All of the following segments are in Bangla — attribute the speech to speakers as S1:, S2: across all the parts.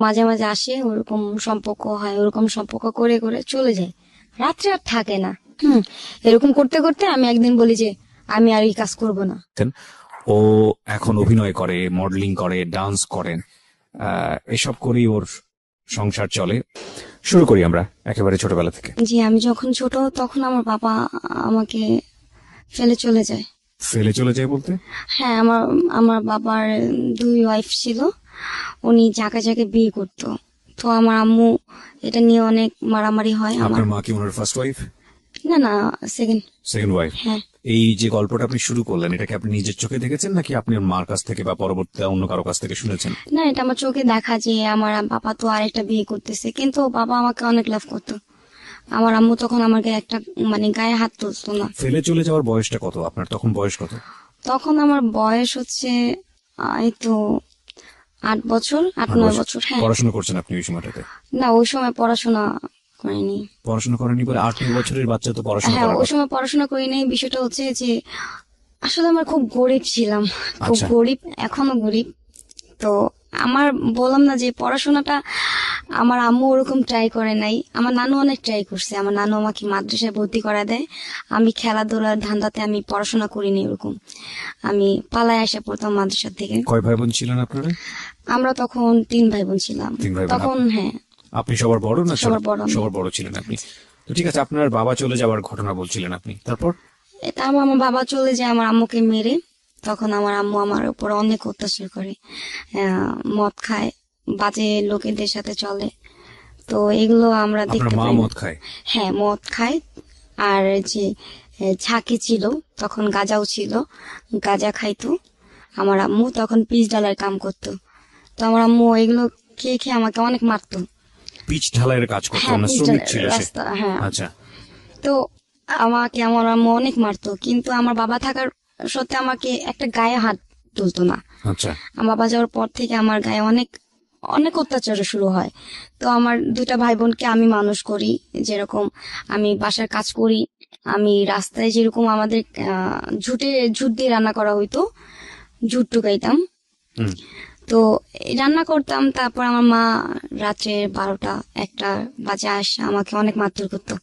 S1: মাঝে মাঝে আসে, ওরকম সম্পর্ক হয়, ওরকম সম্পর্ক করে করে চলে যায়, রাত্রে আর থাকে না। এরকম করতে করতে আমি একদিন বলি যে আমি আর এই কাজ করব না।
S2: ও এখন অভিনয় করে, মডেলিং করে, ডান্স করেন, এসব করেই ওর সংসার চলে। শুরু করি আমরা একেবারে ছোটবেলা থেকে।
S1: জি, আমি যখন ছোট তখন আমার বাবা আমাকে ফেলে চলে যায়।
S2: ফেলে চলে যায় বলতে?
S1: হ্যাঁ, আমার আমার বাবার 2 ওয়াইফ ছিল, উনি জায়গায় জায়গায় বিয়ে করতো। তো আমার আম্মু এটা নিয়ে অনেক মারামারি হয়।
S2: আপনার মা কি ওনার ফার্স্ট ওয়াইফ?
S1: না না, সেকেন্ড।
S2: Second wife.
S1: হ্যাঁ।
S2: এই যে গল্পটা আপনি শুরু করলেন, এটা কি আপনি নিজের চোখে দেখেছেন নাকি আপনি মার কাছ থেকে বা পরবর্তীতে অন্য কারো কাছ থেকে শুনেছেন?
S1: না, এটা আমার চোখে দেখা যে আমার বাবা তো আরেকটা বিয়ে করতেছে, কিন্তু বাবা আমাকে অনেক লাভ করতো। আমার আম্মু তখন আমার গায়ে একটা গায়ে হাত তুলতো না।
S2: ফেলে চলে যাওয়ার বয়সটা কত আপনার? তখন বয়স কত?
S1: তখন আমার বয়স হচ্ছে এই তো 8 বছর, 8-9 বছর। হ্যাঁ।
S2: পড়াশোনা করছেন আপনি ওই সময়টাতে?
S1: না, ওই সময় পড়াশোনা করিনি।
S2: পড়াশোনা করেনি বলে? 8-9 বছরের বাচ্চা তো পড়াশোনা
S1: হ্যাঁ,
S2: করার
S1: ওই
S2: কথা।
S1: সময় পড়াশোনা করিনি। বিষয়টা হচ্ছে যে আসলে আমরা খুব গরিব ছিলাম, খুব
S2: আচ্ছা।
S1: গরিব, এখনো গরিব। তো আমার বললাম না যে পড়াশোনাটা আমার আম্মু ওরকম ট্রাই করে নাই, আমার নানু অনেক ট্রাই করছে। আমার নানু আমাকে মাদ্রাসায় ভর্তি করা দেয়, আমি খেলাধুলার ধান্দাতে আমি পড়াশোনা করিনি ওরকম। আমি পালায় এসে পড়তাম মাদ্রাসা থেকে।
S2: কয় ভাই বোন ছিলেন আপনারা?
S1: আমরা তখন 3 ভাই বোন ছিলাম।
S2: 3 ভাই বোন।
S1: তখন হ্যাঁ।
S2: আপনি সবার বড় না?
S1: সবার বড় আমি।
S2: সবার বড় ছিলেন আপনি। তো ঠিক আছে, আপনার বাবা চলে যাওয়ার ঘটনা বলছিলেন আপনি, তারপর?
S1: তারপর আমার বাবা চলে যায় আমার আম্মুকে মেরে। তখন আমার আম্মু আমার উপর অনেক অত্যাচার করে, মদ খায়, বাজে লোকেদের সাথে চলে। তো এগুলো আমরা
S2: আপনার
S1: দেখতে
S2: মা
S1: পাই না।
S2: মদ খায়?
S1: হ্যাঁ, মদ খায়। আর যে ঝাঁকি ছিল, তখন গাঁজাও ছিল, গাঁজা খাইতো আমার আম্মু। তখন পিচ ডালার কাম করতো। তো আমার আম্মু এগুলো খেয়ে খেয়ে আমাকে অনেক মারতো।
S2: পিচ ঢালাইয়ের কাজ করতো?
S1: হ্যাঁ,
S2: না
S1: পিচ
S2: শ্রমিক
S1: ডালার
S2: ছিল সে?
S1: রাস্তা। হ্যাঁ।
S2: আচ্ছা।
S1: তো আমাকে আমার আম্মু অনেক মারতো, কিন্তু আমার বাবা থাকার সত্ত্বে আমাকে একটা গায়ে হাত তুলতো না।
S2: আচ্ছা।
S1: আমার বাবা যাওয়ার পর থেকে আমার গায়ে অনেক অনেক অত্যাচার শুরু হয়। তো আমার 2টা ভাই বোনকে আমি মানুষ করি, যেরকম আমি বাসার কাজ করি, আমি রাস্তায় যেরকম আমাদের ঝুট দিয়ে রান্না করা হইতো, ঝুট টুকাইতাম।
S2: হুম।
S1: তো এই রান্না করতাম, তারপর আমার মা রাত্রে 12টা 1টা বাজে আসে আমাকে অনেক মারধর করতো,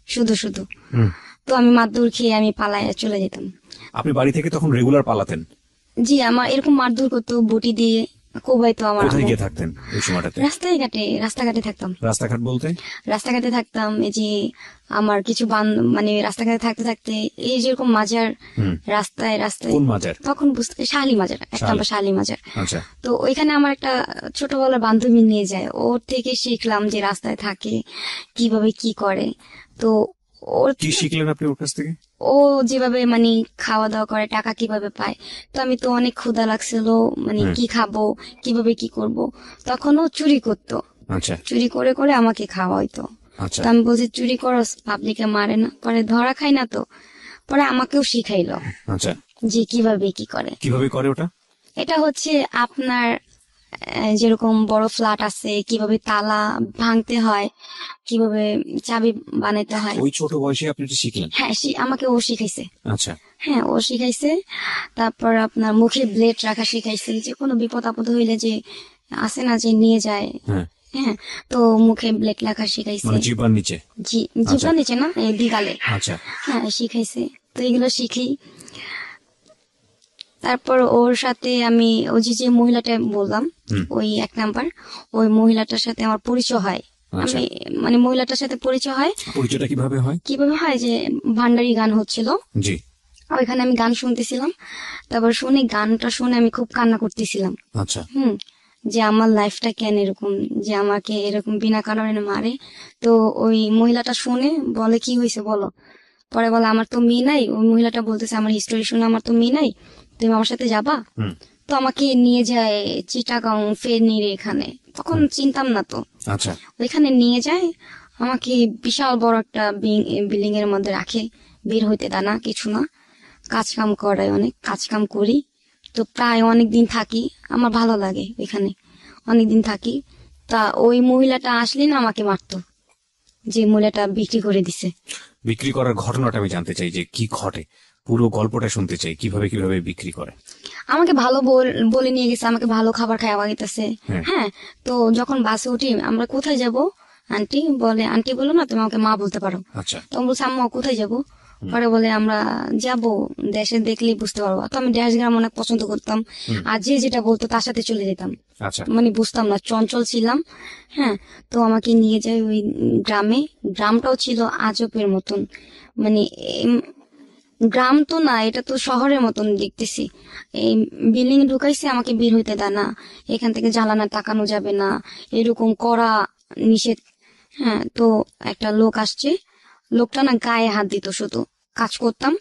S1: শুধু শুধু।
S2: হুম।
S1: তো আমি মারধর খেয়ে আমি পালায় চলে যেতাম।
S2: আপনি বাড়ি থেকে তখন রেগুলার পালাতেন?
S1: জি, আমার এরকম মারধর করতো, বটি দিয়ে কোবাইতো আমার
S2: কোথায়
S1: আম্মু।
S2: গিয়ে থাকতেন ওই সময়টাতে?
S1: রাস্তাঘাটে থাকতাম।
S2: রাস্তাঘাট বলতে?
S1: রাস্তাঘাটে থাকতাম। এই যে আমার কিছু রাস্তাঘাটে থাকতে থাকতে এই যেরকম মাজার,
S2: হুম।
S1: রাস্তায় রাস্তায়।
S2: কোন মাজার?
S1: তখন বুঝতে, শালি মাজার, একটা আমরা শালি মাজার।
S2: আচ্ছা।
S1: তো ওইখানে আমার একটা ছোটবেলার বান্ধবী নিয়ে যায়, ওর থেকে শিখলাম যে রাস্তায় থাকে কিভাবে কি করে। তো ওর
S2: কি শিখলেন আপনি ওর কাছ থেকে?
S1: ও যেভাবে খাওয়া দাওয়া করে, টাকা কিভাবে পায়। তো আমি তো অনেক ক্ষুধা লাগছিল, কি খাবো, কিভাবে কি করব। তখন ও চুরি করতো।
S2: আচ্ছা।
S1: চুরি করে করে আমাকে খাওয়াইতো।
S2: আচ্ছা।
S1: তো আমি বলছি চুরি করস, পাবলিকে মারে না, পরে ধরা খাই না। তো পরে আমাকেও শিখাইলো
S2: আচ্ছা।
S1: যে কিভাবে কি করে।
S2: কিভাবে করে ওটা?
S1: এটা হচ্ছে আপনার যেরকম বড় ফ্ল্যাট আছে, কিভাবে তালা ভাঙতে হয়, কিভাবে চাবি বানাইতে হয়।
S2: ওই ছোট বয়সে আপনি এটা শিখলেন?
S1: হ্যাঁ, আমাকে ও শিখাইছে।
S2: আচ্ছা।
S1: হ্যাঁ, ও শিখাইছে। তারপর আপনার মুখে ব্লেড রাখা শিখাইছে, যে কোনো বিপদ আপদ হইলে যে আছে না যে নিয়ে যায়।
S2: হ্যাঁ।
S1: হ্যাঁ, তো মুখে ব্লেড রাখা শিখাইছে।
S2: মানে জিহ্বার নিচে?
S1: জি, জিহ্বার নিচে না, এই দিগালে।
S2: আচ্ছা।
S1: হ্যাঁ, শিখাইছে। তো এগুলো শিখি। তারপর ওর সাথে আমি ওই যে মহিলাটা বললাম, ওই 1 নাম্বার, ওই মহিলাটার সাথে আমার পরিচয় হয়।
S2: আচ্ছা।
S1: আমি মহিলাটার সাথে পরিচয় হয়।
S2: পরিচয়টা কিভাবে হয়?
S1: কিভাবে হয় যে ভান্ডারি গান হচ্ছিল,
S2: জি।
S1: ওইখানে আমি গান শুনতেছিলাম। তারপর গানটা শুনে আমি খুব কান্না করতেছিলাম।
S2: আচ্ছা।
S1: যে আমার লাইফটা কেন এরকম, যে আমাকে এরকম বিনা কারণে মারে। তো ওই মহিলাটা শুনে বলে কি হয়েছে বলো। পরে বলে আমার তো মেয়ে নাই। ওই মহিলাটা বলতেছে আমার হিস্টোরি শুনে আমার তো মেয়ে নাই, তুমি আমার সাথে যাবা। তো আমাকে নিয়ে যায় চিটাগাং ফেনীর এখানে। তখন চিনতাম না তো।
S2: আচ্ছা।
S1: ওইখানে নিয়ে যায় আমাকে, বিশাল বড় একটা বিল্ডিং এর মধ্যে রাখে, বের হইতে দেয় না, কিছু না। কাজ কাম করায়, অনেক কাজ কাম করি। তো প্রায় অনেকদিন থাকি, আমার ভালো লাগে এখানে, অনেকদিন থাকি। তা ওই মহিলাটা আসলে না আমাকে মারতো, যে মহিলাটা বিক্রি করে দিছে।
S2: বিক্রি করার ঘটনাটা আমি জানতে চাই যে কি ঘটে। পুরো গল্পটা শুনতে চাই, কিভাবে কিভাবে বিক্রি করে।
S1: আমাকে ভালো বলে নিয়ে গেছে, আমাকে ভালো খাবার খাওয়া দিতেছে।
S2: হ্যাঁ।
S1: হ্যাঁ, তো যখন বাসে উঠি, আমরা কোথায় যাব, আন্টি বলে, আন্টি বলো না, তুমি আমাকে মা বলতে পারো।
S2: আচ্ছা।
S1: তো আমি বলছি আম্মা কোথায় যাব, পরে বলে আমরা যাব দেশে, দেখলেই বুঝতে পারবো। তো আমি দেশ গ্রাম অনেক পছন্দ করতাম, আর যে যেটা বলতো তার সাথে চলে যেতাম।
S2: আচ্ছা।
S1: মানে বুঝতাম না, চঞ্চল ছিলাম। হ্যাঁ, তো আমাকে নিয়ে যায় ওই গ্রামে। গ্রামটাও ছিল আজবের মতন, মানে গ্রাম তো না, এটা তো শহরের মতন দেখতেছি। এই বিল্ডিং ঢুকাইছে, আমাকে বের হইতে দেয় না, এখান থেকে জ্বালানা তাকানো যাবে না, এরকম করা নিষেধ। হ্যাঁ, তো একটা লোক আসছে, লোকটা না গায়ে হাত দিত, শুধু কাজ করতাম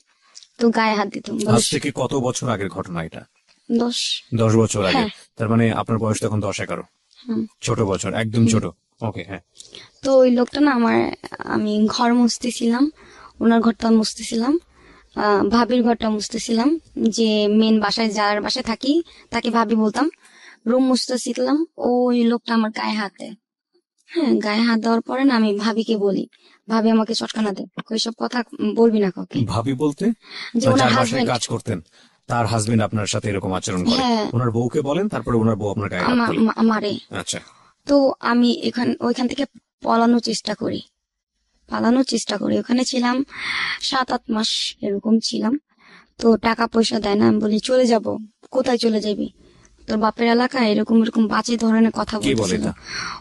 S1: তো গায়ে হাত দিত।
S2: আজ থেকে কত বছর আগের ঘটনা এটা?
S1: 10।
S2: 10 বছর আগে।
S1: হ্যাঁ।
S2: তার মানে আপনার বয়স তখন 10-11।
S1: হুম।
S2: ছোট বছর, একদম ছোট। ওকে, হ্যাঁ।
S1: তো ওই লোকটা না আমি ঘর মুছতেছিলাম, ওনার ঘরটা মুছতেছিলাম, ভাবির ঘরটা মুছতেছিলাম, যে মেন বাসায়, যার বাসায় থাকি তাকে ভাবি বলতাম। রুম মুছতেছিলাম, ওই লোকটা আমার গায়ে হাত দেয়। হ্যাঁ, গায়ে হাত দেওয়ার পরে না আমি ভাবিকে বলি, ভাবি আমাকে চটকানা দেয়, ওইসব কথা বলবি না কাউকে।
S2: ভাবি বলতে
S1: যে
S2: মানে
S1: ওনার
S2: যার বাসায়
S1: হাজবেন্ড।
S2: কাজ করতেন, তার হাজবেন্ড আপনার সাথে এরকম আচরণ করে?
S1: হ্যাঁ।
S2: ওনার বউকে বলেন, তারপরে ওনার বউ আপনার গায়ে হাত তোলে?
S1: আমারে।
S2: আচ্ছা।
S1: তো আমি ওইখান থেকে পালানোর চেষ্টা করি, ওখানে ছিলাম 7-8 মাস এরকম ছিলাম। তো টাকা পয়সা দেয় না, আমি বলি চলে যাব। কোথায় চলে যাবি, তোর বাপের এলাকায়, এরকম এরকম বাজে ধরনের কথা
S2: কে বলে
S1: বলতেছিল
S2: এটা?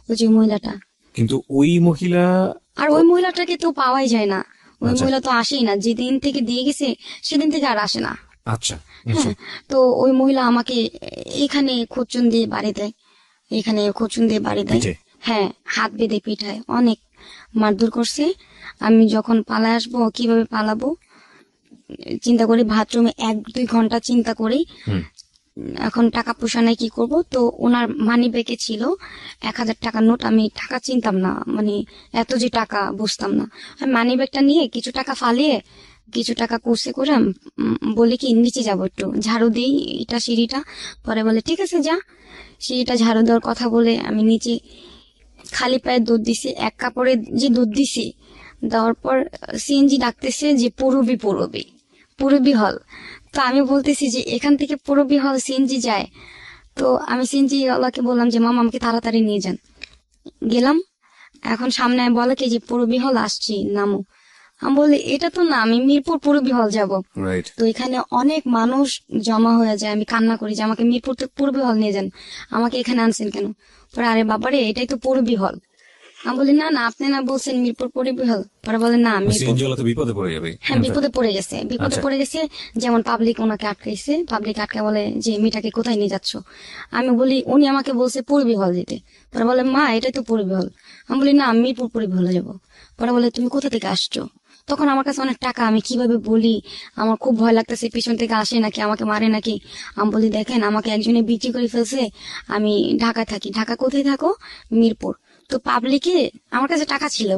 S1: ওই যে মহিলাটা।
S2: কিন্তু ওই মহিলা,
S1: আর ওই মহিলাটাকে তো পাওয়াই যায় না, ওই
S2: আচ্ছা।
S1: মহিলা তো আসেই না, যেদিন থেকে দিয়ে গেছে সেদিন থেকে আর আসে না।
S2: আচ্ছা।
S1: হ্যাঁ, তো ওই মহিলা আমাকে এখানে খোঁচন দিয়ে বাড়ি দেয়, এখানে খোঁচন দিয়ে বাড়ি দেয়।
S2: পিঠে?
S1: হ্যাঁ, হাত বেঁধে পিঠায়, অনেক মারধর করছে। আমি যখন পালায় আসবো, কিভাবে পালাবো চিন্তা করি, বাথরুমে 1-2 ঘন্টা চিন্তা করি।
S2: হুম।
S1: এখন টাকা পয়সা নাই, কি করব। তো ওনার মানি ব্যাগে ছিল 1000 টাকার নোট, আমি টাকা চিনতাম না, মানে এত যে টাকা বুঝতাম না। আমি মানি ব্যাগটা নিয়ে কিছু টাকা ফালিয়ে, কিছু টাকা কোর্সে করে বলি কি নিচে যাব, একটু ঝাড়ু দিই এটা সিঁড়িটা। পরে বলে ঠিক আছে যা। সিঁড়িটা ঝাড়ু দেওয়ার কথা বলে আমি নিচে খালি পায়ে দুধ দিছি, এক কাপড়ে যে দুধ দিছি, দেওয়ার পর সিএনজি ডাকতেছে যে পুরবি হল। তো আমি বলতেছি যে এখান থেকে পুরবি হল সিএনজি যায়। তো আমি সিএনজি ওয়ালাকে বললাম যে মামা আমাকে তাড়াতাড়ি নিয়ে যান। গেলাম, এখন সামনে বলে কি যে পুরবি হল আসছি, নামো। আমি বলি এটা তো না, আমি মিরপুর পুরবি হল যাব।
S2: রাইট।
S1: তো এখানে অনেক মানুষ জমা হয়ে যায়, আমি কান্না করি যে আমাকে মিরপুর থেকে পূর্বী হল নিয়ে যান, আমাকে এখানে আনছেন কেন। পরে আরে বাবারে এটাই তো পূর্বী হল। আমি বলি না না, আপনি না বলছেন মিরপুর পূর্বী হল। পরে বলে না মিরপুর।
S2: সিএনজি ওয়ালা তো বিপদে পড়ে যাবে।
S1: হ্যাঁ, বিপদে পড়ে গেছে,
S2: আচ্ছা।
S1: যেমন পাবলিক ওনাকে আটকাইছে, পাবলিক আটকা বলে যে মেয়েটাকে কোথায় নিয়ে যাচ্ছ। আমি বলি উনি আমাকে বলছে পূর্বী হল যেতে। পরে বলে মা এটাই তো পূর্বী হল। আমি বলি না, আমি মিরপুর পূর্বী হলে যাবো। পরে বলে তুমি কোথা থেকে আসছো। তখন আমার কাছে অনেক টাকা, আমি কিভাবে বলি, আমার খুব ভয় লাগতেছে পিছন থেকে আসে নাকি আমাকে মারে নাকি। আমি বলি দেখেন আমাকে একজনে বিক্রি করে ফেলছে, আমি ঢাকায় থাকি। ঢাকা কোথায় থাকো, মিরপুর। তো পাবলিকে আমার কাছে টাকা ছিল,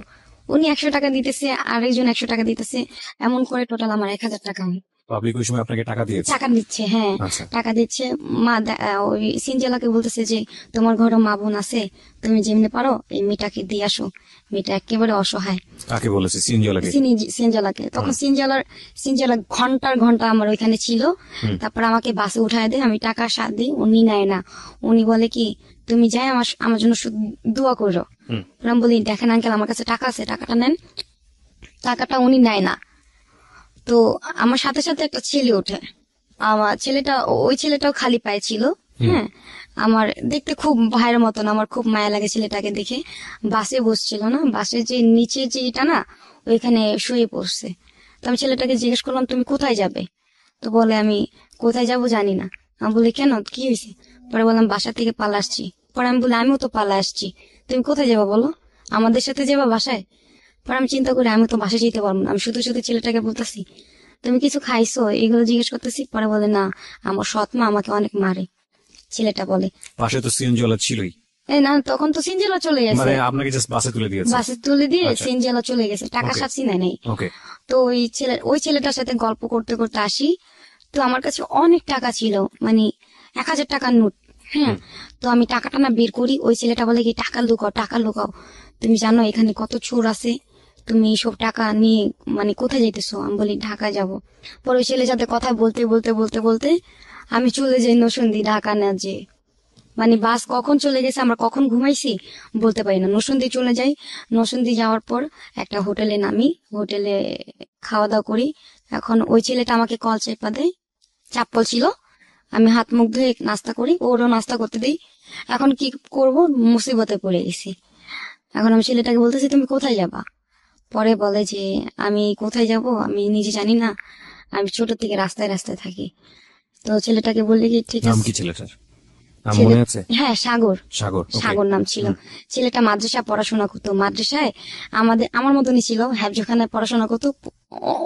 S1: উনি 100 টাকা দিতেছে, আরেকজন 100 টাকা দিতেছে, এমন করে টোটাল আমার 1000 টাকা
S2: পাবলিক ওই সময় আপনাকে টাকা দিয়েছে?
S1: টাকা দিচ্ছে। হ্যাঁ,
S2: আচ্ছা।
S1: টাকা দিচ্ছে। ওই সিনজেলাকে বলতেছে যে তোমার ঘরে মা বোন আছে, তুমি যেমনি পারো এই মেয়েটাকে দিয়ে আসো, মেয়েটা একেবারে অসহায়।
S2: কাকে বলেছে? সিএনজি ওয়ালাকে?
S1: সিনজেলাকে। তখন সিনজেলা ঘন্টার ঘন্টা আমার ওইখানে ছিল। তারপর আমাকে বাসে উঠায় দেয়, আমি টাকা সাথ দিই, উনি নেয় না। উনি বলে কি তুমি যাই আমার জন্য শুধু দোয়া করো। আমি বলি দেখেন আঙ্কেল আমার কাছে টাকা আছে, টাকাটা নেন। টাকাটা উনি নেয় না। তো আমার সাথে সাথে একটা ছেলে ওঠে, আমার ওই ছেলেটাও খালি পায়ে ছিল। হ্যাঁ, আমার দেখতে খুব ভাইয়ের মতন, আমার খুব মায়া লাগে ছেলেটাকে দেখে। বাসে বসছিল না, বাসের যে নিচে যে এটা না, ওইখানে শুয়ে পড়ছে। তো আমি ছেলেটাকে জিজ্ঞেস করলাম তুমি কোথায় যাবে। তো বলে আমি কোথায় যাব জানি না। আমি বলি কেন, কি হয়েছে। পরে বললাম বাসা থেকে পালা আসছি। পরে আমি বলি আমিও তো পালা আসছি, তুমি কোথায় যাবা বলো, আমাদের সাথে যাবা বাসায়। পরে আমি চিন্তা করি আমি তো বাসায় যেতে পারবো না। আমি শুধু শুধু ছেলেটাকে বলতেছি তুমি কিছু খাইছো, এগুলো জিজ্ঞেস করতেছি। পরে বলে না, আমার সৎ মা আমাকে অনেক মারে। ছেলেটা বলে
S2: পাশে তো সিএনজি ওয়ালা ছিলই।
S1: এই না, তখন তো সিনজেলা চলে গেছে,
S2: মানে আপনাকে জাস্ট বাসে তুলে দিয়েছে?
S1: বাসে তুলে দিয়ে
S2: আচ্ছা।
S1: সিনজেলা চলে গেছে, টাকা
S2: Okay.
S1: সাথী নেই।
S2: ওকে।
S1: তো ওই ছেলেটার সাথে গল্প করতে করতে আসি। তো আমার কাছে অনেক টাকা ছিল, মানে 1000 টাকার নোট। হ্যাঁ, তো আমি টাকাটা না বের করি, ওই ছেলেটা বলে কি টাকা লুকাও, টাকা লুকাও, তুমি জানো এখানে কত চোর আছে, তুমি সব টাকা নিয়ে মানে কোথায় যাইতেছো? আমি বলি ঢাকা যাব। পরে ওই ছেলের সাথে কথা বলতে বলতে বলতে বলতে আমি চলে যাই নরসিংদী, ঢাকা না যে মানে বাস কখন চলে গেছে, আমরা কখন ঘুমাইছি বলতে পারি না। নরসিংদী চলে যাই। নরসিংদী যাওয়ার পর একটা হোটেলে নামি, হোটেলে খাওয়া দাওয়া করি। এখন ওই ছেলেটা আমাকে কল চেপা দেয়, চাপ্পল ছিল, আমি হাত মুখ ধুয়ে নাস্তা করি, ওরও নাস্তা করতে দিই। এখন কি করব, মুসিবতে পড়ে গেছি। এখন আমি ছেলেটাকে বলতেছি তুমি কোথায় যাবা? পরে বলে যে আমি কোথায় যাব আমি নিজে জানি না, আমি ছোট থেকে রাস্তায় রাস্তায় থাকি। তো ছেলেটাকে বললি কি ঠিক
S2: নাম
S1: আছে।
S2: কি ছেলেটার? নাম
S1: ছেলে,
S2: মনে আছে?
S1: হ্যাঁ সাগর,
S2: সাগর, okay.
S1: সাগর নাম ছিল। ছেলেটা মাদ্রাসায় পড়াশোনা করতো, মাদ্রাসায় আমার মতনই ছিল, হ্যাফজখানায় পড়াশোনা করতো।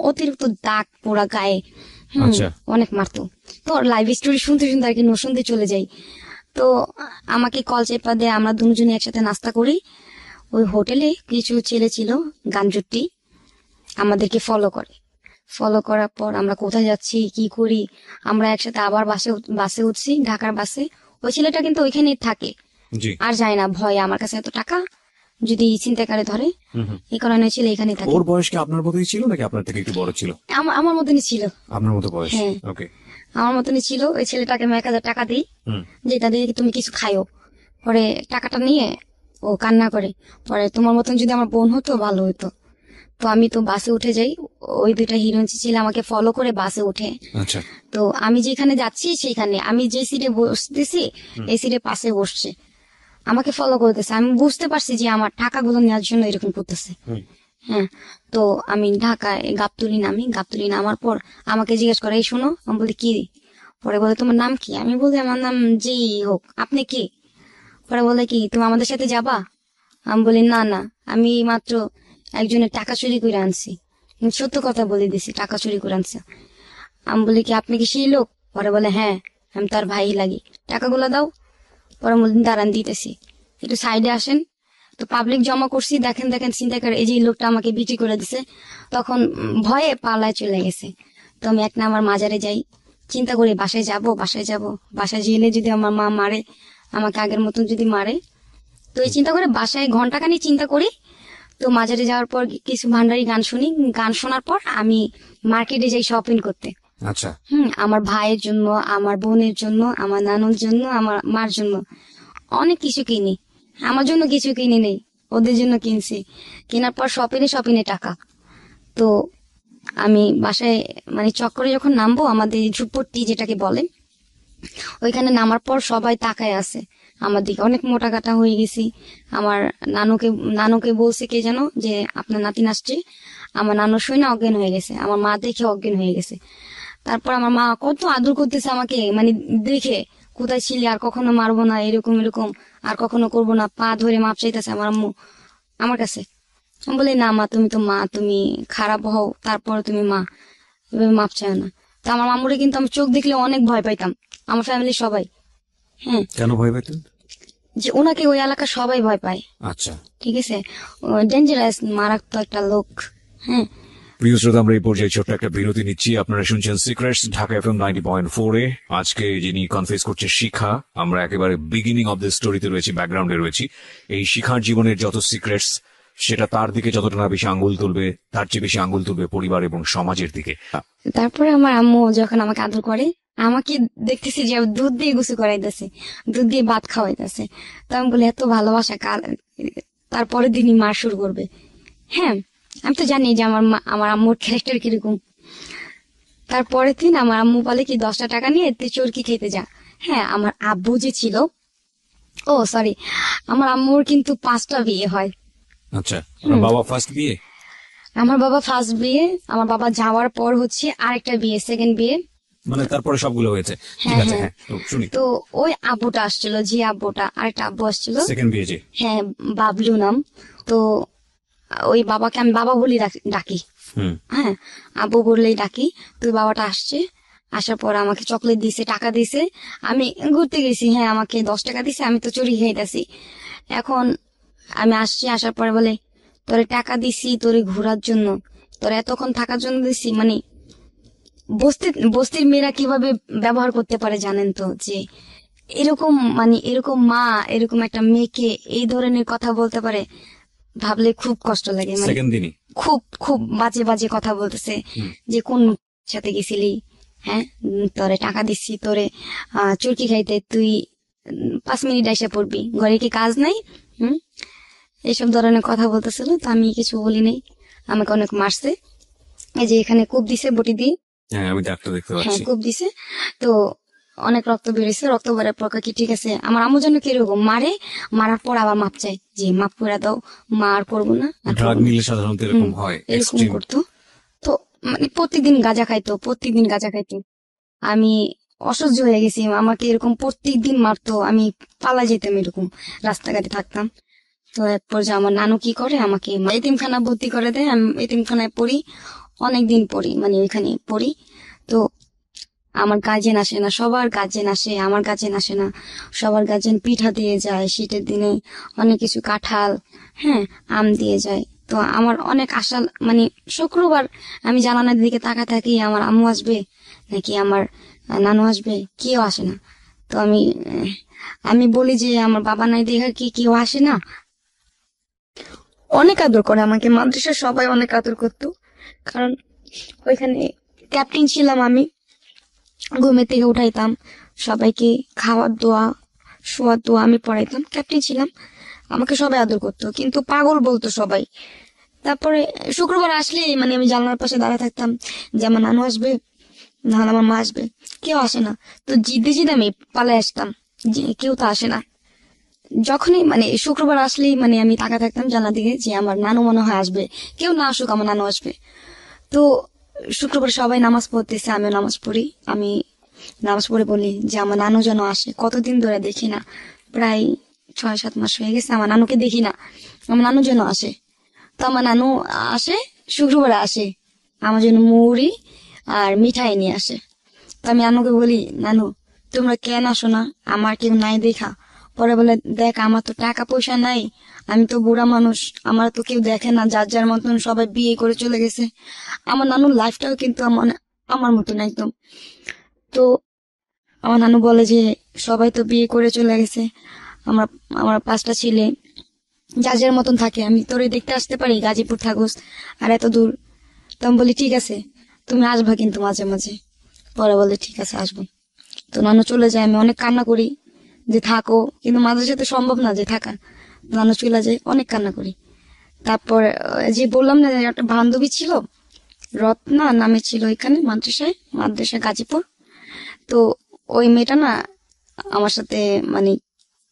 S1: অতিরিক্ত দাগ পোড়া গায়ে,
S2: আচ্ছা।
S1: অনেক মারতো। তো লাইভ স্টোরি শুনতে শুনতে আর কি নরসিংদী চলে যাই। তো আমাকে কল চেপা দিয়ে আমরা দুজনে একসাথে নাস্তা করি। ওই হোটেলে কিছু ছেলে ছিল গাঞ্জুটি, আমাদেরকে ফলো করে। ফলো করার পর আমরা কোথায় যাচ্ছি কি করি, আমরা একসাথে আবার বাসে উঠছি, ঢাকার বাসে। ওই ছেলেটা কিন্তু ওইখানেই থাকে,
S2: জি।
S1: আর যায় না, ভয় আমার কাছে এত টাকা যদি ছিনতাইকারে ধরে, এই কারণে ওই ছেলে এখানেই থাকে।
S2: ওর বয়স কি আপনার মতোই ছিল নাকি আপনার থেকে একটু বড় ছিল?
S1: আমার মতনই ছিল।
S2: আপনার মতো বয়স?
S1: হ্যাঁ।
S2: ওকে।
S1: আমার মতনই ছিল। ওই ছেলেটাকে আমি 1,000 টাকা দিই, যেটা দিয়ে তুমি কিছু খাইও। পরে টাকাটা নিয়ে ও কান্না করে, পরে তোমার মতন যদি আমার বোন হতো ভালো হতো। তো আমি তো বাসে উঠে যাই, ওই দুইটা হিরোইন ছেলে আমাকে ফলো করে বাসে উঠে।
S2: আচ্ছা।
S1: তো আমি যেখানে যাচ্ছি সেখানে আমি যে সিটে বসতেছি এই সিটে পাশে বসছে, আমাকে ফলো করতেছে। আমি বুঝতে পারছি যে আমার টাকাগুলো নেওয়ার জন্য এরকম করতেছে। হ্যাঁ। তো আমি ঢাকায় গাবতলী নামি, গাবতলী নামার পর আমাকে জিজ্ঞেস করে এই শোনো, আমি বলি কি? পরে বলে তোমার নাম কি? আমি বলি আমার নাম জি হোক, আপনি কি? পরে বলে কি তুমি আমাদের সাথে যাবা? আমি বলি না না, আমি মাত্র একজনের টাকা চুরি করে আনছি। আমি সত্য কথা বলে দিছি, টাকা চুরি করে আনছি। আমি বলি কি আপনি কি সেই লোক? পরে বলে হ্যাঁ, আমি তার ভাই লাগি, টাকাগুলো দাও। পরে বললেন দাঁড়ান দিতেছি, একটু সাইডে আসেন। তো পাবলিক জমা করছি, দেখেন দেখেন চিন্তাকার এই যে লোকটা আমাকে বিক্রি করে দিছে। তখন ভয়ে পালায় চলে গেছে। তো আমি এক নাম্বার মাজারে যাই, চিন্তা করি বাসায় যাব, বাসায় যাব, বাসায় গেলে যদি আমার মা মারে, আমাকে আগের মতন যদি মারে। তো এই চিন্তা করে বাসায় ঘন্টাখানি চিন্তা করি। তো মাজারে যাওয়ার পর কিছু ভান্ডারি গান শুনি, গান শোনার পর আমি মার্কেটে যাই শপিং করতে।
S2: আচ্ছা।
S1: আমার ভাইয়ের জন্য, আমার বোনের জন্য, আমার নানুর জন্য, আমার মার জন্য অনেক কিছু কিনি। আমার জন্য কিছু কিনি নেই, ওদের জন্য কিনছি। কেনার পর শপিনে টাকা। তো আমি বাসায় মানে চক্করে যখন নামবো, আমাদের ঝুপড়টি যেটাকে বলে, ওইখানে নামার পর সবাই তাকায় আছে আমার দিকে, অনেক মোটা কাটা হয়ে গেছি। আমার নানুকে বলছে কে যেন যে আপনার নাতিন আসছে। আমার নানু শুনে অজ্ঞান হয়ে গেছে, আমার মা দেখে অজ্ঞান হয়ে গেছে। তারপর আমার মা কত আদর করতেছে আমাকে, মানে দেখে কোথায় ছিলি, আর কখনো মারবো না, এরকম এরকম আর কখনো করবো না, পা ধরে মাপ চাইতেছে আমার আম্মু আমার কাছে। আমি বলি না মা, তুমি তো মা, তুমি খারাপ হও তারপর তুমি মা, এভাবে মাপ চায় না। তো আমার মামুরে কিন্তু আমি চোখ দেখলে অনেক ভয় পাইতাম, আমার ফ্যামিলির সবাই। হ্যাঁ।
S2: কেন ভয় পেতেন?
S1: যে ওনাকে ওই এলাকার সবাই ভয় পায়।
S2: আচ্ছা।
S1: ঠিক আছে, ডেঞ্জারাস মারাত্মক একটা লোক। হ্যাঁ।
S2: প্রিয় শ্রোতা, আমরা এই পর্যায়ে ছোট্ট একটা বিরতি নিচ্ছি। আপনারা শুনছেন সিক্রেটস, ঢাকা FM 90.4 এ। আজকে যিনি কনফেস করছে শিখা, আমরা একেবারে বিগিনিং অফ দ্য স্টোরিতে রয়েছি, ব্যাকগ্রাউন্ডে রয়েছি। এই শিখার জীবনের যত সিক্রেটস, সেটা তার দিকে যতটা না বেশি আঙ্গুল তুলবে, তার চেয়ে বেশি আঙ্গুল তুলবে পরিবার এবং সমাজের দিকে।
S1: তারপরে আমার আম্মু যখন আমাকে আদর করে, আমাকে দেখতেছি যে দুধ দিয়ে গোসল করাইতেছে, দুধ দিয়ে ভাত খাওয়াইতেছে। তো আমি বলি এত ভালোবাসা কাল, তারপরের দিনই মার শুরু করবে। হ্যাঁ, আমি তো জানি যে আমার আম্মুর ক্যারেক্টার কিরকম। তারপরের দিন আমার আম্মু বলে কি 10টা টাকা নিয়ে তুই চরকি খেতে যা। হ্যাঁ, আমার আব্বু যে ছিল, ও সরি, আমার আম্মুর কিন্তু 5টা বিয়ে হয়।
S2: আচ্ছা। বাবা ফার্স্ট বিয়ে?
S1: আমার বাবা ফার্স্ট বিয়ে, আমার বাবা যাওয়ার পর হচ্ছে আরেকটা বিয়ে, সেকেন্ড বিয়ে,
S2: মানে তারপরে সবগুলো হয়েছে। ঠিক আছে, হ্যাঁ তো শুনি।
S1: তো ওই আব্বুটা আসছিল, যে আব্বুটা, আরেকটা আব্বু আসছিল,
S2: সেকেন্ড বিয়ে যে।
S1: হ্যাঁ, বাবলু নাম। তো ওই বাবাকে আমি বাবা বলি ডাকি। হ্যাঁ, আব্বু বললেই ডাকি। তো বাবাটা আসছে, আসার পর আমাকে চকলেট দিছে, টাকা দিছে। আমি ঘুরতে গেছি, হ্যাঁ আমাকে 10 টাকা দিছে, আমি তো চুরি খাইতেছি। এখন আমি আসছি, আসার পরে বলে তোরে টাকা দিছি তোরে ঘোরার জন্য, তোরে এতক্ষণ থাকার জন্য দিছি। মানে বস্তির মেয়েরা কিভাবে ব্যবহার করতে পারে জানেন তো, যে এরকম মানে এরকম মা এরকম একটা মেয়েকে এই ধরনের কথা বলতে পারে। ভাবলে খুব কষ্ট লাগে, মানে
S2: সেকেন্ড দিনই
S1: খুব খুব বাজে বাজে কথা বলতেছে যে কোন সাথে গেছিলি, হ্যাঁ তোরে টাকা দিচ্ছি তোরে চুরকি খাইতে, তুই 5 মিনিট এসে পড়বি, ঘরে কি কাজ নাই? হুম, এইসব ধরনের কথা বলতেছিল। তো আমি কিছু বলি নাই, আমাকে অনেক মারছে। এই যে এখানে কূপ দিছে বটি দিয়ে,
S2: হ্যাঁ আমি ডাক্তার দেখতে
S1: হ্যাঁ
S2: পাচ্ছি।
S1: কূপ দিছে। তো অনেক রক্ত বেরিয়েছে, রক্ত বেরার পর কি ঠিক আছে, আমার আম্মু যেন কিরকম মারে, মারার পর আবার মাপ চাই যে মাপ করে দাও, মা আর করবো না, আর
S2: ড্রাগ
S1: করবো না।
S2: নিলে সাধারণত এরকম হয়,
S1: এরকম
S2: এক্সট্রিম।
S1: করতো। তো মানে প্রত্যেকদিন গাঁজা খাইতো, প্রত্যেকদিন গাঁজা খাইতো। আমি অসহ্য হয়ে গেছি, আমাকে এরকম প্রত্যেকদিন মারতো, আমি পালা যেতাম, এরকম রাস্তাঘাটে থাকতাম। তো এক পর্যায়ে আমার নানু কি করে, আমাকে এতিমখানা ভর্তি করে দেয়। আমি এতিমখানায় পড়ি, অনেকদিন পড়ি, মানে ওইখানে পড়ি। তো আমার গার্জেন আসে না, সবার গার্জেন আসে, আমার গার্জেন আসে না। সবার গার্জেন পিঠা দিয়ে যায় শীতের দিনে, অনেক কিছু কাঁঠাল, হ্যাঁ আম দিয়ে যায়। তো আমার অনেক আশা, মানে শুক্রবার আমি জানালার দিকে তাকা থাকি, আমার আম্মু আসবে নাকি আমার নানু আসবে, কেউ আসে না। তো আমি বলি যে আমার বাবা নাই দেখা কি কেউ আসে না। অনেক আদর করে আমাকে, মাদ্রাসার সবাই অনেক আদর করতো, কারণ ওইখানে ক্যাপ্টেন ছিলাম আমি। ঘুমের থেকে উঠাইতাম সবাইকে, খাওয়ার দোয়া শোয়ার দোয়া আমি পড়াইতাম, ক্যাপ্টেন ছিলাম, আমাকে সবাই আদর করতো, কিন্তু পাগল বলতো সবাই। তারপরে শুক্রবার আসলে মানে আমি জানলার পাশে দাঁড়ায় থাকতাম যে আমার নানু আসবে, নাহলে আমার মা আসবে, কেউ আসে না। তো জিদ্দে জিদ্দে আমি পালায় আসতাম যে কেউ তো আসে না। যখনই মানে শুক্রবার আসলেই মানে আমি তাকা থাকতাম জানলা দিকে যে আমার নানু মনে হয় আসবে, কেউ না আসুক আমার নানু আসবে। তো শুক্রবার সবাই নামাজ পড়তেছে, আমিও নামাজ পড়ি। আমি নামাজ পড়ে বলি যে আমার নানু যেন আসে, কতদিন ধরে দেখি না, প্রায় 6-7 মাস হয়ে গেছে আমার নানুকে দেখি না, আমার নানু যেন আসে। তো আমার নানু আসে, শুক্রবারে আসে, আমার জন্য মুড়ি আর মিঠাই নিয়ে আসে। তো আমি নানুকে বলি, নানু তোমরা কেন আসো না, আমার কেউ নাই দেখা? পরে বলে, দেখ আমার তো টাকা পয়সা নাই, আমি তো বুড়া মানুষ, আমার তো কেউ দেখে না, যার যার মতন সবাই বিয়ে করে চলে গেছে। আমার নানুর লাইফটাও কিন্তু আমার মতন একদম। তো আমার নানু বলে যে সবাই তো বিয়ে করে চলে গেছে, আমার আমার 5টা ছেলে যার যার মতন থাকে, আমি তোরে দেখতে আসতে পারি, গাজীপুর থাকোস আর এত দূর। তো আমি বলি ঠিক আছে, তুমি আসবা কিন্তু মাঝে মাঝে। পরে বলে ঠিক আছে আসবো। তো নানু চলে যায়, আমি অনেক কান্না করি যে থাকো, কিন্তু মাঝে সাথে সম্ভব না যে থাকা। নানু চলে যায়, অনেক কান্না করি। তারপর যে বললাম না যে একটা বান্ধবী ছিল, রত্না নামে ছিল, এখানে মাদ্রাসায় গাজীপুর। তো ওই মেয়েটা না আমার সাথে মানে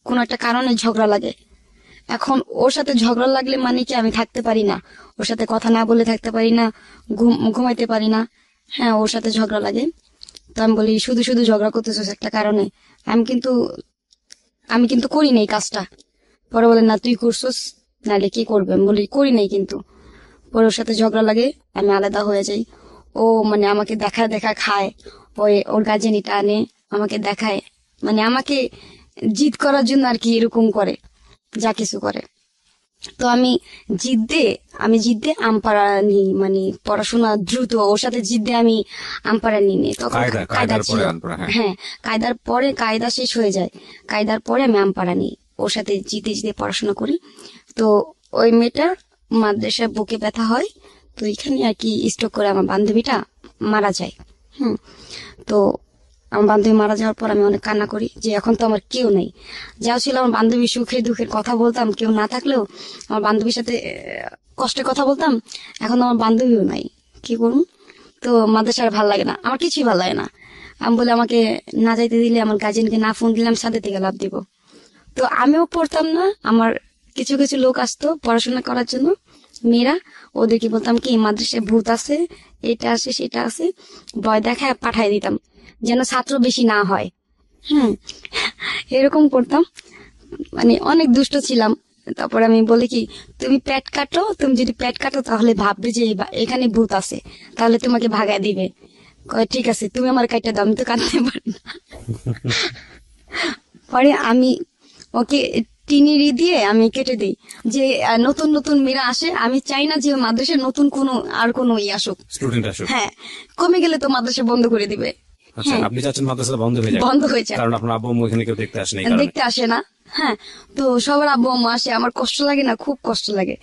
S1: কোন একটা কারণে ঝগড়া লাগে। এখন ওর সাথে ঝগড়া লাগলে মানে কি আমি থাকতে পারি না, ওর সাথে কথা না বলে থাকতে পারি না, ঘুমাইতে পারি না। হ্যাঁ ওর সাথে ঝগড়া লাগে। তো আমি বলি শুধু শুধু ঝগড়া করতেছিস একটা কারণে, আমি কিন্তু আমি কিন্তু করি নাই কাজটা। পরে বলে না তুই করছিস, নাহলে কি করবে? আমি বলি করি নাই কিন্তু। পরে ওর সাথে ঝগড়া লাগে, আমি আলাদা হয়ে যাই। ও মানে আমাকে দেখা দেখা খায়, ওই ওর গার্জেনিটা আনে আমাকে দেখায়, মানে আমাকে জিদ করার জন্য আর কি এরকম করে, যা কিছু করে। তো আমি জিদ্দে আমপাড়া নিই, মানে পড়াশোনা দ্রুত, ওর সাথে জিদ্দে আমি আমপাড়া নিই নি। তখন কায়দা
S2: কায়দার
S1: ছিল,
S2: পরে আনপড়া, হ্যাঁ।
S1: হ্যাঁ কায়দার পরে, কায়দা শেষ হয়ে যায়, কায়দার পরে আমি আমপাড়া নিই, ওর সাথে জিতে জিতে পড়াশোনা করি। তো ওই মেয়েটার মাদ্রাসায় বুকে ব্যথা হয়, তো এখানে আর কি স্ট্রোক করে আমার বান্ধবীটা মারা যায়। হুম। তো আমার বান্ধবী মারা যাওয়ার পর আমি অনেক কান্না করি যে এখন তো আমার কেউ নেই। যাও ছিল আমার বান্ধবী, সুখে দুঃখের কথা বলতাম, কেউ না থাকলেও আমার বান্ধবীর সাথে কষ্টে কথা বলতাম। এখন তো আমার বান্ধবীও নাই, কি করুন? তো মাদ্রাসার ভাল লাগে না, আমার কিছুই ভাল লাগে না। আমি বলে আমাকে না যাইতে দিলে, আমার গার্জেনকে না ফোন দিলাম সাথে থেকে লাভ দিব। তো আমিও পড়তাম না, আমার কিছু কিছু লোক আসতো পড়াশোনা করার জন্য, মেয়েরা, ওদেরকে বলতাম কি মাদ্রাসায় ভূত আছে, এটা আছে সেটা আছে, ভয় দেখায় পাঠাই দিতাম যেন ছাত্র বেশি না হয়। হুম, এরকম করতাম, মানে অনেক দুষ্ট ছিলাম। তারপর আমি বলি কি তুমি পেট কাটো, তুমি যদি পেট কাটো তাহলে ভাববে যে এখানে ভূত আছে, তাহলে তোমাকে ভাগায় দিবে। কয় ঠিক আছে তুমি আমার কাইটা দাও, আমি তো কাটতে পারি না। পরে আমি ওকে টিনিরি দিয়ে আমি কেটে দিই যে নতুন নতুন মেয়েরা আসে, আমি চাই না যে মাদ্রাসায় নতুন কোনো আর কোনো আসুক।
S2: স্টুডেন্ট আসুক।
S1: হ্যাঁ, কমে গেলে তো মাদ্রাসা বন্ধ করে দিবে।
S2: আচ্ছা,
S1: হ্যাঁ
S2: আপনি চাচ্ছেন মাদ্রাসা বন্ধ হয়ে যাক,
S1: বন্ধ হয়ে যায়,
S2: কারণ আপনার আব্বু আম্মু এখানে কেউ দেখতে আসে না এই কারণে।
S1: দেখতে আসে না। হ্যাঁ, তো সবার আব্বু আম্মু আসে, আমার কষ্ট লাগে না, খুব কষ্ট লাগে।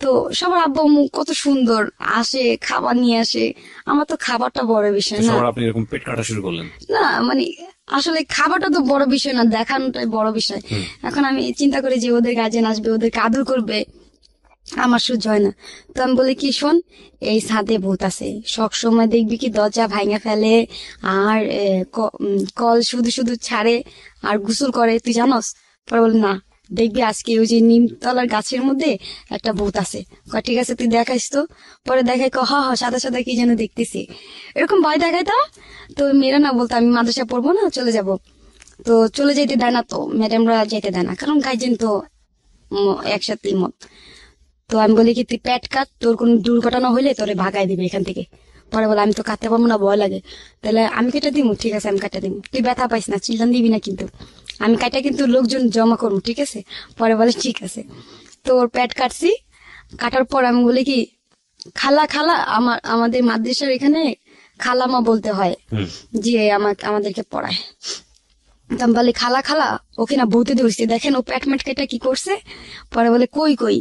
S1: তো সবার আব্বু আম্মু কত সুন্দর আসে, খাবার নিয়ে আসে, আমার তো খাবারটা বড় বিষয়
S2: তো
S1: না।
S2: সবার আপনি এরকম পেট কাটা শুরু করলেন।
S1: না মানে আসলে খাবারটা তো বড় বিষয় না, দেখানোটাই বড় বিষয়। এখন আমি চিন্তা করি যে ওদের গার্জেন আসবে, ওদেরকে আদর করবে, আমার সহ্য হয় না। তো আমি বলি কি, শোন, এই ছাদে ভূত আছে, সব সময় দেখবি কি দরজা ভাঙা ফেলে, আর কল শুধু শুধু ছাড়ে, আর গোসল করে, তুই জানস? পরে বলে না, দেখবি আজকে ওই যে নিমতলার গাছের মধ্যে একটা ভূত আছে। কয় ঠিক আছে, তুই দেখাইস তো। পরে দেখাই, হ হ, সাদা সাদা কি যেন দেখতেছি, এরকম ভয় দেখাইতাম। তো মেয়েরা না বলতো আমি মাদ্রাসা পড়বো না, চলে যাব। তো চলে যেতে দেয় না, তো ম্যাডামরা যেতে দেয় না, কারণ গার্জেন তো একসাথে মত। তো আমি বলি কি, তুই পেট কাট, তোর কোন দুর্ঘটনা হইলে তোরে ভাগাই দিবে এখান থেকে। পরে বলে আমি তো কাটতে পারবো না, ভয় লাগে। তাহলে আমি কেটে দিব, ঠিক আছে আমি কাটে দিব, তুই ব্যথা পাইস না, চিল্লান দিবি না কিন্তু, আমি কাটা কিন্তু লোকজন জমা করবো, ঠিক আছে? পরে বলে ঠিক আছে। তো ওর পেট কাটছি, কাটার পর আমি বলি কি, খালা খালা, আমাদের মাদ্রাসার এখানে খালামা বলতে হয়, যে আমাদেরকে পড়ায়। তো আমি বলি খালা খালা, ওকে না ভূতে ধরছে, দেখেন ও পেট মেট কেটে কি করছে। পরে বলে কই কই,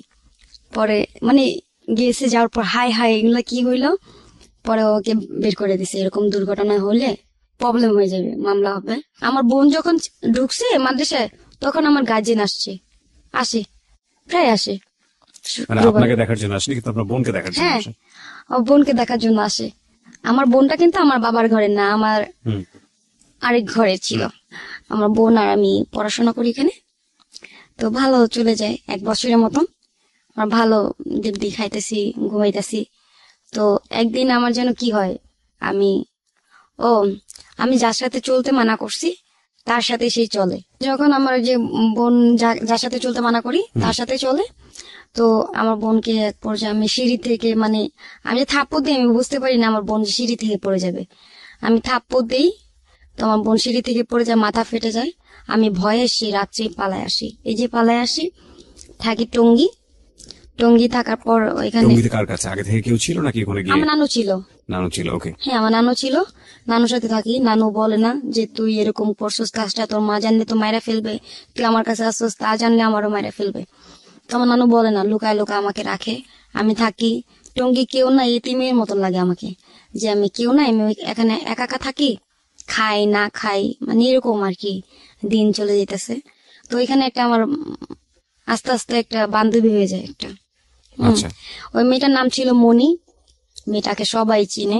S1: পরে মানে গেছে, যাওয়ার পর হাই হাই এগুলা কি হইলো। পরে ওকে বের করে দিছে, এরকম দুর্ঘটনা হলে প্রবলেম হয়ে যাবে, মামলা হবে। আমার বোন যখন ঢুকছে মাদ্রাসায়, তখন আমার গার্জেন আসে, প্রায় আসে
S2: মানে
S1: শুক্রবার।
S2: আপনাকে দেখার জন্য আসেনি, কিন্তু আপনার বোনকে দেখার জন্য
S1: হ্যাঁ,
S2: আসে।
S1: আমার বোনকে দেখার জন্য আসে। আমার বোনটা কিন্তু আমার বাবার ঘরে না, আমার
S2: হুম।
S1: আরেক ঘরে ছিল। আমার বোন আর আমি পড়াশোনা করি এখানে। তো ভালো চলে যায় 1 বছরের মতন, আমার ভালো দিব্যি খাইতেছি, ঘুমাইতেছি। তো একদিন আমার যেন কি হয়, আমি ও আমি যার সাথে চলতে মানা করছি তার সাথে সেই চলে। যখন আমার যে বোন যার সাথে চলতে মানা করি তার সাথে চলে। তো আমার বোনকে এক পর্যায়ে আমি সিঁড়ি থেকে, মানে আমি যে থাপ্পড় দিই, আমি বুঝতে পারি না আমার বোন যে সিঁড়ি থেকে পড়ে যাবে। আমি থাপ্পড় দিই, তো আমার বোন সিঁড়ি থেকে পড়ে যায়, মাথা ফেটে যায়। আমি ভয়ে আসি, রাত্রে পালায় আসি। এই যে পালায় আসি, থাকি টঙ্গি থাকার পর ওইখানে
S2: টঙ্গীতে কার কাছে আগে থেকে কেউ ছিল নাকি ওখানে গিয়ে?
S1: আমার নানু ছিল।
S2: নানু ছিল, ওকে।
S1: হ্যাঁ, আমার নানু ছিল, নানুর সাথে থাকি। নানু বলে না যে তুই এরকম করছিস কাজটা, তোর মা জানলে তো মায়েরা ফেলবে, তুই আমার কাছে আসছিস, তা জানলে আমারও মায়েরা ফেলবে। তো আমার নানু বলে না, লুকায় লুকায় আমাকে রাখে, আমি থাকি। টঙ্গি কেউ না, এতিমের মতন লাগে আমাকে, যে আমি কেউ না, আমি এখানে একা একা থাকি, খাই না খাই, মানে এরকম আর কি দিন চলে যেতেছে। তো এখানে একটা আমার আস্তে আস্তে একটা বান্ধবী হয়ে যায় একটা।
S2: আচ্ছা।
S1: ওই মেয়েটার নাম ছিল মনি। মেয়েটাকে সবাই চিনে,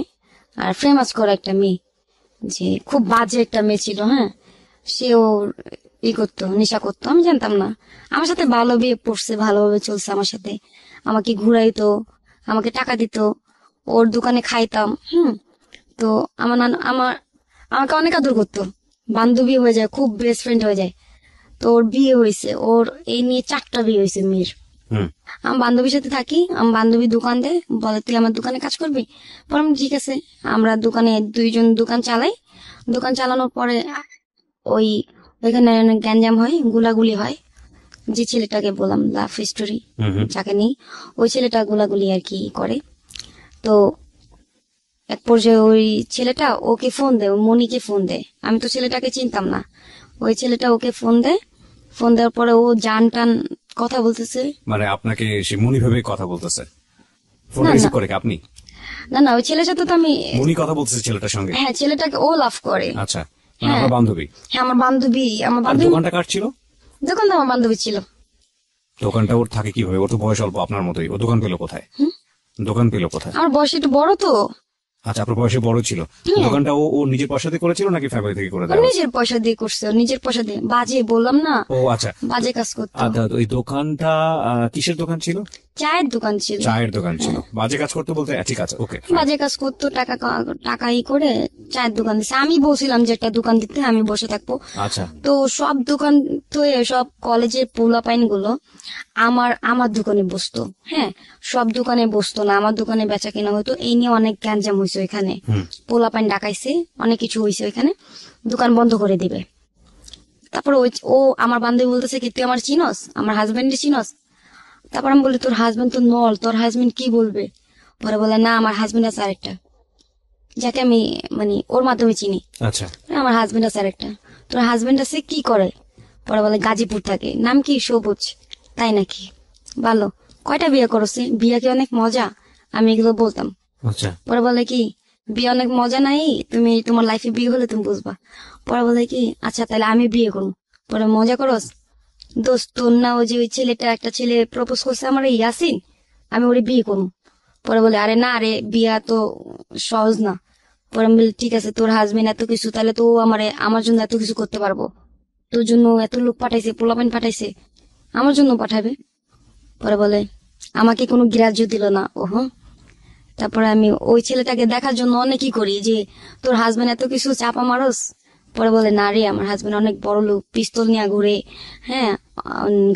S1: আর ফেমাস করে একটা মেয়ে, যে খুব বাজে একটা মেয়ে ছিল। হ্যাঁ, সেও করতো, নেশা করতো, আমি জানতাম না। আমার সাথে ভালো বিয়ে পড়ছে, ভালোভাবে চলছে আমার সাথে, আমাকে ঘুরাইতো, আমাকে টাকা দিত, ওর দোকানে খাইতাম। তো আমাকে অনেক আদর করতো, বান্ধবী হয়ে যায়, খুব বেস্ট ফ্রেন্ড হয়ে যায়। তো ওর বিয়ে হয়েছে, ওর এই নিয়ে 4টা বিয়ে হয়েছে মেয়ের। আমার বান্ধবীর সাথে থাকি, আমার বান্ধবী দোকান দেয়, বলে তুই আমার দোকানে কাজ করবি। পরে আমি ঠিক আছে, আমরা দোকানে 2জন দোকান চালাই। দোকান চালানোর পরে ওইখানে অনেক গ্যাঞ্জাম হয়, গুলাগুলি হয়। যে ছেলেটাকে বললাম লাভ স্টোরি, যাকে নেই, ওই ছেলেটা গুলাগুলি আর কি করে। তো এক পর্যায়ে ওই ছেলেটা ওকে ফোন দেয়, মনিকে ফোন দেয়। আমি তো ছেলেটাকে চিনতাম না। ওই ছেলেটা ওকে ফোন দেয়, ফোন দেওয়ার পরে ও জান টান কথা বলতেছে।
S2: মানে আপনাকে সে মনি ভাবে কথা বলতেছে? ফোন
S1: না,
S2: রিসিভ
S1: না।
S2: করে কি আপনি?
S1: না, ওই ছেলের সাথে তো আমি,
S2: মনি কথা বলতেছে ছেলেটার সঙ্গে?
S1: হ্যাঁ, ছেলেটাকে ও লাভ করে।
S2: আচ্ছা, মানে আপনার বান্ধবী?
S1: হ্যাঁ, আমার বান্ধবী।
S2: আর দোকানটা কার ছিল?
S1: দোকান তো আমার বান্ধবী ছিল।
S2: দোকানটা ওর থাকে কিভাবে? ওর তো বয়স অল্প আপনার মতোই, ও দোকান পেলো কোথায়? দোকান পেলো কোথায়?
S1: আমার বয়স একটু বড় তো।
S2: আচ্ছা, আপনার বয়সে বড় ছিল। দোকানটা ও নিজের পয়সা দিয়ে করেছিল নাকি ফ্যামিলি থেকে করে
S1: ও
S2: দেওয়া?
S1: নিজের পয়সা দিয়ে করছে, ও নিজের পয়সা দিয়ে। বাজে বললাম না,
S2: ও আচ্ছা।
S1: বাজে কাজ করতো।
S2: আচ্ছা, ওই দোকানটা কিসের দোকান ছিল?
S1: চায়ের দোকান ছিল।
S2: চায়ের দোকান ছিল। বাজে কাজ করতে বলতে ঠিক আছে, ওকে।
S1: বাজে কাজ করতো, টাকা করে চায়ের দোকান দিচ্ছে। আমি বলছিলাম যে একটা দোকান দিতে, আমি বসে থাকবো।
S2: আচ্ছা।
S1: তো সব দোকান তো সব কলেজের পোলাপাইন গুলো আমার দোকানে বসতো। হ্যাঁ, সব দোকানে বসতো না, আমার দোকানে বেচা কেনা হতো। এই নিয়ে অনেক গ্যাঞ্জাম হয়েছে ওইখানে, পোলাপাইন ডাকাইছে, অনেক কিছু হয়েছে ওইখানে। দোকান বন্ধ করে দিবে। তারপর ও আমার বান্ধবী বলতেছে কি, তুই আমার চিনস, আমার হাজবেন্ডে চিনস? তারপর আমি বলি তোর হাজবেন্ড তো নল, তোর হাজবেন্ড কি বলবে? পরে বলে না, আমার হাজবেন্ড আছে আরেকটা। যাকে আমি মানে ওর মাধ্যমে চিনি।
S2: আচ্ছা,
S1: আমার হাজবেন্ড আছে আরেকটা। তোর হাজবেন্ড আছে কি করে? পরে বলে গাজীপুর থাকে। নাম কি? সবুজ। তাই নাকি? ভালো। কয়টা বিয়ে করছে? বিয়ে কি অনেক মজা? আমি এগুলো বলতাম।
S2: আচ্ছা,
S1: পরে বলে কি বিয়ে অনেক মজা নাই, তুমি তোমার লাইফে বিয়ে হলে তুমি বুঝবা। পরে বলে কি আচ্ছা তাহলে আমি বিয়ে করবো। পরে মজা করস দোস্ত, তোর না ওই যে ওই ছেলেটা, একটা ছেলে প্রপোজ করছে আমার, এই ইয়াসিন, আমি ওরে বিয়ে করবো। পরে বলে আরে না রে, বিয়া তো সহজ না। পরে আমি বলি ঠিক আছে, তোর হাজবেন্ড এত কিছু, তাহলে তো ও আমার জন্য এত কিছু করতে পারবো। তোর জন্য এত লোক পাঠাইছে, পোলাপাইন পাঠাইছে, আমার জন্য পাঠাবে। পরে বলে আমাকে কোনো গ্রাহ্য দিল না। ওহো। তারপরে আমি ওই ছেলেটাকে দেখার জন্য অনেকই করি যে তোর হাজবেন্ড এত কিছু চাপা মারস। পরে বলে না রে, আমার হাজবেন্ড অনেক বড় লোক, পিস্তল নিয়ে ঘুরে। হ্যাঁ,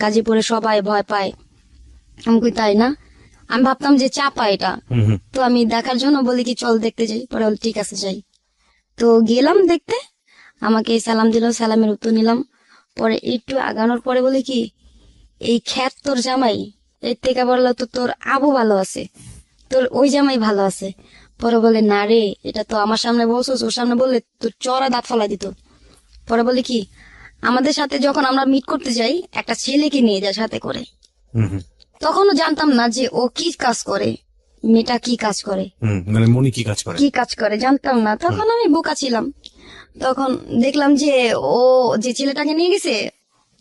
S1: গাজীপুরে সবাই ভয় পায়। আমি কই তাই না? আমি ভাবতাম যে চাপা এটা। তো আমি দেখার জন্য বলি কি চল দেখতে যাই। পরে বলে ঠিক আছে যাই। তো গেলাম দেখতে, আমাকে সালাম দিল, সালামের উত্তর নিলাম। পরে একটু আগানোর পরে বলে কি এই খ্যাত তোর জামাই, এর থেকে বললো তো তোর আবু ভালো আছে, তোর ওই জামাই ভালো আছে। পরে বলে না রে, এটা তো আমার সামনে বলছো, ওর সামনে বললে তোর চড়া দাঁত ফেলা দিত। পরে বলে কি আমাদের সাথে যখন আমরা মিট করতে যাই একটা ছেলেকে নিয়ে যায় সাথে করে। তখনও জানতাম না যে ও কি কাজ করে, মেয়েটা কি কাজ করে,
S2: মানে মনি কি কাজ করে?
S1: কি কাজ করে জানতাম না। তখন আমি বোকা ছিলাম। তখন দেখলাম যে ও যে ছেলেটাকে নিয়ে গেছে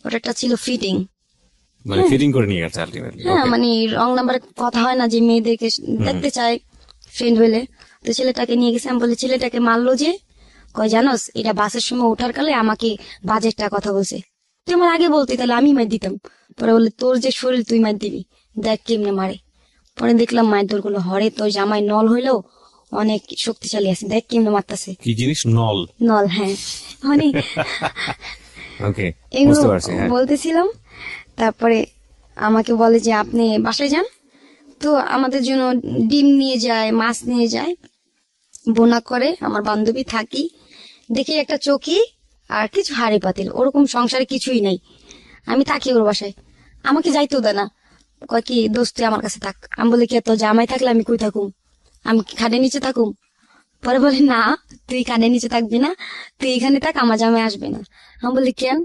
S1: ওটা একটা ছিল ফিটিং।
S2: মানে ফিটিং করে নিয়ে গেছে আলটিমেটলি।
S1: হ্যাঁ, মানে রং নাম্বারে কথা হয় না যে মেয়েদেরকে দেখতে চায় ফ্রেন্ড হইলে। তো ছেলেটাকে নিয়ে গেছে। আমি বলি ছেলেটাকে মারলো যে, কয় জানোস এটা বাসের সময় ওঠার কালে আমাকে বাজেটটা কথা বলছে, তুই আমার আগে বলতি তাহলে আমি মার দিতাম। পরে বলে তোর যে শরীর তুই মার দিবি, দেখ কেমনে মারে। পরে দেখলাম মায়ের দৌড় গুলো হরে, তোর জামাই নল হইলেও অনেক শক্তিশালী আছে, দেখ কেমনে মারতাছে।
S2: কি জিনিস? নল?
S1: নল, হ্যাঁ। মানে
S2: ওকে,
S1: এগুলো
S2: বুঝতে পারছি। হ্যাঁ,
S1: বলতেছিলাম। তারপরে আমাকে বলে যে আপনি বাসায় যান। তো আমাদের জন্য ডিম নিয়ে যায়, মাছ নিয়ে যায়, বোনা করে। আমার বান্ধবী থাকি, দেখি একটা চৌকি আর কিছু হাড়ি পাতিল, ওরকম সংসারে কিছুই নাই। আমি থাকি ওর বাসায়, আমাকে যাইতেও দেয় না। কয় কি দোস্ত তুই আমার কাছে থাক। আমি বলি কি তোর জামাই থাকলে আমি কই থাকুম? আমি কি খাটের নিচে থাকুম? পরে বলে না, তুই কানের নিচে থাকবি না, তুই এখানে থাক, আমার জামাই আসবে না। আমি বলি কেন,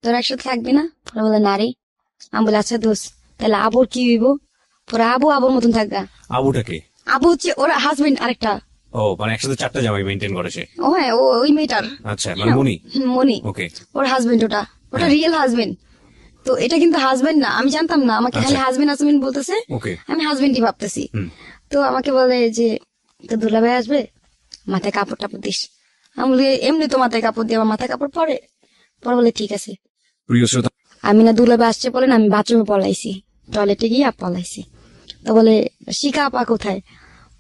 S1: তোর একসাথে থাকবি না? পরে বলে না রে। আমি বলি আচ্ছা দোস্ত, তাহলে আবুর কি হইব? পরে আবু আবুর মতন থাকবা।
S2: আবুটাকে?
S1: আবু হচ্ছে ওর হাজবেন্ড আরেকটা।
S2: ও মানে একসাথে 4টা জামাই মেইনটেইন করেছে?
S1: ও হ্যাঁ, ও ওই মেয়েটার।
S2: আচ্ছা, মানে মনি?
S1: মনি।
S2: ওকে,
S1: ওর হাজবেন্ড ওটা, ওটা রিয়েল হাজবেন্ড। তো এটা কিন্তু হাজবেন্ড না, আমি জানতাম না, আমাকে খালি হাজবেন্ড হাজবেন্ড বলতেছে,
S2: ওকে,
S1: আমি হাজবেন্ডই ভাবতেছি। তো আমাকে বলে যে তো দুলাভাই আসবে, মাথায় কাপড় টাপড় দিস। আমি বলি এমনি তো মাথায় কাপড় দিয়ে, আমার মাথায় কাপড় পরে। পরে বলে ঠিক আছে।
S2: প্রিয় শ্রোতা,
S1: আমি না দুলাভাই আসছে বলে না, আমি বাথরুমে পলাইছি, টয়লেটে গিয়ে পলাইছি। তো বলে শিখা আপা কোথায়?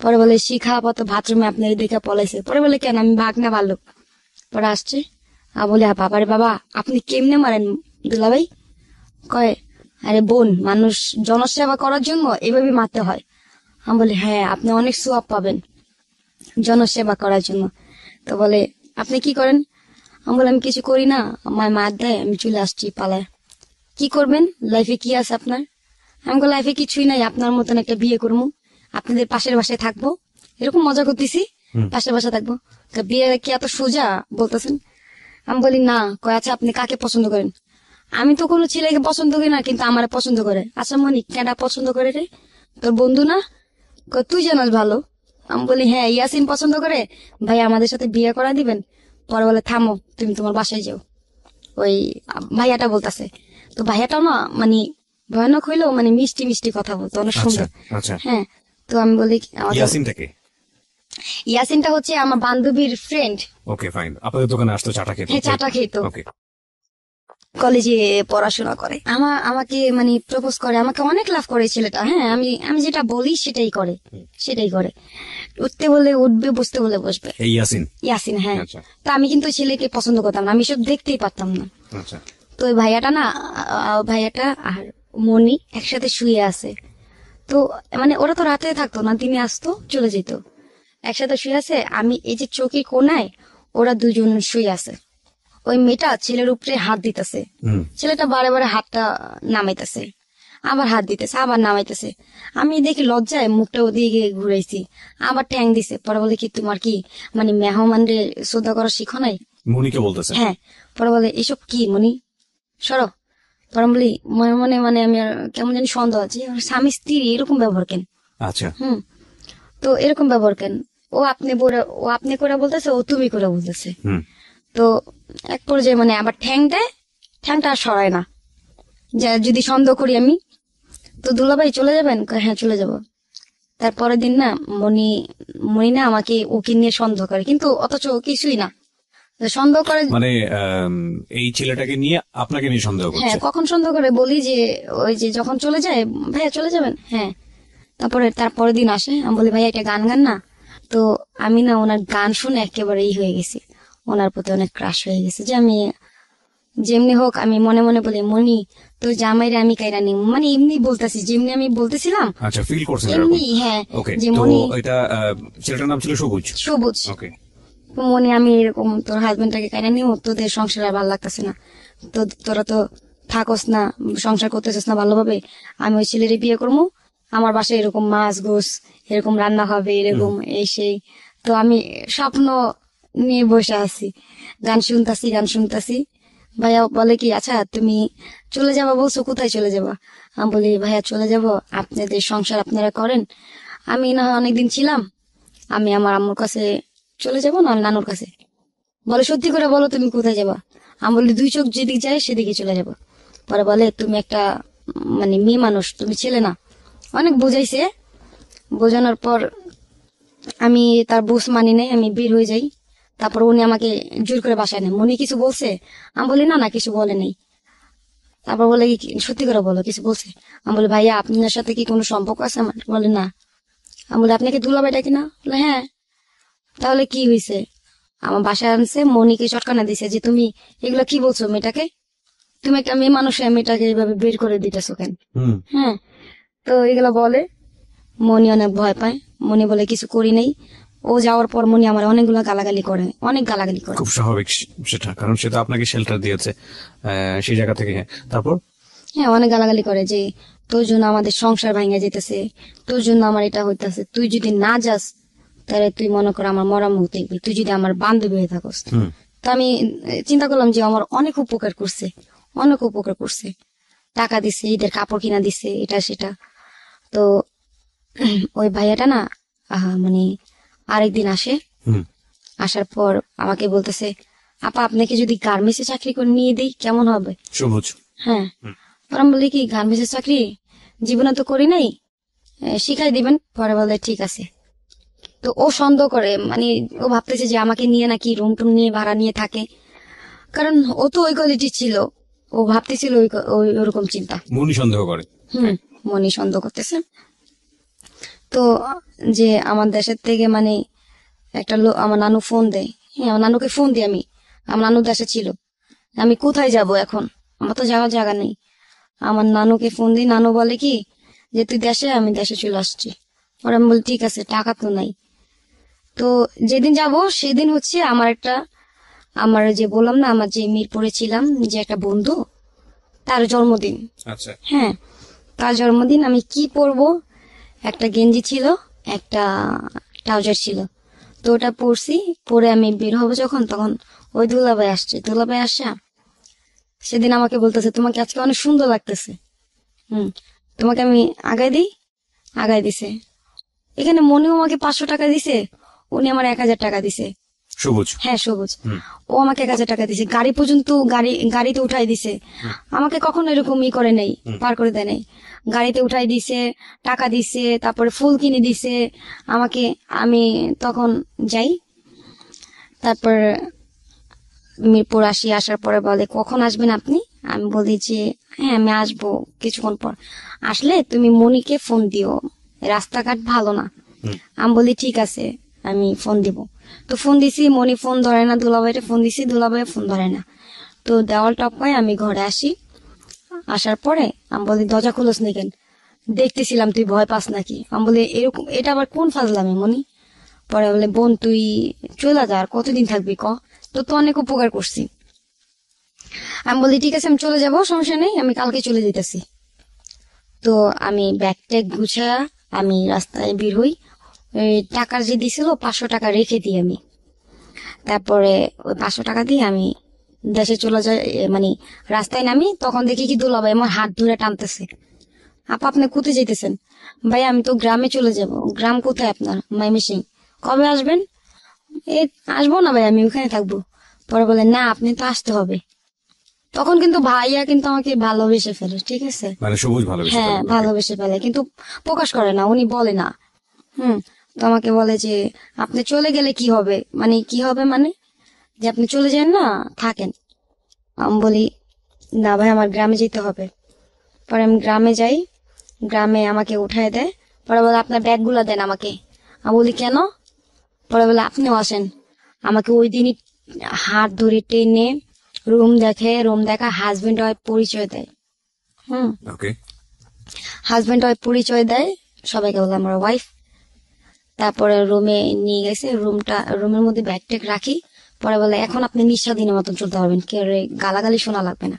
S1: পরে বলে শিখা আপা তো বাথরুমে আপনার দেখে পলাইছে। পরে বলে কেন, আমি ভাগ না ভালো। পরে আসছে আর বলে বাবারে বাবা আপনি কেমনে মারেন দুলাভাই? কয় আরে বোন, মানুষ জনসেবা করার জন্য এভাবে মারতে হয়। আমি বলি হ্যাঁ, আপনি অনেক সোয়াব পাবেন জনসেবা করার জন্য। তো বলে আপনি কি করেন? আমি বলে আমি কিছু করি না, আমার মার দেয়, আমি চলে আসছি পালায়। কি করবেন লাইফে, কি আছে আপনার? আমি বলি লাইফে কিছুই নাই, আপনার মতন একটা বিয়ে করবো, আপনাদের পাশের বাসায় থাকবো, এরকম মজা করতেছি, পাশের বাসায় থাকবো। তো বিয়ে কি এত সোজা বলতেছেন? আমি বলি না। কয় আচ্ছা আপনি কাকে পছন্দ করেন? আমি তো কোনো ছেলেকে পছন্দ করি না, কিন্তু আমার পছন্দ করে। আচ্ছা মনি কেডা পছন্দ করে রে? তোর বন্ধু না? কয় তুই জানাস ভালো। আমি বলি হ্যাঁ, ইয়াসিন পছন্দ করে, ভাই আমাদের সাথে বিয়ে করা দিবেন? পরে বলে থামো, তুমি তোমার বাসায় যাও। ওই ভাইয়াটা বলতেছে। তো ভাইয়াটাও না মানে ভয়ানক হইলেও মানে মিষ্টি মিষ্টি কথা বলতো, অনেক সুন্দর।
S2: আচ্ছা,
S1: হ্যাঁ। তো আমি বলি
S2: ইয়াসিনটাকে?
S1: ইয়াসিনটা হচ্ছে আমার বান্ধবীর ফ্রেন্ড।
S2: ওকে, ফাইন। আপনাদের দোকানে আসতো চাটা খেতে?
S1: হ্যাঁ, চাটা খেতো।
S2: ওকে,
S1: কলেজে পড়াশোনা করে। আমাকে মানে প্রপোজ করে, আমাকে অনেক লাভ করে ছেলেটা। হ্যাঁ, আমি আমি যেটা বলি সেটাই করে, সেটাই করে। উঠতে বলে উঠবে, বসতে বলে বসবে।
S2: এই ইয়াসিন?
S1: ইয়াসিন, হ্যাঁ।
S2: আচ্ছা,
S1: তো আমি কিন্তু ওই ছেলেকে পছন্দ করতাম না, আমি সব দেখতেই পারতাম না।
S2: আচ্ছা,
S1: তো ওই ভাইয়াটা না, ভাইয়াটা আর মনি একসাথে শুয়ে আছে। তো মানে ওরা তো রাতে থাকতো না, দিনে আসতো চলে যেত। একসাথে শুয়ে আছে, আমি এই যে চৌকির কোনায় ওরা দুজন শুয়ে আছে। ওই মেয়েটা ছেলের উপরে হাত দিতেছে, ছেলেটা বারে বারে হাতটা নামাইতেছে। আবার হাত দিতেছে, আবার নামাইতেছে। আমি দেখি লজ্জায় মুখটা ওদিকে ঘুরাইছি, আবার ঠ্যাং দিছে। পরে বলে কি তোমার কি মানে মেহমানরে শ্রদ্ধা করা শিখো নাই?
S2: মনিকে বলতেছে?
S1: হ্যাঁ। পরে বলে এসব কি মনি, সরো। পরে আমি বলি মনে মনে মানে আমি আর কেমন জানি সন্দেহ আছে, স্বামী স্ত্রী এরকম ব্যবহার কেন?
S2: আচ্ছা।
S1: তো এরকম ব্যবহার কেন? ও আপনি করে বলতেছে, ও তুমি করে বলতেছে। তো এক পর্যায়ে মানে আবার ঠ্যাং দেয়, ঠ্যাংটা আর সরায় না। যা যদি সন্দেহ করি আমি, তো দুলাভাই চলে যাবেন? কয়, হ্যাঁ চলে যাব। তারপরের দিন না মনি মনি না আমাকে ওকে নিয়ে সন্দেহ করে, কিন্তু অথচ ও কিছুই না। সন্দেহ করে
S2: মানে এই ছেলেটাকে নিয়ে আপনাকে নিয়ে সন্দেহ
S1: হ্যাঁ,
S2: করছে?
S1: কখন সন্দেহ করে বলি যে ওই যে যখন চলে যায়, ভাইয়া চলে যাবেন, হ্যাঁ। তারপরের দিন আসে, আমি বলি ভাইয়া একটা গান গান না। তো আমি না ওনার গান শুনে একেবারে হয়ে গেছি, ওনার প্রতি অনেক ক্রাশ হয়ে গেছে। যে আমি যেমনি হোক আমি মনে মনে বলি মনি তোর জামাইরে আমি কাইরা নিব, মানে এমনি বলতেছি যেমনি আমি বলতেছিলাম
S2: আচ্ছা, ফিল করছেন এরকম?
S1: এমনি, হ্যাঁ।
S2: ওকে,
S1: যে
S2: তো
S1: মনি,
S2: এটা ছেলেটার নাম ছিল সবুজ?
S1: সবুজ।
S2: ওকে।
S1: মনে আমি এরকম তোর হাজবেন্ডটাকে কাইরা নিব, তোদের সংসার আর ভালো লাগতেছে না, তো তোরা তো থাকস না, সংসার করতেছিস না ভালোভাবে, আমি ওই ছেলেরে বিয়ে করবো, আমার বাসায় এরকম মাছ গোস এরকম রান্না হবে, এরকম এই সেই। তো আমি স্বপ্ন নিয়ে বসে আছি, গান শুনতাছি। ভাইয়া বলে কি আচ্ছা তুমি চলে যাবা বলছো, কোথায় চলে যাবা? আমি বলি ভাইয়া চলে যাব, আপনাদের সংসার আপনারা করেন, আমি না হয় অনেকদিন ছিলাম, আমি আমার আম্মুর কাছে চলে যাবো, না নানুর কাছে। বলে সত্যি করে বলো তুমি কোথায় যাবা? আমি বলি দুই চোখ যেদিকে যায় সেদিকে চলে যাবো। পরে বলে তুমি একটা মানে মেয়ে মানুষ, তুমি ছেলে না। অনেক বুঝাইছে, বোঝানোর পর আমি তার বুঝ মানি নাই, আমি বের হয়ে যাই। তারপর উনি আমাকে জোর করে বাসায় নেয়। মনি কিছু বলছে? আমি বলি না না কিছু বলে নেই। তারপর বলে কি সত্যি করে বলো কিছু বলছে? আমি বলি ভাইয়া আপনার সাথে কি কোনো সম্পর্ক আছে আমার? বলে না। আমি বলি আপনাকে দুলাভাই ডাকি না? বলে হ্যাঁ। তাহলে কি হয়েছে? আমার বাসায় আনছে, মনিকে চটকানা দিছে যে তুমি এগুলো কি বলছো মেয়েটাকে, তুমি একটা মেয়ে মানুষ হয়ে মেয়েটাকে এইভাবে বের করে দিতেছো কেন? হ্যাঁ। তো এগুলো বলে, মনি অনেক ভয় পায়। মনি বলে কিছু করি নাই। ও যাওয়ার পর মনি আমার অনেকগুলো গালাগালি করে, অনেক গালাগালি করে।
S2: খুব স্বাভাবিক সেটা, কারণ সে তো আপনাকে শেল্টার দিয়েছে সেই জায়গা থেকে। হ্যাঁ, তারপর?
S1: হ্যাঁ, অনেক গালাগালি করে যে তোর জন্য আমাদের সংসার ভাঙা যেতেছে, তোর জন্য আমার এটা হইতেছে, তুই যদি না যাস তাহলে তুই মনে কর আমার মরা মুখ দেখবি, তুই যদি আমার বান্ধবী হয়ে থাকস। তো আমি চিন্তা করলাম যে আমার অনেক উপকার করছে, অনেক উপকার করছে, টাকা দিছে, ঈদের কাপড় কিনা দিছে, এটা সেটা। তো ওই ভাইয়াটা না মানে আরেকদিন আসে, আসার পর আমাকে বলতেছে আপা আপনাকে যদি গার্মেন্টসে চাকরি করে নিয়ে দিই কেমন হবে?
S2: সবুজ?
S1: হ্যাঁ। পরে আমি বলি কি গার্মেন্টসের চাকরি জীবনে তো করি নাই, শিখাই দিবেন? পরে বলে ঠিক আছে। তো ও সন্দেহ করে, মানে ও ভাবতেছে যে আমাকে নিয়ে নাকি রুম টুম নিয়ে ভাড়া নিয়ে থাকে, কারণ ও তো ওই কোয়ালিটি ছিল, ও ভাবতেছিল ওরকম চিন্তা।
S2: মনি সন্দেহ করে?
S1: মনি সন্দেহ করতেছে। তো যে আমার দেশের থেকে মানে একটা লোক, আমার নানু ফোন দেয়, হ্যাঁ আমার নানুকে ফোন দিই আমি, আমার নানু দেশে ছিল, আমি কোথায় যাব এখন, আমার তো যাওয়ার জায়গা নেই। আমার নানুকে ফোন দিই, নানু বলে কি যে তুই দেশে, আমি দেশে চলে আসছি। পরে আমি বলি ঠিক আছে, টাকা তো নাই। তো যেদিন যাব সেদিন হচ্ছে আমার যে বললাম না আমার যে মিরপুরে ছিলাম যে একটা বন্ধু, তার জন্মদিন।
S2: আচ্ছা।
S1: হ্যাঁ, তার জন্মদিন। আমি কি পরবো, একটা গেঞ্জি ছিল, একটা ট্রাউজার ছিল, তো ওটা পরছি। পরে আমি বের হবো যখন, তখন ওই দুলাভাই আসছে। দুলাভাই আসা সেদিন আমাকে বলতেছে তোমাকে আজকে অনেক সুন্দর লাগতেছে, তোমাকে আমি আগাই দিছে। এখানে মনিও আমাকে 500 টাকা দিছে, উনি আমার 1000 টাকা দিছে।
S2: সবুজ?
S1: হ্যাঁ সবুজ। ও আমাকে 1000 টাকা দিছে, গাড়ি পর্যন্ত গাড়িতে উঠাই দিছে। আমাকে কখনো এরকম করে নেই, পার করে দেয় নাই। গাড়িতে উঠাই দিছে, টাকা দিছে, তারপরে ফুল কিনে দিছে আমাকে। আমি তখন যাই, তারপর মিরপুর আসার পরে বলে কখন আসবেন আপনি? আমি বলি যে হ্যাঁ আমি আসবো কিছুক্ষণ পর, আসলে তুমি মনিকে ফোন দিও, রাস্তাঘাট ভালো না। আমি বলি ঠিক আছে, আমি ফোন দিব। তো ফোন দিছি, মনি ফোন ধরে না, দুলাভাইটা ফোন দিছি, দুলাভাই ফোন ধরে না। তো দেওয়াল টপকায় আমি ঘরে আসি। আসার পরে আমি বলি দরজা খুলোস নি কেন? দেখতেছিলাম তুই ভয় পাস নাকি। আমি বলি এরকম, এটা আবার কোন ফাজলামি মনি? পরে বলে বোন তুই চলে যা, আর কতদিন থাকবি ক, তোর তো অনেক উপকার করছি। আমি বলি ঠিক আছে আমি চলে যাবো, সমস্যা নেই, আমি কালকে চলে যেতেছি। তো আমি ব্যাগ ট্যাগ গুছা আমি রাস্তায় বের হই। ওই টাকা যে দিছিল 500 টাকা রেখে দিই আমি। তারপরে ওই 500 টাকা দিয়ে আমি দেশে চলে যাই। মানে রাস্তায় নামি, তখন দেখি কি দুলাভাই আমার হাত ধরে টানতেছে। আপা আপনি কোথায় যেতেছেন? ভাই আমি তো গ্রামে চলে যাব। গ্রাম কোথায় আপনার? ময়মনসিং। কবে আসবেন? এই আসবো না ভাই, আমি ওখানে থাকবো। পরে বলে না, আপনি তো আসতে হবে। তখন কিন্তু ভাইয়া কিন্তু আমাকে ভালোবেসে ফেলে, ঠিক আছে?
S2: মানে সবুজ ভালোবেসে
S1: হ্যাঁ,
S2: ফেলেন।
S1: ভালোবেসে ফেলে, কিন্তু প্রকাশ করে না, উনি বলে না। তো আমাকে বলে যে আপনি চলে গেলে কি হবে, মানে কি হবে, মানে যে আপনি চলে যান না, থাকেন। আমি বলি না ভাই, আমার গ্রামে যেতে হবে। পরে আমি গ্রামে যাই, গ্রামে আমাকে উঠায় দেয়। পরে বলে আপনার ব্যাগগুলো দেন আমাকে। আমি বলি কেন? পরে বলে আপনিও আসেন। আমাকে ওই দিনই হাত ধরে টেনে রুম দেখে, রুম দেখা, হাজবেন্ড ওয়াইফ পরিচয় দেয়।
S2: ওকে।
S1: হাজবেন্ড ওয়াইফ পরিচয় দেয়, সবাইকে বলে আমরা ওয়াইফ। তারপরে রুমে নিয়ে গেছে, রুমের মধ্যে ব্যাগ ট্যাগ রাখি। পরে বলে এখন আপনি নিঃস্বাধীনের মতন চলতে পারবেন, কেউ গালাগালি শোনা লাগবে না।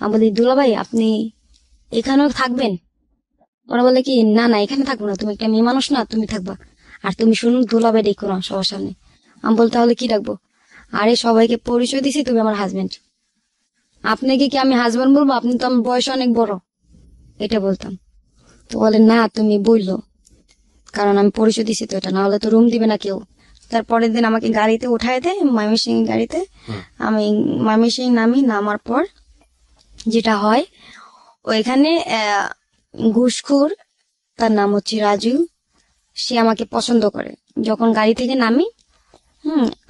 S1: আমি বলি দুলাভাই আপনি এখানেও থাকবেন? ওরা বলে কি না না, এখানে থাকবো না, তুমি একটা মেয়ে মানুষ না, তুমি থাকবা। আর তুমি শুনুন দুলাভাই ডেকো না সবার সামনে। আমি বলতে তাহলে কি ডাকবো? আরে সবাইকে পরিচয় দিছি তুমি আমার হাজবেন্ড। আপনাকে কি আমি হাজবেন্ড বলবো? আপনি তো আমার বয়স অনেক বড়, এটা বলতাম। তো বলে না তুমি বললো, কারণ আমি পরিচয় দিছি তো, এটা না হলে তো রুম দিবে না কেউ। তারপরের দিন আমাকে গাড়িতে উঠায় দেয়, ময়মনসিং গাড়িতে। আমি ময়মনসিং নামার পর যেটা হয়, ওইখানে ঘুষখোর, তার নাম হচ্ছে রাজু, সে আমাকে পছন্দ করে। যখন গাড়ি থেকে নামি,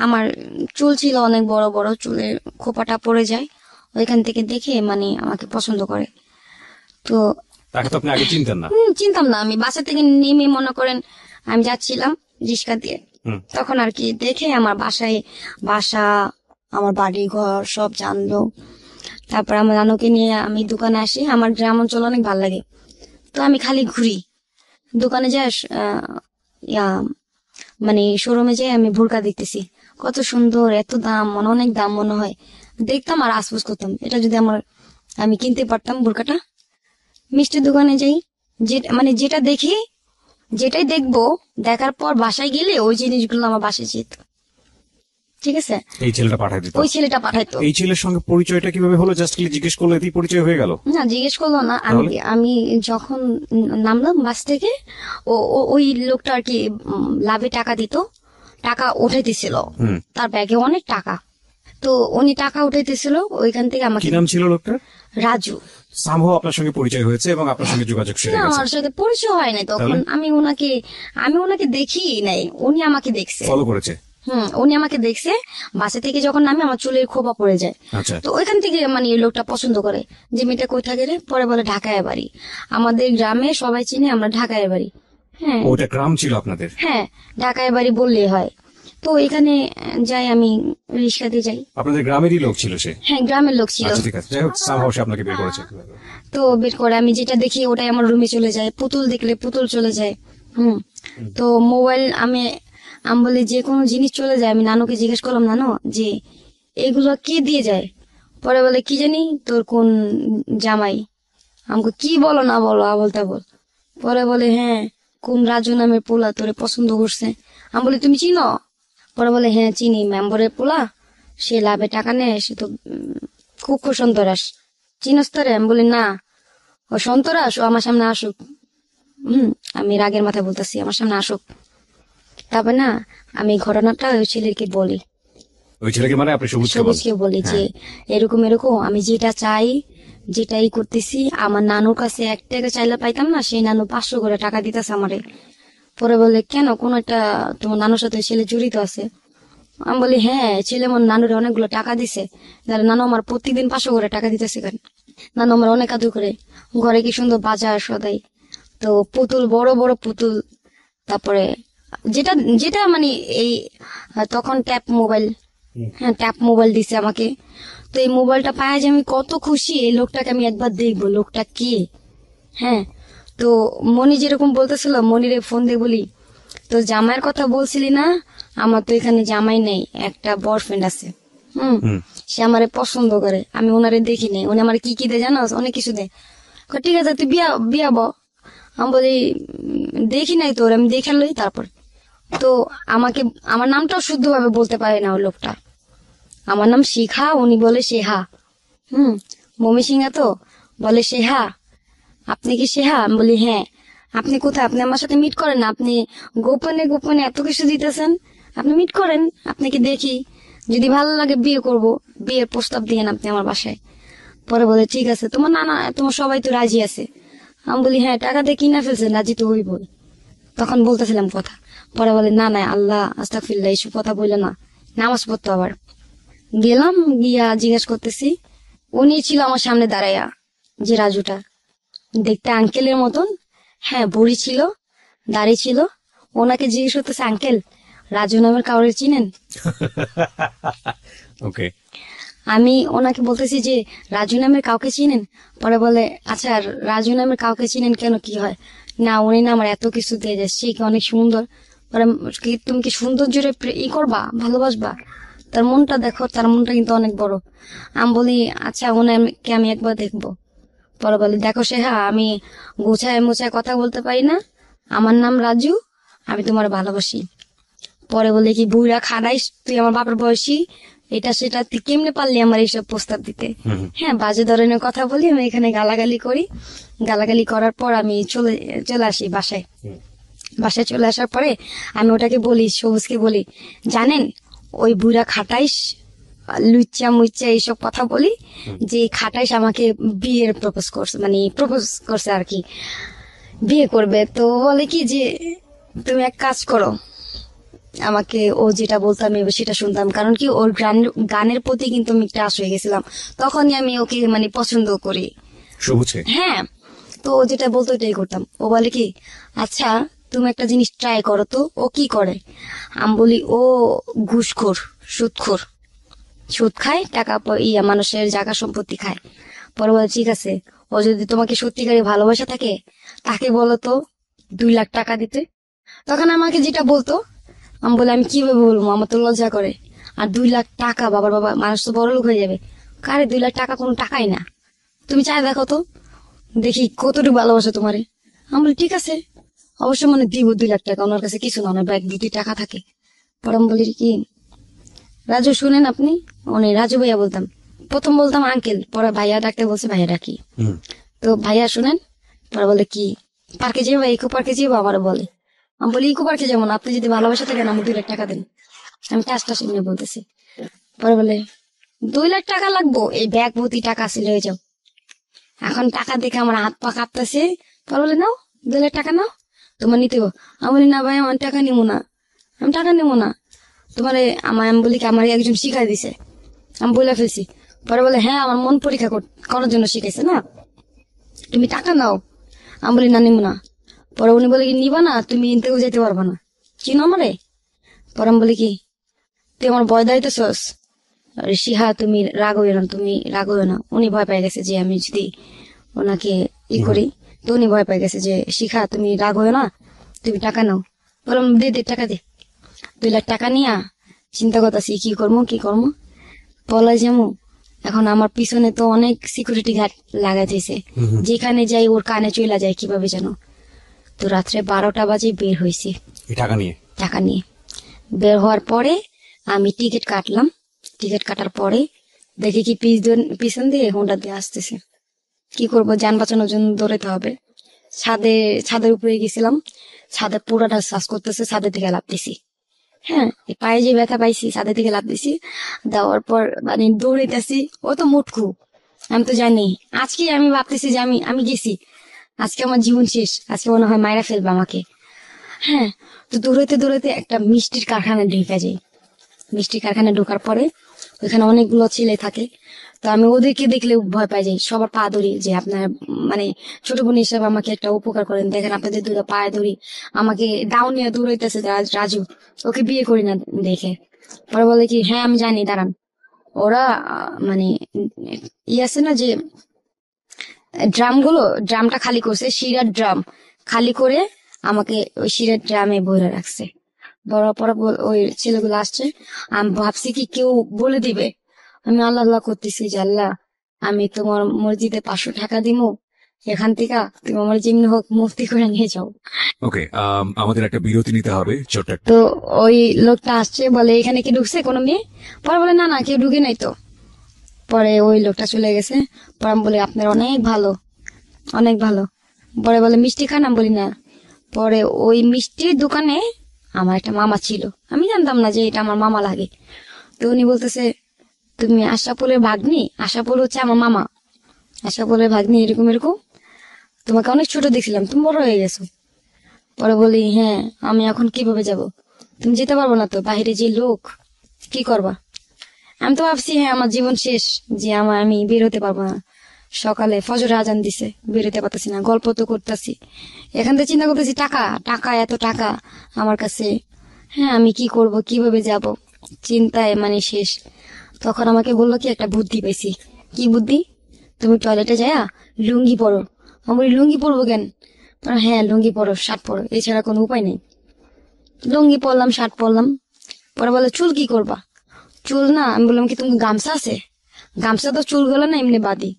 S1: আমার চুল ছিল অনেক বড় বড়, চুলের খোপাটা পড়ে যায়, ওইখান থেকে দেখে মানে আমাকে পছন্দ করে। তো
S2: তাকে তো আপনি আগে চিনতেন না?
S1: চিনতাম না। আমি বাসা থেকে নেমে মনে করেন আমি যাচ্ছিলাম রিক্সা দিয়ে, তখন আর কি দেখে আমার বাসা, আমার বাড়ি ঘর সব জানলো। তারপর আমার নানুকে নিয়ে আমি দোকানে আসি। আমার গ্রাম অঞ্চল অনেক ভালো লাগে, তো আমি খালি ঘুরি দোকানে যাই। মানে শোরুমে যাই, আমি বোরকা দেখতেছি কত সুন্দর, এত দাম, অনেক দাম মনে হয়। দেখতাম আর আফসোস করতাম, এটা যদি আমি কিনতে পারতাম বোরকাটা। মিষ্টির দোকানে যাই, মানে যেটা দেখি, যেটাই দেখবো, দেখার পর বাসায় গেলে ওই জিনিসগুলো আমার বাসায় যেত, ঠিক আছে?
S2: এই ছেলেটা পাঠাই দিত?
S1: ওই ছেলেটা পাঠাইতো।
S2: এই ছেলের সঙ্গে পরিচয়টা কিভাবে হলো? জাস্ট জিজ্ঞেস করলে এতেই পরিচয় হয়ে গেল?
S1: না, জিজ্ঞেস করলো না। আমি যখন নামলাম বাস থেকে, ওই লোকটা আর কি লাভে টাকা দিত, টাকা উঠাইতেছিল, তার ব্যাগে অনেক টাকা। তো উনি টাকা উঠাইতেছিল, ওইখান থেকে আমাকে।
S2: কি নাম ছিল লোকটা?
S1: রাজু।
S2: সামহাও আপনার সঙ্গে পরিচয় হয়েছে এবং আপনার সঙ্গে যোগাযোগ সেরে
S1: না,
S2: গেছে?
S1: আমার সাথে পরিচয় হয় নাই তখন। আমি ওনাকে দেখি নাই, উনি আমাকে দেখছে।
S2: ফলো করেছে?
S1: উনি আমাকে দেখছে। বাসা থেকে যখন নামে আমার চুলের খোপা পড়ে যায়।
S2: আচ্ছা।
S1: তো ওইখান থেকে মানে এই লোকটা পছন্দ করে যে মেয়েটা কোথায় গেলে, পরে বলে ঢাকায় বাড়ি। আমাদের গ্রামে সবাই চিনে আমরা ঢাকায় বাড়ি। হ্যাঁ,
S2: ওটা গ্রাম ছিল আপনাদের?
S1: হ্যাঁ, ঢাকায় বাড়ি বললেই হয়। তো এখানে যাই, আমি রিক্সাতে যাই।
S2: আপনাদের গ্রামেরই লোক ছিল সে?
S1: হ্যাঁ, গ্রামের লোক ছিল।
S2: আচ্ছা ঠিক আছে, যাই হোক সামহাও সে আপনাকে বের করেছে।
S1: তো বের করে আমি যেটা দেখি ওটাই আমার রুমে চলে যায়, পুতুল দেখলে পুতুল চলে যায়। তো মোবাইল আমি বলি যে কোনো জিনিস চলে যায়। আমি নানুকে জিজ্ঞেস করলাম, নানু যে এগুলো কি দিয়ে যায়? পরে বলে কি জানি তোর কোন জামাই। আমাকে কি বলো না বলো, আবল তাবল। পরে বলে হ্যাঁ, কোন রাজু নামের পোলা তোরে পছন্দ করছে। আমি বলি তুমি চিনো? পরে বলে হ্যাঁ চিনি, মেম্বরের পোলা, সে লাভে টাকা নেয়, সে তো কুক্ষ সন্তরাস, চিনস তোরে? আমি বলি না, ও সন্তরাস, ও আমার সামনে আসুক। আমি রাগের মাথায় বলতেছি আমার সামনে আসুক। তারপর না আমি ঘটনাটা ওই ছেলেকে বলি,
S2: ওই ছেলেকে মানে আপনি
S1: সবুজকে বলি যে এরকম এরকম আমি যেটা চাই, যেটাই করতেছি, আমার নানুর কাছে 1 টাকা চাইলে পাইতাম না, সেই নানু 500 করে টাকা দিতেছে আমারে। পরে বলে কেন, কোন একটা তোমার নানুর সাথে ছেলে জড়িত আছে? আমি বলি হ্যাঁ, ছেলে আমার নানুরে অনেকগুলো টাকা দিছে। নানু আমার প্রতিদিন 500 করে টাকা দিতেছে কেন? নানু আমার অনেক আদর করে, ঘরে কি সুন্দর বাজার সদাই, তো পুতুল, বড় বড় পুতুল। তারপরে যেটা যেটা মানে এই তখন ট্যাপ মোবাইল, হ্যাঁ ট্যাপ মোবাইল দিছে আমাকে। তো এই মোবাইলটা পায় যে আমি কত খুশি, এই লোকটাকে আমি একবার দেখবো লোকটা কি। হ্যাঁ, তো মনি যেরকম বলতেছিল, মনিরে ফোন দিয়ে বলি তো জামাইয়ের কথা বলছিলি না, আমার তো এখানে জামাই নেই, একটা বয়ফ্রেন্ড আছে। সে আমারে পছন্দ করে, আমি ওনারে দেখি নাই। উনি আমার কি কি দেয় জানো? অনেক কিছু দেয়। ঠিক আছে তুই বিয়া বিয়া ব। আমি বলি দেখি নাই তোর, আমি দেখে লই তারপর। তো আমাকে আমার নামটাও শুদ্ধভাবে বলতে পারে না ওই লোকটা। আমার নাম শিখা, উনি বলে সেহা। মমি সিংহা তো বলে সেহা, আপনি কি সেহা? আমি বলি হ্যাঁ। আপনি কোথায়? আপনি আমার সাথে মিট করেন না, আপনি গোপনে গোপনে এত কিছু দিতেছেন, আপনি মিট করেন, আপনাকে দেখি, যদি ভালো লাগে বিয়ে করব, বিয়ের প্রস্তাব দিয়েন আপনি আমার বাসায়। পরে বলে ঠিক আছে, তোমার নানা তোমার সবাই তো রাজি আছে। আমি বলি হ্যাঁ, টাকা দিয়ে কিনা ফেলছেন, রাজি তো হইব। তখন বলতেছিলাম কথা। পরে বলে না না, আল্লাহ আস্তাগফিরুল্লাহ, এইসব কথা বললে না, নামাজ পড়তো আবার। গেলাম, গিয়া জিজ্ঞেস করতেছি, উনি ছিল আমার সামনে দাঁড়াইয়া, যে রাজুটা দেখতে আঙ্কেলের মতন, হ্যাঁ বুড়ি ছিল, দাড়ি ছিল। ওনাকে জিজ্ঞেস করতেছে আঙ্কেল রাজু নামের কাউরে চিনেন?
S2: ওকে।
S1: আমি ওনাকে বলতেছি যে রাজু নামের কাউকে চিনেন? পরে বলে আচ্ছা রাজু নামের কাউকে চিনেন কেন, কি হয়? না উনি না আমার এত কিছু দিয়ে যায়, সে কি অনেক সুন্দর। পরে তুমি কি সৌন্দর্যের করবা, ভালোবাসবা? তার মনটা দেখো, তার মনটা কিন্তু অনেক বড়। আমি বলি আচ্ছা ওনাকে আমি একবার দেখবো। পরে বলে দেখো সেহা, আমি গোছায় মোছায় কথা বলতে পারি না, আমার নাম রাজু, আমি তোমার ভালোবাসি। পরে বলে কি বুইরা খাড়াইস, তুই আমার বাপের বয়সী, এটা সেটা, তুই কেমনে পারলি আমার এইসব প্রস্তাব দিতে? হ্যাঁ, বাজে ধরনের কথা বলি, আমি এখানে গালাগালি করি। গালাগালি করার পর আমি চলে চলে আসি বাসায়। বাসায় চলে আসার পরে আমি ওটাকে বলি, সবুজকে বলি, জানেন ওই বুড়া খাটাইস লুচ্চা মুচ্চা এইসব কথা বলি, যে খাটাইস আমাকে বিয়ের প্রপোজ করছে, মানে প্রপোজ করছে আর কি, বিয়ে করবে। তো বলে কি যে তুমি এক কাজ করো, আমাকে ও যেটা বলতো আমি সেটা শুনতাম, কারণ কি ওর গানের প্রতি কিন্তু আমি ক্রাশ হয়ে গেছিলাম, তখনই আমি ওকে মানে পছন্দ করি।
S2: সবুজে?
S1: হ্যাঁ। তো ও যেটা বলতো ওইটাই করতাম। ও বলে কি আচ্ছা তুমি একটা জিনিস ট্রাই করো তো, ও কি করে? আমি বলি ও ঘুষখোর, সুদখোর, সুদ খায়, টাকা মানুষের জায়গা সম্পত্তি খায়। পরে বলে ঠিক আছে, ও যদি তোমাকে সত্যিকারে ভালোবাসা থাকে তাকে বলো তো 2 লাখ টাকা দিতে। তখন আমাকে যেটা বলতো, আমি বলে আমি কিভাবে বলবো, আমার তো লজ্জা করে। আর 2 লাখ টাকা, বাবার বাবা, মানুষ তো বড় লোক হয়ে যাবে। কারে 2 লাখ টাকা কোনো টাকাই না, তুমি চাই দেখো তো, দেখি কতটুকু ভালোবাসে তোমারে। আমি বলি ঠিক আছে, অবশ্য মনে দিব 2 লাখ টাকা, ওনার কাছে কিছু না, ওনার ব্যাগ 2টি টাকা থাকে। পরে আমি বলি কি রাজু শুনেন আপনি, উনি রাজু ভাইয়া বলতাম, প্রথম বলতাম আঙ্কেল, পরে ভাইয়া ডাকতে বলছে, ভাইয়া ডাকি। তো ভাইয়া শুনেন, পরে বলে কি পার্কে যাবো, ইকো পার্কে যাবো, আবার বলে। আমি বলি ইকো পার্কে যাবো না, আপনি যদি ভালোবাসা থাকেন আমি 2 লাখ টাকা দেন, আমি টাসটা শুনে বলতেছি। পরে বলে 2 লাখ টাকা লাগবো, এই ব্যাগ ভর্তি টাকা ছিল, হয়ে যাও। এখন টাকা দেখে আমার হাত পা কাঁপতেছে। পরে বলে নাও 2 লাখ টাকা নাও, তোমার নিতে হবে। আমি বলি না ভাই, আমার টাকা নিবো না, আমি টাকা নেবো না। আমি বলি কি আমার একজন শিখাই দিছে, আমি বলে ফেলছি। পরে বলে হ্যাঁ, আমার মন পরীক্ষা করার জন্য শিখাইছে না, তুমি টাকা নাও। আমি বলি না, নিবো না। পরে উনি বলে কি নিবা না, তুমি ইনতেও যেতে পারবা না, চিনো আমারে? পরে আমি বলি কি তুই আমার ভয় দাইতেছস? শিহা তুমি রাগ হইও না, তুমি রাগ হইও না। উনি ভয় পেয়ে গেছে যে আমি যদি ওনাকে করি, তো উনি ভয় পেয়ে গেছে যে শিখা তুমি রাগ হইও না, তুমি টাকা নাও। বললাম দে টাকা দে। 2 লাখ টাকা নিয়া চিন্তা করতেছি কি করবো, পলাই যাবো। এখন আমার পিছনে তো অনেক সিকিউরিটি গার্ড লাগা দিয়েছে, যেখানে যাই ওর কানে চলে যায় কিভাবে যেন। তো রাত্রে 12টা বাজে বের হয়েছি টাকা নিয়ে। বের হওয়ার পরে আমি টিকিট কাটলাম। টিকিট কাটার পরে দেখি কি পিছন দিয়ে হোন্ডা দিয়ে আসতেছে। কি করব, যান বাঁচানোর জন্য দৌড়াতে হবে। ছাদের উপরে গেছিলাম, ছাদে পুরাটা শ্বাস করতেছে, ছাদের দিকে লাফ দিছি। হ্যাঁ, এই পায়ে যে ব্যথা পাইছি, ছাদের দিকে লাফ দিছি। দেওয়ার পর মানে দৌড়াইতেছি, ও তো মুটকু, আমি তো জানি। আজকে আমি ভাবতেছি যে আমি গেছি, আজকে আমার জীবন শেষ, আজকে মনে হয় মায়েরা ফেলবে আমাকে। হ্যাঁ, তো দৌড়াইতে দৌড়াইতে একটা মিষ্টির কারখানায় ঢুকে যাই। মিষ্টির কারখানায় ঢোকার পরে ওইখানে অনেকগুলো ছেলে থাকে। তো আমি ওদেরকে দেখলে ভয় পাই যাই, সবার পা ধরি যে আপনার মানে ছোট বোন হিসাবে আমাকে একটা উপকার করেন, দেখেন আপনাদের দুটো পায়ে ধরি। আমাকে ডাউন নিয়ে দৌড়াইতেছে রাজু, ওকে বিয়ে করি না দেখে। পরে বলে কি হ্যাঁ আমি জানি, দাঁড়ান। ওরা মানে আছে না যে ড্রামটা খালি করছে, শিরার ড্রাম খালি করে আমাকে ওই শিরার ড্রামে ভরে রাখছে। বড় পর ওই ছেলেগুলো আসছে, আমি ভাবছি কি কেউ বলে দিবে। আমি আল্লাহ আল্লাহ করতেছি যে আল্লাহ, আমি তোমার মসজিদে 500 টাকা দিমু, এখান থেকে তুমি আমার যেমনি হোক মুক্তি করে নিয়ে যাও।
S2: ওকে, আমাদের একটা বিরতি নিতে হবে, ছোট্ট একটা।
S1: তো ওই লোকটা আসছে, বলে এখানে কি ঢুকছে কোনো মেয়ে? পরে বলে না না, কেউ ঢুকে নাই তো। পরে ওই লোকটা চলে গেছে। পরে আমি বলি আপনার অনেক ভালো, অনেক ভালো। পরে বলে মিষ্টি খান? আমি বলি না। পরে ওই মিষ্টির দোকানে আমার একটা মামা ছিল, আমি জানতাম না যে এটা আমার মামা লাগে। তো উনি বলতেছে তুমি আশাপুরের ভাগ্নি? আশাপুর হচ্ছে আমার মামা। আশাপুরের ভাগ্নি এরকম এরকম, তোমাকে অনেক ছোট দেখছিলাম, তুমি বড় হয়ে গেছো। পরে বলি হ্যাঁ, আমি এখন কিভাবে যাব? তুমি যেতে পারবো না তো, বাইরে যে লোক, কি করবা? আমি তো ভাবছি হ্যাঁ আমার জীবন শেষ, যে আমি বের হতে পারবো না। সকালে ফজর আজান দিছে, বেরোতে পারতেছি না, গল্প তো করতেছি। এখান থেকে চিন্তা করতেছি টাকা টাকা, এত টাকা আমার কাছে, হ্যাঁ আমি কি করব, কিভাবে যাব, চিন্তায় মানে শেষ। তখন আমাকে বললো কি একটা বুদ্ধি পাইছি। কি বুদ্ধি? তুমি টয়লেটে যায়া লুঙ্গি পরো। আমি বলি লুঙ্গি পরবো কেন? হ্যাঁ লুঙ্গি পরো, শার্ট পরো, এছাড়া কোনো উপায় নেই। লুঙ্গি পরলাম, শার্ট পরলাম। পরে বলে চুল কি করবা? চুল না, আমি বললাম কি তুমি গামছা আছে? গামছা তো চুল গুলো না এমনি বাদি।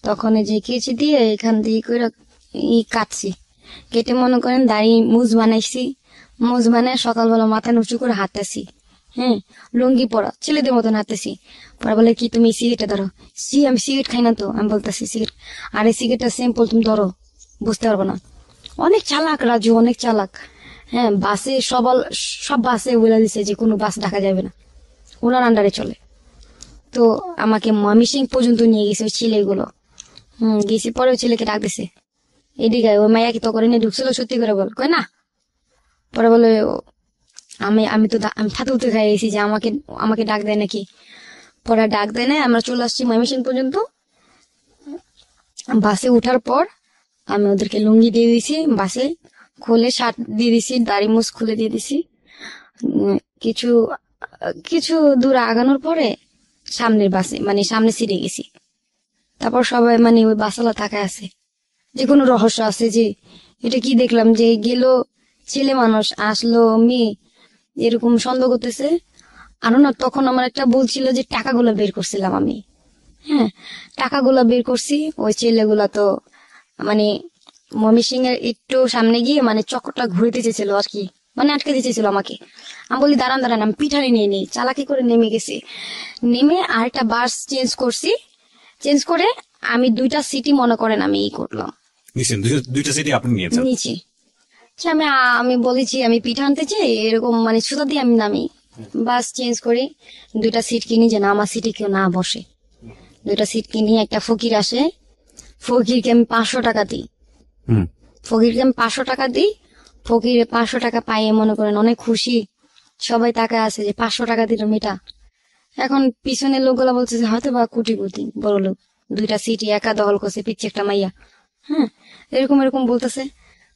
S1: তখন এই যে কেচি দিয়ে এখান দিয়ে করে কাটছি, কেটে মনে করেন দাড়ি মুজ বানাইছি। মুজ বানায় সকালবেলা মাথা উঁচু করে হাঁটতেছি। হ্যাঁ, লুঙ্গি পরা ছেলেদের মতন হাঁটতেছি। পরে বলে কি তুমি সিগারেটটা ধরো। আমি সিগারেট খাই না তো। আমি বলতেছি সিগারেট, আরে সিগারেটটা সিম্পল, তুমি ধরো, বুঝতে পারবো না। অনেক চালাক রাজু, অনেক চালাক। হ্যাঁ, বাসে সব বাসে বলে দিছে যে কোনো বাস ঢাকা যাবে না, ওনার আন্ডারে চলে। তো আমাকে ময়মনসিংহ পর্যন্ত নিয়ে গেছে ওই ছেলেগুলো। গেছি। পরে ওই ছেলেকে ডাক দিছে, এদিকে ওই মাইয়া কি তো করে নিয়ে ঢুকছিল, সত্যি করে বল। কয় না। পরে বলে আমি ফাতে উঠে খাই গেছি যে আমাকে আমাকে ডাক দেয় নাকি। পরে ডাক দেয় না, আমরা চলে আসছি ময়মনসিংহ পর্যন্ত। বাসে উঠার পর আমি ওদেরকে লুঙ্গি দিয়ে দিছি, বাসে খুলে শার্ট দিয়ে দিছি, দাড়ি মুছ খুলে দিয়ে দিছি। কিছু কিছু দূর আগানোর পরে সামনের বাসে মানে সামনে সিটে গেছি। তারপর সবাই মানে ওই বাসালা তাকায় আছে, যে কোনো রহস্য আছে, যে এটা কি দেখলাম, যে গেল ছেলে মানুষ, আসলো মেয়ে, এরকম সন্দেহ করতেছে। আরো না, তখন আমার একটা বলছিল যে টাকাগুলো বের করছিলাম আমি। হ্যাঁ, টাকাগুলো বের করছি। ওই ছেলেগুলা তো মানে ময়মনসিংহ এর একটু সামনে গিয়ে মানে চক্করটা ঘুরতে চেয়েছিল আর কি, মানে আটকে দিতেছিল আমাকে। আমি বলি দাঁড়ান দাঁড়ান, আমি পিঠানে নিয়ে নিই, চালাকি করে নেমে গেছি। নেমে আরেকটা বাস চেঞ্জ করছি। চেঞ্জ করে আমি দুইটা সিটি মনে করেন আমি করলাম,
S2: নিশ্চয় দুইটা সিটি আপনি নিয়েছেন।
S1: নিচে। আচ্ছা, আমি আমি বলেছি আমি পিঠা আনতে চাই, এরকম মানে সুতা দিয়ে আমি নামি। বাস চেঞ্জ করি, দুইটা সিট কিনি যেন আমার সিটে কেউ না বসে। দুইটা সিট কিনি, একটা ফকির আসে, ফকিরকে আমি 500 টাকা দিই।
S2: হুম।
S1: ফকিরকে আমি 500 টাকা দিই। ফকিরে 500 টাকা পাইয়ে মনে করেন অনেক খুশি। সবাই তাকায় আছে যে 500 টাকা দিল মেয়েটা। এখন পিছনের লোকগুলা বলতেছে হয়তো বা কোটিপতি বড় লোক, দুইটা সিটি একা দখল করছে, পিচ্ছে একটা মাইয়া। হ্যাঁ, এরকম এরকম বলতেছে।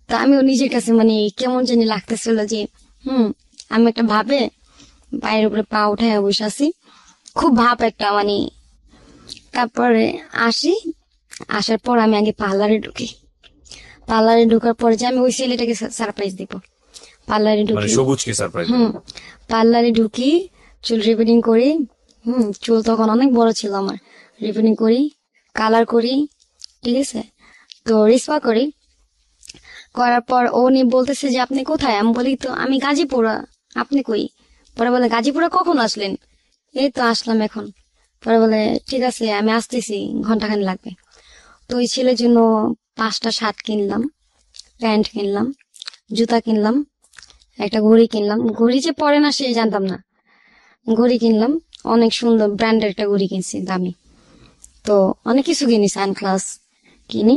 S1: তা আমিও নিজের কাছে মানে কেমন জানি লাগতেছিল যে আমি একটা ভাবে পায়ের উপরে পা উঠায় বসে আছি, খুব ভাব একটা মানে। তারপরে আসি, আসার পর আমি আগে পার্লারে ঢুকি। পার্লারে ঢোকার পরে যে আমি ওই ছেলেটাকে সারপ্রাইজ দিব। পার্লারে
S2: মানে
S1: ঢুকি।
S2: সবুজকে সারপ্রাইজ।
S1: পার্লারে ঢুকি, চুল রিপেয়ারিং করি। চুল তখন অনেক বড় ছিল আমার। রিপেয়ারিং করি, কালার করি, ঠিক আছে। তো রিসপা করি। করার পর ও নিয়ে বলতেছে যে আপনি কোথায়? আমি বলি তো আমি গাজীপুরা, আপনি কই? পরে বলে গাজীপুরা কখন আসলেন? এই তো আসলাম এখন। পরে বলে ঠিক আছে আমি আসতেছি, ঘন্টাখানি লাগবে। তো ওই ছেলের জন্য 5টা শার্ট কিনলাম, প্যান্ট কিনলাম, জুতা কিনলাম, একটা ঘড়ি কিনলাম। ঘড়ি যে পরে না সে জানতাম না। ঘড়ি কিনলাম, অনেক সুন্দর ব্র্যান্ডের একটা ঘড়ি কিনছি, দামি। তো অনেক কিছু কিনি, সানগ্লাস কিনি।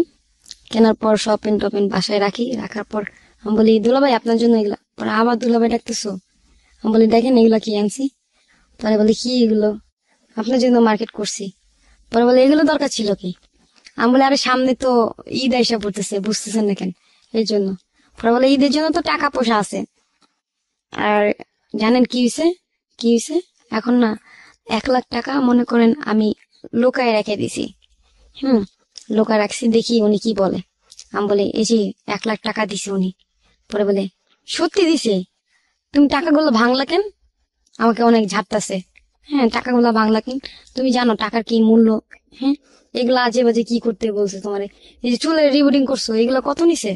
S1: কেনার পর শপিং টপিং বাসায় রাখি। রাখার পর আমি বলি দুলাভাই আপনার জন্য এগুলা। পরে আবার দুলাভাই ডাকতেছো। আমি বলি দেখেন এগুলা কি আনছি। পরে বলি কি এগুলো? আপনার জন্য মার্কেট করছি। পরে বলে এগুলো দরকার ছিল কি? আমি বলি আরে সামনে তো ঈদ আইসা পড়তেছে, বুঝতেছেন না কেন, এই জন্য। পরে বলে ঈদের জন্য তো টাকা পয়সা আছে। আর জানেন কি হয়েছে? কি হয়েছে? এখন না 1 লাখ টাকা মনে করেন আমি লোকায় রেখে দিছি। লোকায় রাখছি, দেখি উনি কি বলে। আমি বলি এই যে 1 লাখ টাকা দিছে উনি। পরে বলে সত্যি দিছে? তুমি টাকাগুলো ভাঙলা কেন? আমাকে অনেক ঝাড়তাছে। হ্যাঁ, টাকাগুলো ভাঙলা কেন? তুমি জানো টাকার কি মূল্য? হ্যাঁ, এগুলো আজে বাজে কি করতে বলছে তোমারে? এই যে চুলের রিবুটিং করছো, এগুলো কত নিছে?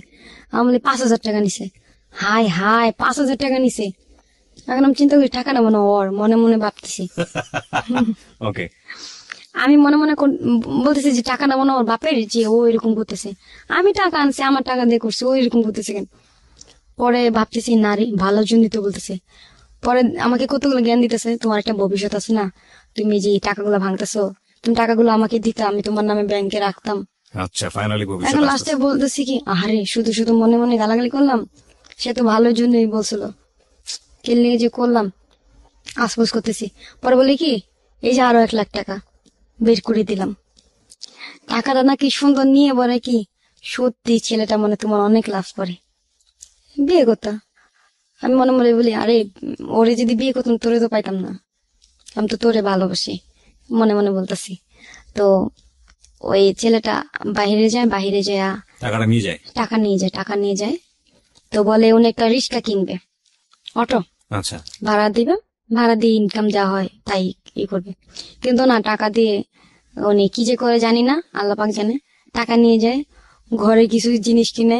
S1: আমি বলি 5,000 টাকা নিছে। হাই হাই, 5,000 টাকা নিছে। এখন আমি চিন্তা করি টাকা নেবো না ওর, মনে মনে ভাবতেছি।
S2: ওকে,
S1: আমি মনে মনে বলতেছি যে টাকা নেবো না ওর বাপের, যে ও এরকম করতেছে। আমি টাকা আনছি, আমার টাকা দিয়ে করছি, ও এরকম করতেছে কেন? পরে ভাবতেছি নারী ভালোর জন্য তো বলতেছে। পরে আমাকে কতগুলো জ্ঞান দিতেছে, তোমার একটা ভবিষ্যৎ আছে না, তুমি যে এই টাকাগুলো ভাঙতেছো, তুমি টাকাগুলো আমাকে দিতে, আমি তোমার নামে ব্যাংকে রাখতাম।
S2: আচ্ছা, ফাইনালি ভবিষ্যৎ
S1: এখন লাস্টে
S2: আসতেছে।
S1: বলতেছি কি, আরে শুধু শুধু মনে মনে গালাগালি করলাম, সে তো ভালোর জন্যই বলছিল, কে নিয়ে যে করলাম, আফসোস করতেছি। পরে বলি কি, এই যে আরো 1 লাখ টাকা বের করে দিলাম। টাকাটা নাকি সুন্দর নিয়ে বলে কি, সত্যি ছেলেটা মনে তোমার অনেক লাভ করে, বিয়ে করতা। আমি মনে মনে বলি, আরে ওরে যদি বিয়ে করতাম তোরে তো পাইতাম না, আমি তো তোরে ভালোবাসি, মনে মনে বলতেছি। তো ওই ছেলেটা বাহিরে যায়, বাহিরে যায়
S2: টাকাটা নিয়ে যায়।
S1: টাকা নিয়ে যায়, টাকা নিয়ে যায়। তো বলে উনি একটা রিক্সা কিনবে, অটো
S2: আচ্ছা,
S1: ভাড়া দিবে, ভাড়া দিয়ে ইনকাম যা হয় তাই ই করবে। কিন্তু না, টাকা দিয়ে উনি কি যে করে জানি না, আল্লাহ পাক জানে। টাকা নিয়ে যায়, ঘরে কিছু জিনিস কিনে,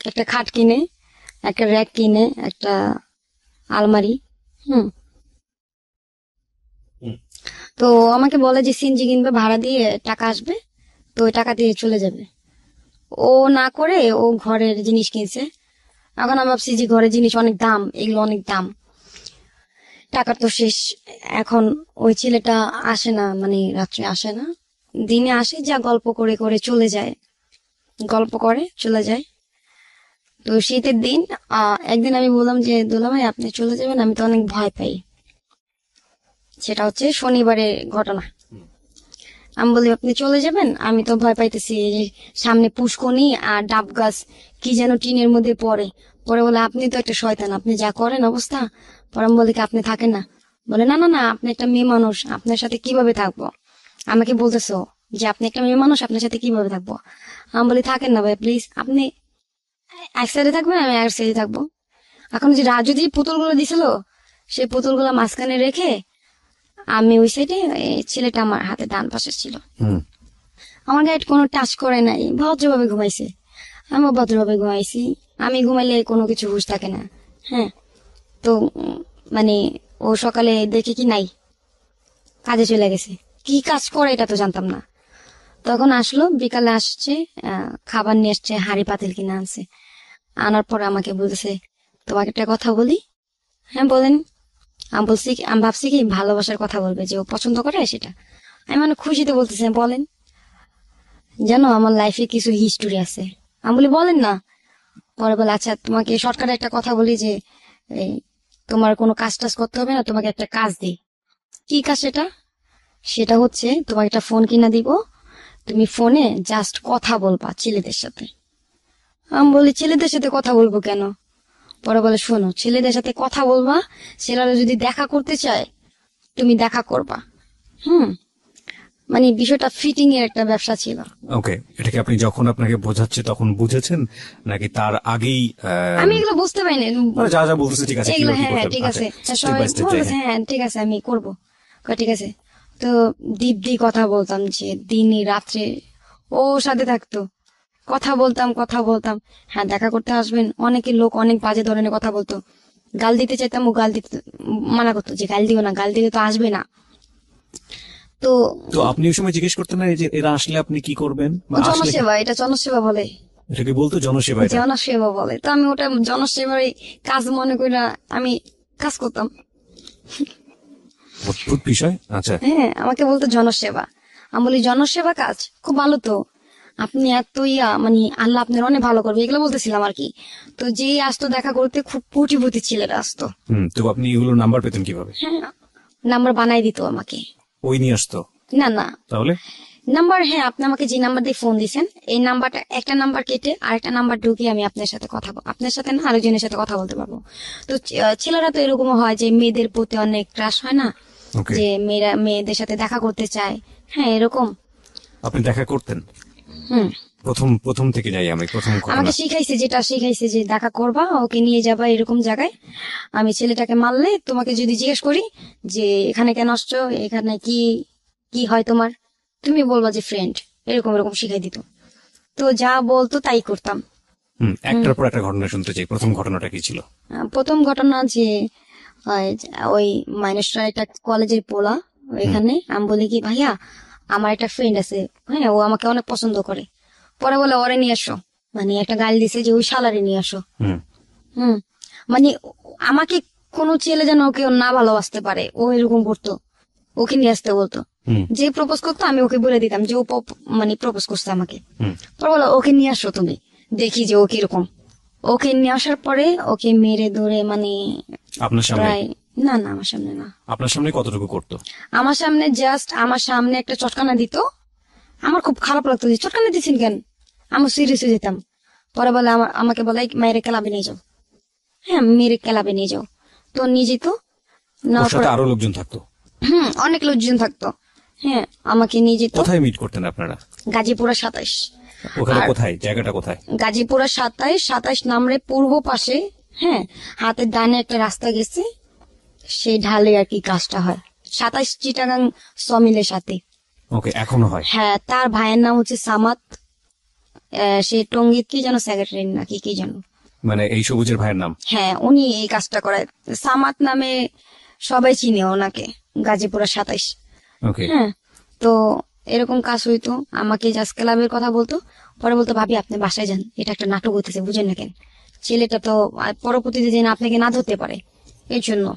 S1: একটা খাট কিনে, একটা র্যাক কিনে, একটা আলমারি। হুম।
S2: হুম।
S1: তো আমাকে বলে যে সিনজি কিনবে, ভাড়া দিয়ে টাকা আসবে, তো ওই টাকা দিয়ে চলে যাবে। ও না করে ও ঘরের জিনিস কিনছে। এখন আমি ভাবছি যে ঘরের জিনিস অনেক দাম, এগুলো অনেক দাম, টাকা তো শেষ। এখন ওই ছেলেটা আসে না, মানে রাত্রে আসে না, দিনে আসে, যা গল্প করে করে চলে যায়, গল্প করে চলে যায়। তো শীতের দিন একদিন আমি বললাম যে দুলা ভাই আপনি চলে যাবেন, আমি তো অনেক ভয় পাই। সেটা হচ্ছে শনিবারের ঘটনা। আমি বলি আপনি চলে যাবেন, আমি তো ভয় পাইতেছি, এই যে সামনে পুষ্কনি আর ডাব গাছ কি যেন টিনের মধ্যে পড়ে। পরে বলে আপনি তো একটা শয়তান, আপনি যা করেন অবস্থা। পরে আমি বলি কি আপনি থাকেন না? বলে না না না, আপনি একটা মেয়ে মানুষ, আপনার সাথে কিভাবে থাকবো? আমাকে বলতেছো যে আপনি একটা মেয়ে মানুষ, আপনার সাথে কিভাবে থাকবো? আমি বলি থাকেন না ভাই প্লিজ, আপনি এক সাইডে থাকবেন, আমি এক সাইডে থাকবো। এখন যে রাজু যে পুতুলগুলো দিছিল, সেই পুতুলগুলো মাঝখানে রেখে আমি ওই সাইডে, ছেলেটা আমার হাতে ডান পাশে ছিল।
S2: হুম।
S1: আমার গায়ে কোনো টাচ করে নাই, ভদ্রভাবে ঘুমাইছে, আমিও ভদ্রভাবে ঘুমাইছি। আমি ঘুমাইলে কোনো কিছু হুঁশ থাকে না। হ্যাঁ। তো মানে ও সকালে দেখে কি নাই, কাজে চলে গেছে। কি কাজ করে এটা তো জানতাম না। তখন আসলো, বিকালে আসছে, খাবার নিয়ে আসছে, হাঁড়ি পাতিল কিনে আনছে। আনার পর আমাকে বলতেছে তোমাকে একটা কথা বলি। হ্যাঁ বলেন। আমি বলছি আমি ভাবছি কি ভালোবাসার কথা বলবে, যে ও পছন্দ করে সেটা। আমি মানে খুশিতে বলতেছি বলেন। জানো আমার লাইফে কিছু হিস্টোরি আছে। আমি বলি বলেন না। পরে বলে আচ্ছা তোমাকে শর্টকাটে একটা কথা বলি যে এই, তোমার কোনো কাজ টাজ করতে হবে না, তোমাকে একটা কাজ দিই। কি কাজ সেটা? সেটা হচ্ছে তোমাকে একটা ফোন কিনা দিব, তুমি ফোনে জাস্ট কথা বলবা ছেলেদের সাথে। আমি বলি ছেলেদের সাথে কথা বলবো কেন? পরে বলে শোনো, ছেলেদের সাথে কথা বলবা, ছেলেরা যদি দেখা করতে চায় তুমি দেখা করবা। হুম। মানে বিষয়টা ফিটিং এর একটা ব্যবসা ছিল।
S2: ওকে, এটাকে আপনি যখন আপনাকে বোঝাচ্ছে তখন বুঝেছেন নাকি তার আগেই
S1: আমি এগুলো বুঝতে পারিনি।
S2: মানে যা যা বলতেছে ঠিক আছে,
S1: এগুলো
S2: কিভাবে কি
S1: হ্যাঁ হ্যাঁ
S2: করতে হবে?
S1: ঠিক
S2: আচ্ছা,
S1: আছে,
S2: স্টেপ
S1: সবাই
S2: বাই স্টেপ যাই।
S1: বলতেছে হ্যাঁ ঠিক আছে আমি করব। ঠিক আছে। তো দিব্যি কথা বলতাম, যে দিনই রাত্রে ও সাথে থাকতো, কথা বলতাম কথা বলতাম। হ্যাঁ দেখা করতে আসবেন, অনেকে লোক অনেক বাজে ধরনের কথা বলতো, গাল দিতে চাইতাম, ও গাল দিতে মানা করতো যে গাল দিও না, গাল দিলে তো আসবে না। তো
S2: তো আপনি ওই সময় জিজ্ঞেস করতেন না এই যে এরা আসলে আপনি কি করবেন বা
S1: ও
S2: আসলে
S1: জনসেবা, এটা জনসেবা বলে,
S2: এটাকে বলতো জনসেবা এটা?
S1: জনসেবা বলে। তো আমি ওটা জনসেবার কাজ মনে করি না, আমি কাজ করতাম।
S2: অদ্ভুত বিষয়। আচ্ছা,
S1: হ্যাঁ আমাকে বলতো জনসেবা। আমি বলি জনসেবা কাজ খুব ভালো তো, আপনি এত মানে আল্লাহ আপনার অনেক ভালো করবে, এগুলো বলতেছিলাম আর কি। তো যে আসতো দেখা করতে খুব কোটিপতি ছেলেরা আসতো।
S2: তো আপনি এগুলো নাম্বার পেতেন কিভাবে?
S1: হ্যাঁ, নাম্বার বানাই দিত আমাকে।
S2: ওই নিয়ে আসতো?
S1: না না,
S2: তাহলে
S1: নাম্বার, হ্যাঁ আপনি আমাকে যে নাম্বার দিয়ে ফোন দিয়েছেন, এই নাম্বারটা একটা নাম্বার কেটে আরেকটা নাম্বার ঢুকিয়ে আমি আপনার সাথে কথা আপনার সাথে না আরেকজনের সাথে কথা বলতে পারবো। তো ছেলেরা তো এরকম হয় যে মেয়েদের প্রতি অনেক ক্রাশ হয় না,
S2: ওকে,
S1: যে মেয়েরা মেয়েদের সাথে দেখা করতে চায়। হ্যাঁ এরকম।
S2: আপনি দেখা করতেন?
S1: হুম।
S2: প্রথম প্রথম থেকে যাই আমি, প্রথম ঘটনা।
S1: আমাকে শিখাইছে, যেটা শিখাইছে যে দেখা করবা, ওকে নিয়ে যাবা এরকম জায়গায়। আমি ছেলেটাকে মারলে তোমাকে যদি জিজ্ঞেস করি যে এখানে কেন আসছো, এখানে কি কি হয় তোমার, তুমি বলবা যে ফ্রেন্ড, এরকম এরকম শিখাই দিত। তো যা বলতো তাই করতাম।
S2: একটার পর একটা ঘটনা শুনতে চাই। প্রথম ঘটনাটা কি ছিল?
S1: প্রথম ঘটনা যে ওই মাইনসটার একটা কলেজের পোলা ওইখানে, আমি বলি কি ভাইয়া আমার একটা ফ্রেন্ড আছে, হ্যাঁ ও আমাকে অনেক পছন্দ করে। পরে বলে ওরে নিয়ে আসো, মানে একটা গাল দিছে যে ওই শালারে নিয়ে আসো।
S2: হুম
S1: হুম, মানে আমাকে কোনো ছেলে যেন ওকে না ভালোবাসতে পারে, ও এরকম করতো, ওকে নিয়ে আসতে বলতো।
S2: হুম
S1: যে প্রপোজ করতো আমি ওকে বলে দিতাম যে ও মানে প্রপোজ করছে আমাকে।
S2: হুম
S1: পরে বলো ওকে নিয়ে আসো তুমি, দেখি যে ও কিরকম। ওকে নিয়ে আসার পরে ওকে মেরে ধরে মানে
S2: আপনার সামনে?
S1: প্রায়, না না আমার সামনে না,
S2: আপনার সামনে কতটুকু করতো?
S1: আমার সামনে জাস্ট আমার সামনে একটা চটকানা দিত। আমার খুব খারাপ লাগতো যে চটকানা দিচ্ছেন কেন, আমি সিরিয়াস হয়ে যেতাম। পরে বলে আমাকে বলে মেরে ক্লাবে নিয়ে যাও, হ্যাঁ মেরে ক্লাবে নিয়ে যাও। তো নিয়ে যেত,
S2: ওর
S1: নেওয়ার
S2: সাথে
S1: পরে
S2: আরো লোকজন থাকতো?
S1: অনেক লোকজন থাকতো। হ্যাঁ আমাকে নিয়ে যেত
S2: কোথায় মিট করতেন আপনারা?
S1: গাজীপুরা 27।
S2: ওখানে
S1: আর
S2: কোথায়, জায়গাটা কোথায়?
S1: গাজীপুরা 27 নামরে পূর্ব পাশে, হ্যাঁ হাতের ডানে একটা রাস্তা গেছে, সেই ঢালে আর কি কাজটা হয়। 27 চিটাগাং সমিলের সাথে।
S2: ওকে, এখনো হয়?
S1: হ্যাঁ, তার ভাইয়ের নাম হচ্ছে সামাদ। সে টঙ্গীর কি যেন সেক্রেটারি নাকি কি যেন।
S2: মানে এই সবুজের ভাইয়ের নাম?
S1: হ্যাঁ উনি এই কাজটা করায়। সামাদ নামে সবাই চিনে ওনাকে, গাজীপুরা 27।
S2: ওকে।
S1: হ্যাঁ, তো এরকম কাজ হইতো, আমাকে জাজ ক্লাবের কথা বলতো। পরে বলতো ভাবি আপনি বাসায় যান, এটা একটা নাটক হইতেছে, বুঝেন না কেন? ছেলেটা তো পরবর্তীতে যেন আপনাকে না ধরতে পারে, এই জন্য।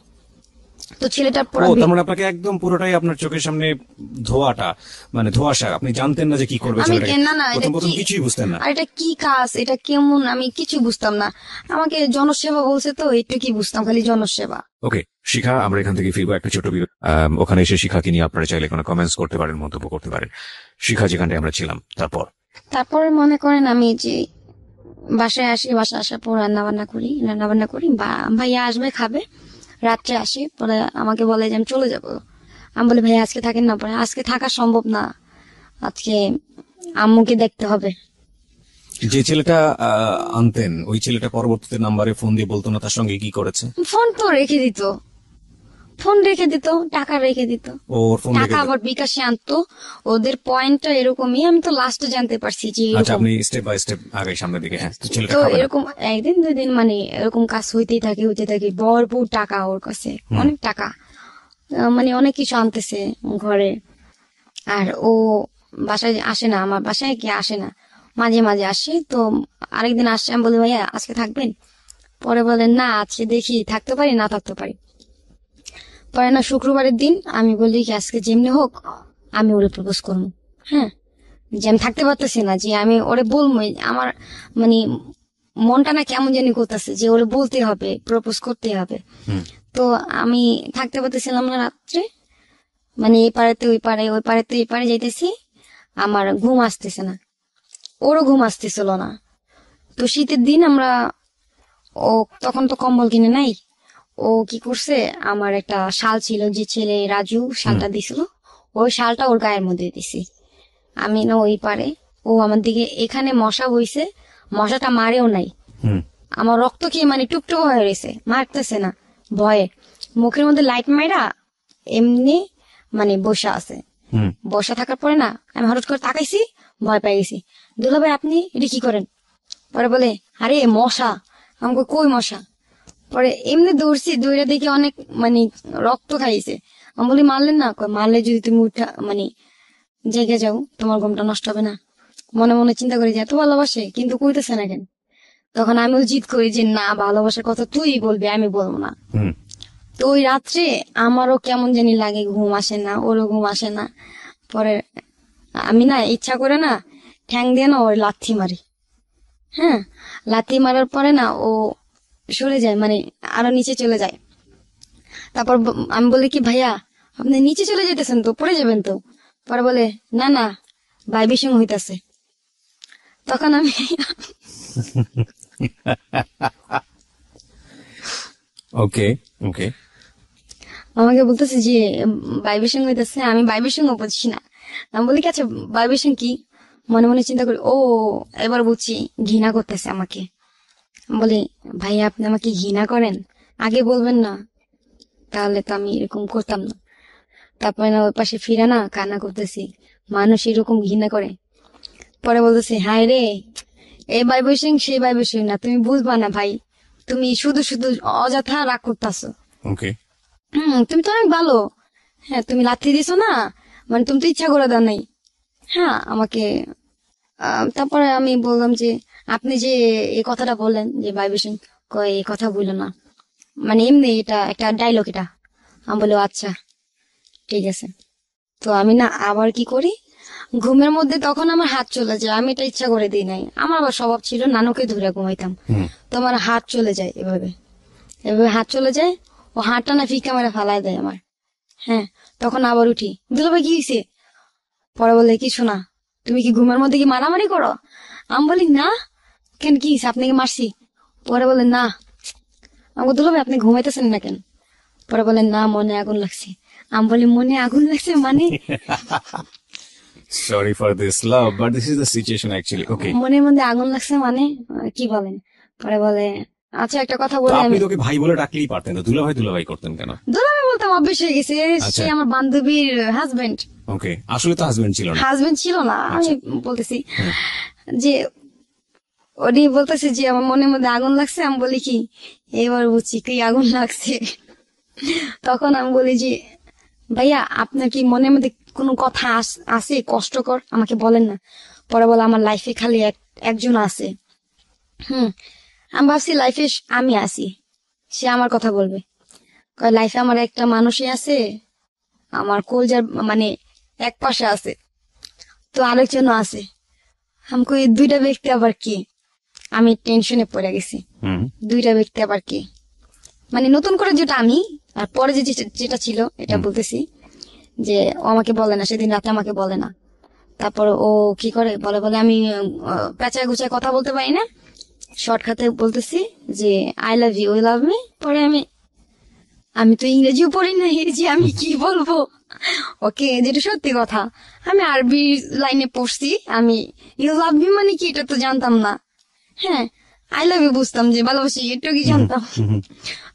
S1: তো ছেলেটার
S2: ও, তার মানে আপনাকে একদম পুরোটাই আপনার চোখের সামনে ধোয়াটা, মানে ধোঁয়াশা, আপনি জানতেন না যে কি করবে
S1: আমি
S2: ছেলেটাকে?
S1: না না এটা
S2: প্রথম প্রথম
S1: কি,
S2: কিছুই বুঝতেন না?
S1: আর এটা কি কাজ, এটা কেমন, আমি কিছু বুঝতাম না। আমাকে জনসেবা বলছে তো একটু কি বুঝতাম, খালি জনসেবা।
S2: ওকে শিখা, আমরা এখান থেকে ফিরবো একটা ছোট বিরতি। ওখানে এসে শিখাকে নিয়ে আপনারা চাইলে কোনো কমেন্টস করতে পারেন, মন্তব্য করতে পারেন। শিখা যেখানটায় আমরা ছিলাম,
S1: তারপরে মনে করেন আমি যে বাসায় আসি, বাসায় আসার পর রান্না বান্না করি, বা ভাইয়া আসবে খাবে, রাত্রে আসে। পরে আমাকে বলে যে আমি চলে যাব। আমি বলি ভাইয়া আজকে থাকেন না। পরে আজকে থাকা সম্ভব না, আজকে আম্মুকে দেখতে হবে।
S2: যে ছেলেটা আনতেন, ওই ছেলেটা পরবর্তীতে নাম্বারে ফোন দিয়ে বলতো না তার সঙ্গে কি করেছে?
S1: ফোন তো রেখে দিত, ফোন রেখে দিত, টাকা রেখে দিত,
S2: ওর ফোন
S1: টাকা আবার বিকাশে আনতো। ওদের পয়েন্টটা এরকমই, আমি তো লাস্টে জানতে পারছি যে
S2: আচ্ছা,
S1: এরকম।
S2: আপনি স্টেপ বাই স্টেপ আগে সামনের দিকে। হ্যাঁ, তো ছেলেটা
S1: তো
S2: খাবে না?
S1: এরকম একদিন দুই দিন মানে এরকম কাজ হইতে থাকে, ভরপুর টাকা ওর কাছে, অনেক টাকা। মানে অনেক কিছু আনতেছে ঘরে। আর ও বাসায় আসে না, আমার বাসায় কি আসে না, মাঝে মাঝে আসে। তো আরেকদিন আসছে, আমি বলি ভাইয়া আজকে থাকবেন? পরে বলেন না আজকে দেখি থাকতে পারি না থাকতে পারি। পরে না শুক্রবারের দিন আমি বলি কি আজকে যেমনি হোক আমি ওরে প্রপোজ করবো। হ্যাঁ, যে আমি থাকতে পারতেছি না, যে আমি ওরে বলবো। আমার মানে মনটা না কেমন জানি করতেছে যে ওরে বলতে হবে, প্রপোজ করতে হবে। তো আমি থাকতে পারতেছিলাম না রাত্রে, মানে এই পাড়াতে ওই পাড়ে, ওই পাড়াতে এই পাড়ে যাইতেছি, আমার ঘুম আসতেছে না, ওরও ঘুম আসতেছিল না। তো শীতের দিন আমরা, ও তখন তো কম্বল কিনে নাই, ও কি করছে, আমার একটা শাল ছিল, যে ছেলে রাজু শালটা দিছিল, ওই শালটা ওর গায়ের মধ্যে দিছি। আমি না ওই পারে, ও আমার দিকে, এখানে মশা হইছে, মশাটা মারেও নাই, আমার রক্ত খেয়ে মানে টুকটুক হয়ে রয়েছে, মারতেছে না ভয়ে। মুখের মধ্যে লাইট মাইরা এমনি মানে বসা আছে। বসা থাকার পরে না আমি হঠাৎ করে তাকাইছি, ভয় পাই গেছি। দুলা ভাই আপনি এটা কি করেন? পরে বলে আরে মশা। আমাকে কই মশা? পরে এমনি দৌড়ছি, দৌড়ে দেখি অনেক মানে রক্ত খাইছে। আমি বলি মারলেন না? কয় মারলে যদি তুমি উঠা মানে জেগে যাও তোমার ঘুমটা নষ্ট হবে না। মনে মনে চিন্তা করি যে এত ভালোবাসে কিন্তু কইতেছে না কেন। তখন আমিও জিদ করি যে না, ভালোবাসার কথা তুই বলবি, আমি বলবো না। তো ওই রাত্রে আমারও কেমন জানি লাগে, ঘুম আসে না, ওরও ঘুম আসে না। পরে আমি না ইচ্ছা করে না ঠ্যাং দিয়ে না ওর লাথি মারি। হ্যাঁ, লাথি মারার পরে না ও সরে যায়, মানে আরো নিচে চলে যায়। তারপর আমি বলি কি ভাইয়া আপনি নিচে চলে যেতেছেন তো, পড়ে যাবেন তো। পরে বলে না না ভাইবির সঙ্গে হইতাছে। তখন আমি
S2: ওকে ওকে
S1: আমাকে বলতেছে যে ভাইবির সঙ্গে হইতাছে, আমি ভাইবির সঙ্গে বুঝছি না। আমি বলি কি আচ্ছা ভাইবির সঙ্গে কি? মনে মনে চিন্তা করি, ও এবার বুঝছি ঘৃণা করতেছে আমাকে। আমি বলি ভাইয়া আপনি আমাকে ঘৃণা করেন, আগে বলবেন না, তাহলে তো আমি এরকম করতাম না। তারপরে না ওই পাশে ফিরে না কান্না করতেছি। মানুষ এরকম ঘৃণা করে। পরে বলতেছে হায় রে, এই ভাইব্রেশন সেই ভাইব্রেশন না, তুমি বুঝবা না ভাই, তুমি শুধু শুধু অযথা রাগ করতেছো।
S2: ওকে,
S1: তুমি তো অনেক ভালো। হ্যাঁ, তুমি লাথি দিছো না, মানে তুমি তো ইচ্ছা করে দাও নাই। হ্যাঁ আমাকে তারপরে আমি বললাম যে আপনি যে এই কথাটা বললেন যে ভাইব্রেশন, কয় এই কথা বললো না, মানে এমনি এটা একটা ডায়লগ এটা। আমি বলি আচ্ছা ঠিক আছে। তো আমি না আবার কি করি, ঘুমের মধ্যে তখন আমার হাত চলে যায়, আমি এটা ইচ্ছা করে দিই নাই, আমার আবার স্বভাব ছিল নানুকে ধরে ঘুমাইতাম। তো আমার হাত চলে যায় এভাবে, এভাবে হাত চলে যায়, ও হাতটা না ফিকা মেরে ফালাই দেয় আমার। হ্যাঁ, তখন আবার উঠি, দুলাভাই কি হয়েছে? পরে বলে কিছু না, তুমি কি ঘুমের মধ্যে কি মারামারি করো? আমি বলি না, কেন কি হয়েছে, আপনাকে মারছি? পরে বলে না। আমি বলি, দুলাভাই আপনি ঘুমাইতেছেন না কেন? পরে বলে না, মনে আগুন লাগছে। আমি বলি মনে আগুন লাগছে মানে?
S2: Sorry for this love, but this is the situation actually. Okay,
S1: মনের মধ্যে আগুন লাগছে মানে কি বলেন? পরে বলে আচ্ছা একটা কথা
S2: তো
S1: বলে,
S2: আপনি
S1: আমি
S2: তোকে ভাই বলে ডাকলেই পারতেন, তো দুলাভাই দুলাভাই করতেন কেন?
S1: দুলাভাই বলতাম, অভ্যেস হয়ে গেছে,
S2: আচ্ছা।
S1: সে আমার বান্ধবীর হাজবেন্ড।
S2: ওকে, আসলে তো হাজবেন্ড ছিল না।
S1: হাজবেন্ড ছিল না, আমি বলতেছি
S2: হুম।
S1: যে উনি বলতেছে যে আমার মনের মধ্যে আগুন লাগছে। আমি বলি কি এবার বুঝছি কি আগুন লাগছে। তখন আমি বলি যে ভাইয়া আপনার কি মনের মধ্যে কোনো কথা আছে কষ্টকর, আমাকে বলেন না। পরে বলে আমার লাইফে খালি একজন আছে। আমি ভাবছি লাইফে আমি আছি, সে আমার কথা বলবে। লাইফে আমার একটা মানুষই আছে, আমার কলজার মানে এক পাশে আছে, তো আরেকজনও আছে। আমাকে এই দুইটা ব্যক্তি আবার কি? আমি টেনশনে পড়ে গেছি, দুইটা ব্যক্তি আবার কি? মানে নতুন করে যেটা আমি, আর পরে যেটা ছিল এটা বলতেছি, যে ও আমাকে বলে না, সেদিন রাতে আমাকে বলে না। তারপর ও কি করে বলে, বলে আমি পেঁচায় গুছায় কথা বলতে পারি না, শর্টকাটে বলতেছি যে I love you, love me. পরে আমি তো ইংরেজিও পড়ি না, যে আমি কি বলবো ওকে, যেটা সত্যি কথা। আমি আরবি লাইনে পড়ছি, আমি ইউ লাভ মি মানে কি এটা তো জানতাম না। হ্যাঁ, আই লাভ ইউ বুঝতাম যে ভালোবাসি, এটাও কি জানতাম।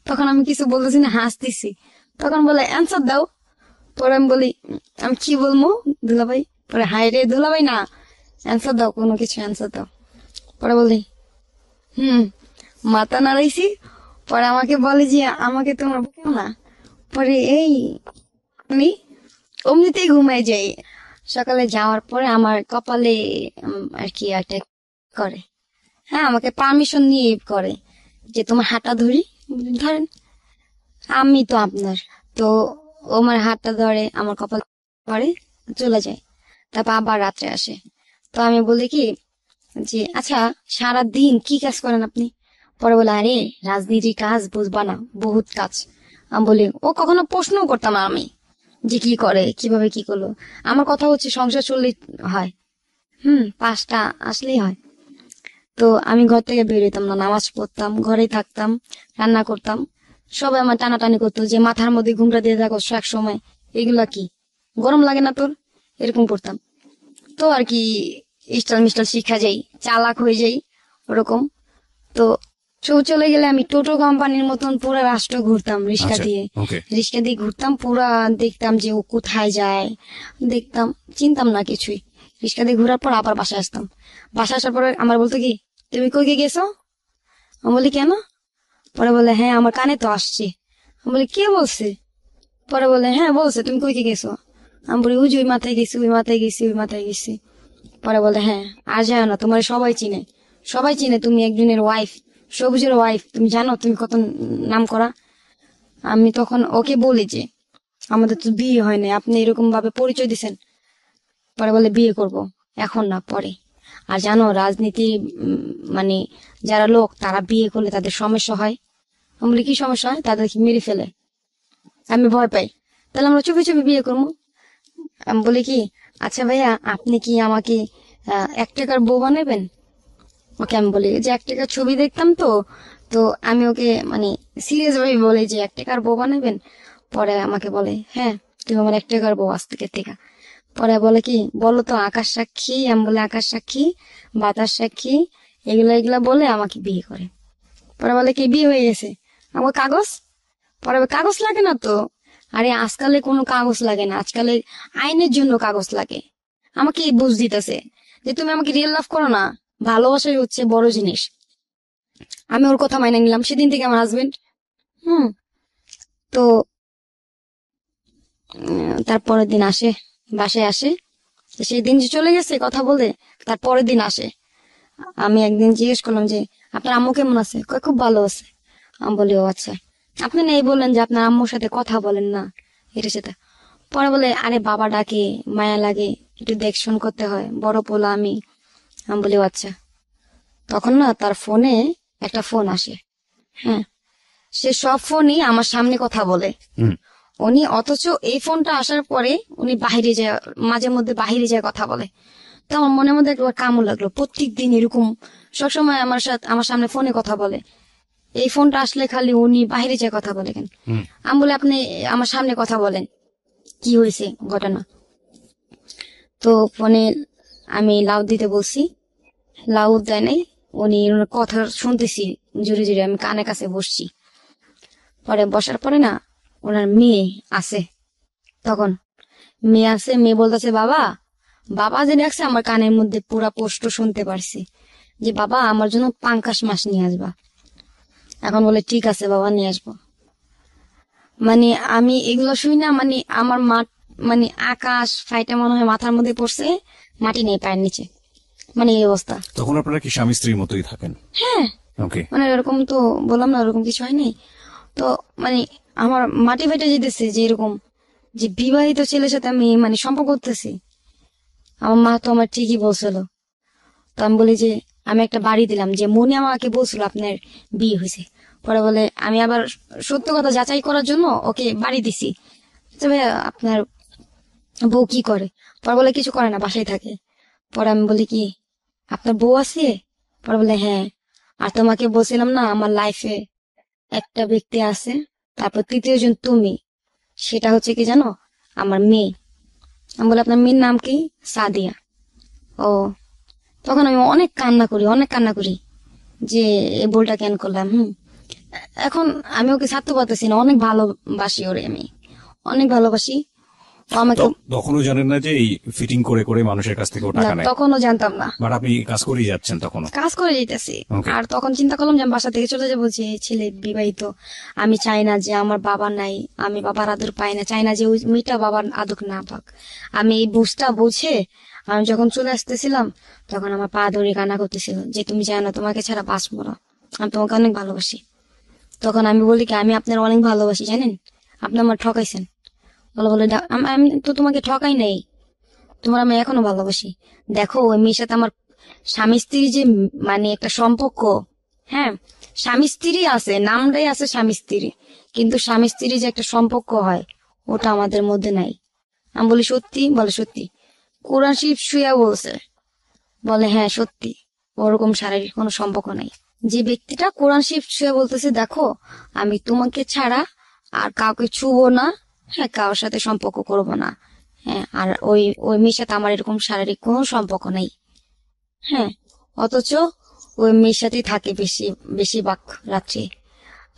S1: তখন আমি কিছু বলতেছি না, হাসতেছি। তখন বলে অ্যান্সার দাও। পরে আমি বলি আমি কি বলবো দুলাভাই? পরে হাই রে দুলাভাই না, অ্যান্সার দাও, কোনো কিছু অ্যান্সার দাও। পরে বলি মাথা নাড়াইছি। পরে আমাকে বলে যে আমাকে তোমার বুকেও না। পরে এই আমি অমনিতেই ঘুমাই যাই। সকালে যাওয়ার পরে আমার কপালে আর কি একটা করে, হ্যাঁ আমাকে পারমিশন নিয়ে করে যে তোমার হাতটা ধরি। ধরেন আমি তো আপনার, তো ও আমার হাতটা ধরে, আমার কপাল ধরে, চলে যায়। তারপর আবার রাত্রে আসে। তো আমি বলি কি যে আচ্ছা সারা দিন কি কাজ করেন আপনি? পরে বলে আরে রাজনীতির কাজ বুঝবা না, বহুত কাজ। আমি বলি ও কখনো প্রশ্নও করতাম না আমি যে কি করে, কিভাবে কি করলো। আমার কথা হচ্ছে সংসার চললেই হয়, 5টা আসলেই হয়। তো আমি ঘর থেকে বের হইতাম না, নামাজ পড়তাম, ঘরেই থাকতাম, রান্না করতাম। সবাই আমার টানাটানি করতো যে মাথার মধ্যে ঘুমটা দিয়ে থাকো এক সময়, এগুলা কি গরম লাগে না তোর, এরকম করতাম। তো আর কি স্টাইল মিস্টাইল শিখা যাই, চালাক হয়ে যাই ওরকম। তো চলে গেলে আমি টোটো কোম্পানির মতন পুরো রাষ্ট্র ঘুরতাম রিক্সা
S2: আচ্ছা,
S1: দিয়ে।
S2: ওকে।
S1: রিক্সা দিয়ে ঘুরতাম পুরা, দেখতাম যে ও কোথায় যায়, দেখতাম, চিনতাম না কিছুই। রিক্সা দিয়ে ঘোরার পর আবার বাসায় আসতাম। বাসায় আসার পরে আমার বলতো কি তুমি কই গেছো? আমি বলি কেন? পরে বলে হ্যাঁ আমার কানে তো আসছে। আমি বলি কে বলছে? পরে বলে হ্যাঁ বলছে তুমি কই গেছো। আমি বলি ওই যে ওই মাথায় গেছি, ওই মাথায় গেছি, ওই মাথায় গেছি। পরে বলে হ্যাঁ আর যায় না, তোমার সবাই চিনে, সবাই চিনে, তুমি একজনের ওয়াইফ, সবুজের ওয়াইফ, তুমি জানো তুমি কত নাম করা। আমি তখন ওকে বলি যে আমাদের তো বিয়ে হয় নাই, আপনি এরকম ভাবে পরিচয় দিছেন। পরে বলে বিয়ে করব, এখন না পরে। আর জানো রাজনীতি মানে যারা লোক তারা বিয়ে করলে তাদের সমস্যা হয়। আমি বলি কি সমস্যা হয়? তাদেরকে মেরে ফেলে, আমি ভয় পাই, তাহলে আমরা চুপি চুপি বিয়ে করবো। আমি বলি কি আচ্ছা ভাইয়া আপনি কি আমাকে 1 টাকার বউ বানাবেন? ওকে আমি বলি যে 1 টাকার ছবি দেখতাম তো, তো আমি ওকে মানে সিরিয়াস ভাবে বলি যে 1 টাকার বউ বানাবেন। পরে আমাকে বলে হ্যাঁ তুমি আমার 1 টাকার বউ আজ থেকে। পরে বলে কি বলো তো আকাশ সাক্ষী। আমি বলে আকাশ সাক্ষী, বাতাস সাক্ষী, এগুলা এগুলা বলে আমাকে বিয়ে করে। পরে বলে কি বিয়ে হয়ে গেছে, আমার কাগজ? পরে কাগজ লাগে না তো। আরে আজকালে কোনো কাগজ লাগে না, আজকালে আইনের জন্য কাগজ লাগে। আমাকে বুঝ দিতেছে যে তুমি আমাকে রিয়েল লাভ করো না, ভালোবাসাই হচ্ছে বড় জিনিস। আমি ওর কথা মাইনে নিলাম, সেদিন থেকে আমার হাজবেন্ড। হুম। তো তারপরের দিন আসে, বাসায় আসে। তো সেই দিন যে চলে গেছে কথা বলে, তার পরের দিন আসে। আমি একদিন জিজ্ঞেস করলাম যে আপনার আম্মু কেমন আছে? কয় খুব ভালো আছে। আমি বলি ও আচ্ছা, আপনি না এই বললেন যে আপনার আম্মুর সাথে কথা বলেন না, এটা সেটা। পরে বলে আরে বাবা ডাকে, মায়া লাগে, একটু দেখশন করতে হয়, বড় পোলা আমি। আমি বলি ও আচ্ছা। তখন না তার ফোনে একটা ফোন আসে। হ্যাঁ, সে সব ফোনই আমার সামনে কথা বলে
S2: হুম।
S1: উনি, অথচ এই ফোনটা আসার পরে উনি বাহিরে যায়, মাঝে মধ্যে বাহিরে যায় কথা বলে। তো আমার মনের মধ্যে একবার কামড় লাগলো, প্রত্যেক দিন এরকম সবসময় আমার সাথে আমার সামনে ফোনে কথা বলে, এই ফোনটা আসলে খালি উনি বাহিরে যায় কথা বলে কেন?
S2: হুম।
S1: আমি বলে আপনি আমার সামনে কথা বলেন, কি হয়েছে ঘটনা? তো ফোনে আমি লাউড দিতে বলছি, লাউড দেয় নাই। উনি ওনার কথা শুনতেছি জোরে জোরে, আমি কানে কাছে বসছি। পরে বসার পরে না ওনার মেয়ে আছে, তখন মেয়ে আছে, মেয়ে বলতেছে বাবা, বাবা যে ডাকছে আমার কানের মধ্যে পুরা স্পষ্ট শুনতে পারছি যে বাবা আমার জন্য পাঙ্কাশ মাছ নিয়ে আসবা। এখন বলে ঠিক আছে বাবা নিয়ে আসবো। মানে আমি এগুলো শুনি না, মানে আমার মা, মানে আকাশ ফাইটা মনে হয় মাথার মধ্যে পড়ছে, মাটি নেই পায়ের নিচে, মানে এই অবস্থা।
S2: তখন আপনারা কি স্বামী স্ত্রীর মতোই থাকেন?
S1: হ্যাঁ,
S2: ওকে।
S1: মানে এরকম তো বললাম না, ওরকম কিছু হয় নাই। তো মানে আমার মাটি ফাইটা যেতেছে যে এরকম যে বিবাহিত ছেলের সাথে আমি মানে সম্পর্ক করতেছি। আমার মা তো আমার ঠিকই বলছিল। তো আমি বলি যে আমি একটা বাড়ি দিলাম, যে মনি আমাকে বলছিল আপনার বিয়ে হয়েছে। পরে বলে আমি আবার সত্য কথা যাচাই করার জন্য ওকে বাড়ি দিছি। তবে আপনার বউ কি করে? পরে বলে কিছু করে না, বাসায় থাকে। পরে আমি বলি কি আপনার বউ আছে? পরে বলে হ্যাঁ। আর তোমাকে বলছিলাম না আমার লাইফে একটা ব্যক্তি আছে, তারপর তৃতীয় জন তুমি, সেটা হচ্ছে কি জানো? আমার মেয়ে। আমি বলি আপনার মেয়ের নাম কি? সাদিয়া। ও, তখন আমি অনেক কান্না করি, অনেক কান্না করি যে এই ভুলটা কেন করলাম। এখন আমি ওকে ছাড়তে পারতেছি না, অনেক ভালোবাসি ওরে, আমি অনেক ভালোবাসি। ও আমাকে,
S2: তখনও জানেন না যে এই ফিটিং করে করে মানুষের কাছ থেকে ও
S1: না
S2: টাকা নেয়?
S1: তখনও জানতাম না,
S2: বাট আপনি কাজ করেই যাচ্ছেন তখনও?
S1: কাজ করে যেতেছি।
S2: Okay.
S1: আর তখন চিন্তা করলাম যে আমি বাসা থেকে চলে যাবো, যে ছেলে বিবাহিত, আমি চাই না যে আমার বাবা নাই, আমি বাবার আদর পাই না, চাই না যে ওই মেয়েটা বাবার আদর না পাক। আমি এই বুঝটা বুঝে আমি যখন চলে আসতেছিলাম, তখন আমার পা ধরে কান্না করতেছিল যে তুমি জানো না তোমাকে ছাড়া বাঁচবো না, আমি তোমাকে অনেক ভালোবাসি। তখন আমি বলি কি আমি আপনার অনেক ভালোবাসি জানেন, আপনি আমার ঠকাইছেন। বলে বলে আমি তো তোমাকে ঠকাই নাই, তোমার আমি এখনো ভালোবাসি। দেখো ওই মেয়ের সাথে আমার স্বামী স্ত্রী যে মানে একটা সম্পর্ক, হ্যাঁ স্বামী স্ত্রী আছে, নামটাই আছে স্বামী স্ত্রী, কিন্তু স্বামী স্ত্রী যে একটা সম্পর্ক হয় ওটা আমাদের মধ্যে নাই। আমি বলি সত্যি? বলে সত্যি। কোরআন শরীফ শুয়া বলছে। বলে হ্যাঁ সত্যি, ওরকম শারীরিক কোনো সম্পর্ক নাই। যে ব্যক্তিটা কোরআন শরীফ শুয়া বলতেছে দেখো আমি তোমাকে ছাড়া আর কাউকে ছুবো না, হ্যাঁ কারোর সাথে সম্পর্ক করব না, হ্যাঁ আর ওই ওই মেয়ের সাথে আমার এরকম শারীরিক কোনো সম্পর্ক নেই। হ্যাঁ, অথচ ওই মেয়ের সাথেই থাকে বেশিরভাগ রাত্রে,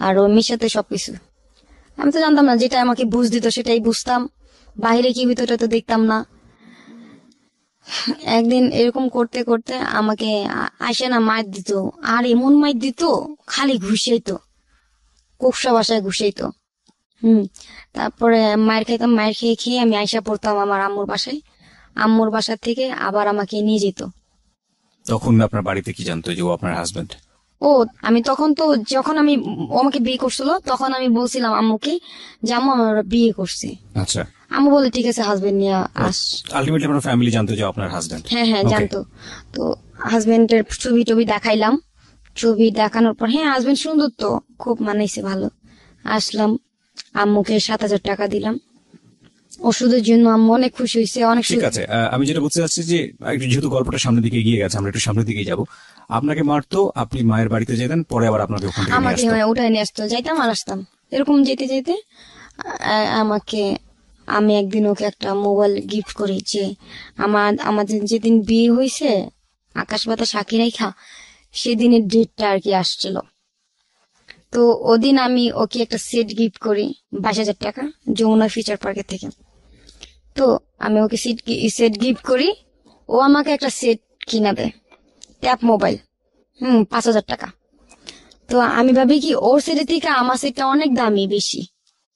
S1: আর ওই মেয়ের সাথে সবকিছু। আমি তো জানতাম না, যেটা আমাকে বুঝ দিত সেটাই বুঝতাম, বাইরে কি হইতো ওটা তো দেখতাম না। একদিন এরকম করতে করতে আমাকে আইসা না মাইর দিত, আর এমন মাইর দিত, খালি ঘুষাইতো, কোকসা বাসায় ঘুষাইতো। তারপরে মায়ের খাইতাম, মায়ের খেয়ে খেয়ে আমি আইসা পড়তাম আমার আম্মুর বাসায়, আম্মুর বাসা থেকে আবার আমাকে নিয়ে যেত।
S2: তখন আপনার বাড়িতে কি জানতো যে ও আপনার হাজবেন্ড?
S1: ও, আমি তখন তো যখন ও আমাকে বিয়ে করছিল তখন আমি বলছিলাম আম্মুকে যে আম্মু আমার বিয়ে করছে।
S2: আচ্ছা।
S1: আম্মু বলে ঠিক আছে হাজবেন্ড নিয়ে আস।
S2: আলটিমেটলি আপনার ফ্যামিলি জানতো যে ও আপনার হাজবেন্ড?
S1: হ্যাঁ হ্যাঁ
S2: Okay.
S1: জানতো। তো হাজবেন্ডের ছবি টবি দেখাইলাম, ছবি দেখানোর পর হ্যাঁ হাজবেন্ড সুন্দর তো, খুব মানাইছে ভালো। আসলাম, আম্মুকে 7,000 টাকা দিলাম ওষুধের জন্য। আম্মু অনেক খুশি হয়েছে, অনেক
S2: ঠিক আছে, আমি যেটা বলতে চাচ্ছি যে একটু যেহেতু গল্পটা সামনের দিকে এগিয়ে গেছে, আমরা একটু সামনের দিকে যাব। আপনাকে মারতো, আপনি মায়ের বাড়িতে যেতেন, পরে আবার আপনাকে ওখান থেকে নিয়ে
S1: আমাকে
S2: আসতো?
S1: উঠায় নিয়ে আসতো, যাইতাম আর আসতাম এরকম যেতে যেতে। আমাকে, আমি একদিন ওকে একটা মোবাইল গিফট করি, যে আমাদের যেদিন বিয়ে হয়েছে আকাশ বাতাস সাক্ষী রেখা, সেদিনের ডেটটা আর কি আসছিল। তো ওদিন আমি ওকে একটা সেট গিফট করি 22,000 টাকা, যমুনা ফিচার পার্কের থেকে। তো আমি ওকে সেট গিফট করি, ও আমাকে একটা সেট কিনা দেয়, ট্যাপ মোবাইল, 5,000 টাকা। তো আমি ভাবি কি ওর সেটের থেকে আমার সেটটা অনেক দামি বেশি।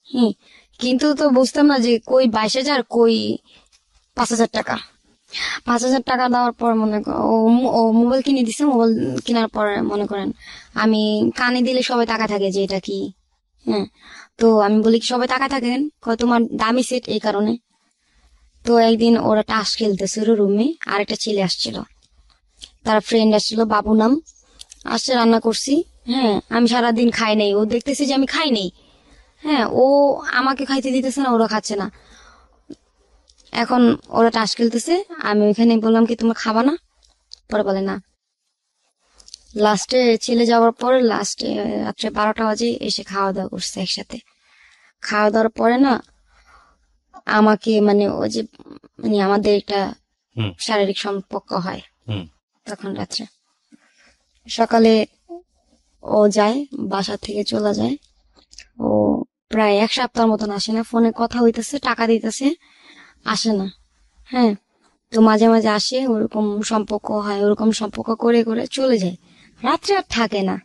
S1: হ্যাঁ, কিন্তু তো বুঝতাম না যে কই 22,000, কই 5,000 টাকা। 5,000 টাকা দেওয়ার পর মনে ও মোবাইল কিনে দিছে। মোবাইল কেনার পর মনে করেন আমি কানে দিলে সবাই তাকা থাকে যে এটা কি। হ্যাঁ, তো আমি বলি কি সবাই তাকা থাকেন, কয় তোমার দামি সেট এই কারণে। তো একদিন ওরা টাস খেলতেছিল রুমে, আর একটা ছেলে আসছিল, তার ফ্রেন্ড আসছিল, বাবু নাম, আসছে, রান্না করছি। হ্যাঁ, আমি সারাদিন খাই নাই, ও দেখতেছে যে আমি খাই নাই। হ্যাঁ, ও আমাকে খাইতে দিতেছে না, ওরা খাচ্ছে না। এখন ওরা টাস খেলতেছে, আমি ওইখানে বললাম কি তোমরা খাবা না? পরে বলে না। লাস্টে ছেলে যাওয়ার পরে লাস্টে রাত্রে 12টা বাজে এসে খাওয়া দাওয়া করছে একসাথে। খাওয়া দাওয়ার পরে না আমাকে মানে ও যে মানে আমাদের একটা
S2: হুম
S1: শারীরিক সম্পর্ক হয়
S2: হুম
S1: তখন রাত্রে। সকালে ও যায়, বাসা থেকে চলে যায়। ও প্রায় 1 সপ্তাহ মতন আসে না, ফোনে কথা হইতেছে, টাকা দিতেছে, আসে না। হ্যাঁ, তো মাঝে মাঝে আসে, ওরকম সম্পর্ক হয়, ওরকম সম্পর্ক করে করে চলে যায়। রাত্রে আর থাকে না,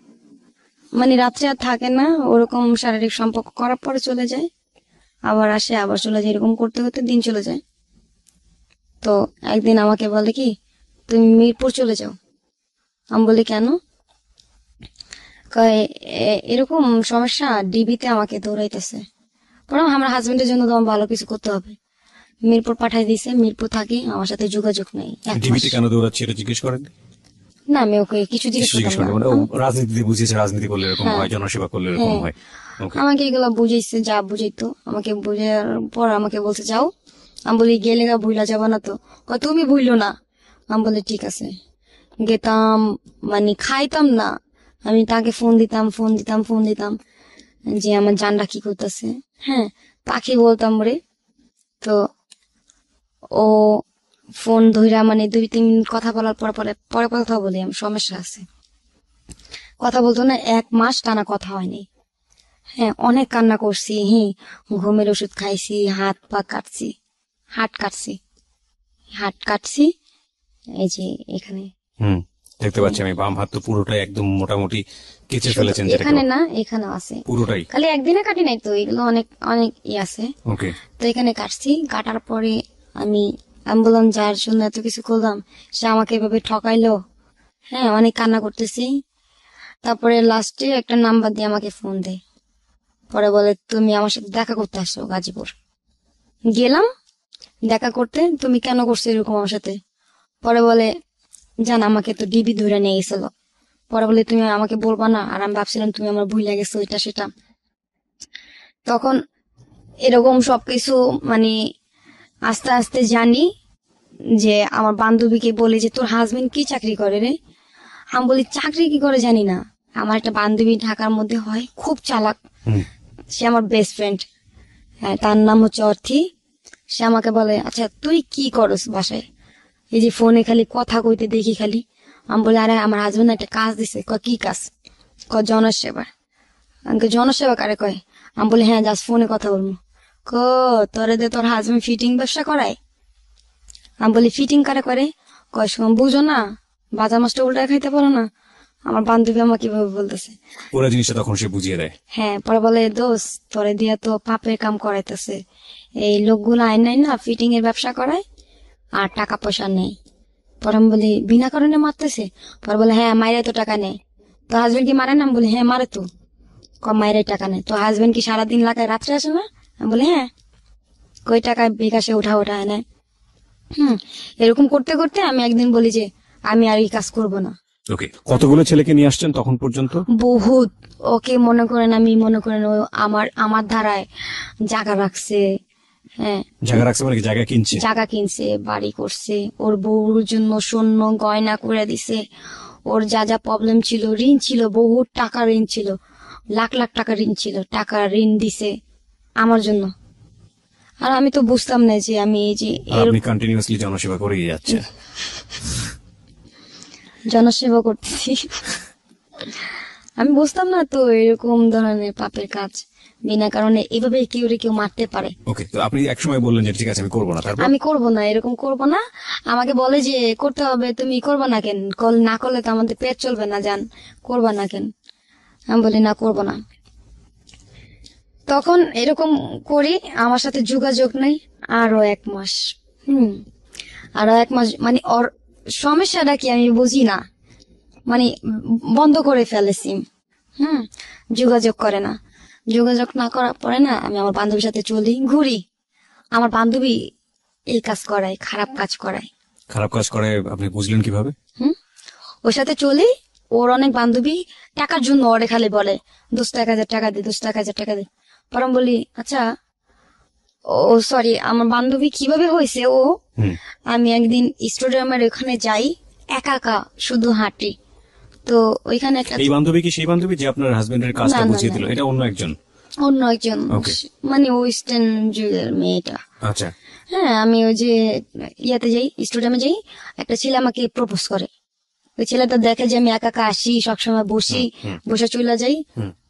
S1: মানে রাত্রে আর থাকে না, ওরকম শারীরিক সম্পর্ক করার পরে চলে যায়, আবার আসে, আবার চলে যায়, এরকম করতে করতে দিন চলে যায়। তো একদিন আমাকে বলে কি তুমি মিরপুর চলে যাও। আমি বলি কেন? কয় এরকম সমস্যা, ডিবিতে আমাকে দৌড়াইতেছে। পরে আমার হাজবেন্ডের জন্য তো আমার ভালো কিছু করতে হবে, মিরপুর পাঠাই দিছে। মিরপুর থাকি, আমার সাথে যোগাযোগ নেই 1 মাস।
S2: ডিবিতে কেন দৌড়াচ্ছে এটা জিজ্ঞেস করেন?
S1: না, আমি ওকে কিছু জিজ্ঞেস
S2: কিছু জিজ্ঞেস
S1: করতাম
S2: করেন
S1: না।
S2: মানে ও রাজনীতিতে বুঝিয়েছে, রাজনীতি করলে এরকম
S1: হ্যাঁ,
S2: হয়, জনসেবা করলে এরকম
S1: হ্যাঁ,
S2: হয়। ওকে।
S1: আমাকে এগুলা বুঝাইছে, যা বুঝাইতো আমাকে বুঝার পর আমাকে বলছে যাও। আমি বলি গেলে গা ভুলা যাবা না তো? কয় তুমি ভুইলো না। আমি বলি ঠিক আছে। গেতাম, মানে খাইতাম না, আমি তাকে ফোন দিতাম যে আমার জানটা কি করতেছে। হ্যাঁ, পাখি বলতাম রে। তো ও ফোন ধইরা মানে 2-3 মিনিট কথা বলার পর পরে পরে কথা বলি, আমি সমস্যা আছে, কথা বলতো না। 1 মাস টানা কথা হয়নি। হ্যাঁ, অনেক কান্না করছি। হ্যাঁ, ঘুমের ওষুধ খাইছি, হাত পা কাটছি, হাত কাটছি, হাত কাটছি, এই যে এখানে।
S2: হুম দেখতে
S1: হ্যাঁ,
S2: পাচ্ছি আমি, বাম হাত তো পুরোটাই একদম মোটামুটি কেচে
S1: শুধু
S2: ফেলেছেন যেটাকে
S1: এখানে না, এখানেও আছে।
S2: পুরোটাই।
S1: খালি একদিনে কাটি নাই তো, এগুলো অনেক অনেক আছে।
S2: ওকে।
S1: তো এখানে কাটছি, কাটার পরে আমি আমি বললাম যার জন্য এত কিছু করলাম সে আমাকে এভাবে ঠকাইলো। হ্যাঁ, অনেক কান্না করতেছি। তারপরে লাস্টে একটা নাম্বার দিয়ে আমাকে ফোন দেয়, পরে বলে তুমি আমার সাথে দেখা করতে আসছো গাজীপুর। গেলাম দেখা করতে, তুমি কেন করছো এরকম আমার সাথে? পরে বলে জান আমাকে তো ডিবি ধরে নিয়ে গেছিল। পরে বলে তুমি আমাকে বলবা না, আর আমি ভাবছিলাম তুমি আমার ভুলে গেছো এটা সেটা। তখন এরকম সবকিছু মানে আস্তে আস্তে জানি যে আমার বান্ধবীকে বলে যে তোর হাজবেন্ড কি চাকরি করে রে? আমি বলি চাকরি কি করে জানি না, আমার একটা বান্ধবী ঢাকার মধ্যে হয়, খুব চালাক,
S2: হুম
S1: সে আমার বেস্ট ফ্রেন্ড। হ্যাঁ, তার নাম হচ্ছে অর্থি। সে আমাকে বলে আচ্ছা তুই কি করস বাসায়? এই যে ফোনে খালি কথা কইতে দেখি খালি। আমি বলি আরে আমার হাজবেন্ড একটা কাজ দিছে। কয় কি কাজ? কয় জনসেবা। আমি কই, জনসেবা কারে কয়? আমি বলি হ্যাঁ, জাস্ট ফোনে কথা বলবো। ক তোরে দে তোর হাজবেন্ড ফিটিং ব্যবসা করায়? আমি বলি ফিটিং কারে করে? কয় শোন বুঝো না, বাজার মাছটা উল্টায় খাইতে পারো না? আমার বান্ধবী আমাকে কিভাবে বলতেছে।
S2: পুরো জিনিসটা তখন সে বুঝিয়ে দেয়।
S1: হ্যাঁ, পরে বলে দোস্ত তোরে দিয়া তো পাপের কাম করাইতেছে, এই লোকগুলো আইন নাই না ফিটিং এর ব্যবসা করায়, আর টাকা পয়সা নেই। পরে আমি বলি বিনা কারণে মারতেছে? পরে বলে হ্যাঁ, মাইরে তো টাকা নেই। তো হাজবেন্ড কি মারে না? আমি বলি হ্যাঁ মারে তো। মাইরে টাকা নেই তো হাজবেন্ড কি সারাদিন লাগায় রাত্রে আসে না? আমি বলি হ্যাঁ। কই টাকা বিকাশে উঠা নেয়। হুম, এরকম করতে করতে আমি একদিন বলি যে আমি আর এই কাজ করব না।
S2: ওকে, কতগুলো ছেলেকে নিয়ে আসছেন তখন পর্যন্ত?
S1: বহুত। ওকে মনে করেন, আমি মনে করেন ও আমার আমার ধারায় জায়গা রাখছে। হ্যাঁ,
S2: জায়গা রাখছে মানে কি, জায়গা কিনছে?
S1: জায়গা কিনছে, বাড়ি করছে, ওর বউর জন্য স্বর্ণ গয়না করে দিছে। ওর যা যা প্রবলেম ছিল, ঋণ ছিল, বহুত টাকা ঋণ ছিল, লাখ লাখ টাকা ঋণ ছিল, টাকা ঋণ দিছে আমার জন্য। আর আমি তো বুঝতাম না যে আমি এই যে
S2: আর আপনি কন্টিনিউয়াসলি জনসেবা করেই যাচ্ছেন।
S1: জনসেবা করতেছি। আমি বুঝতাম না তো এরকম ধরনের পাপের কাজ বিনা কারণে এভাবে কেউ মারতে পারে।
S2: ওকে, তো আপনি একসময় বললেন যে ঠিক আছে আমি করবো না, তারপর?
S1: আমি করব না, এরকম করব না। আমাকে বলে যে করতে হবে, তুমি করবা না কেন? কল না করলে তো আমাদের পেট চলবে না, জান করবা না কেন? আমি বলি না, করব না। তখন এরকম করি, আমার সাথে যোগাযোগ নেই আরো 1 মাস। হুম, আরো 1 মাস, মানে ওর সমস্যাটা কি আমি বুঝি না, মানে বন্ধ করে ফেলে সিম। হুম, যোগাযোগ করে না। যোগাযোগ না করার পরে না আমি আমার বান্ধবীর সাথে চলি, ঘুরি। আমার বান্ধবী এই কাজ করায়, খারাপ কাজ করায়।
S2: খারাপ কাজ করে আপনি বুঝলেন কিভাবে?
S1: হুম, ওর সাথে চলি। ওর অনেক বান্ধবী টাকার জন্য ওরে খালি বলে 10,000 টাকা দে, 10,000 টাকা দে। পর আমি বলি আচ্ছা, ও সরি, আমার বান্ধবী কিভাবে হয়েছে ও,
S2: হুম।
S1: আমি একদিন স্টেডিয়ামের ওখানে যাই, একা একা শুধু হাঁটি। তো ওইখানে একটা,
S2: এই বান্ধবী কি সেই বান্ধবী যে আপনার হাজবেন্ডের কাজটা
S1: না, না,
S2: বুঝিয়ে
S1: না।
S2: দিল? এটা অন্য একজন?
S1: অন্য একজন,
S2: Okay.
S1: মানে ওয়েস্টার্ন যুগের মেয়েটা।
S2: আচ্ছা।
S1: হ্যাঁ, আমি ওই যে ইয়াতে যাই, স্টেডিয়ামে যাই, একটা ছেলে আমাকে প্রপোজ করে। ওই ছেলেটা দেখে যে আমি একা একা আসি, সবসময় বসি, বসে চলে যাই,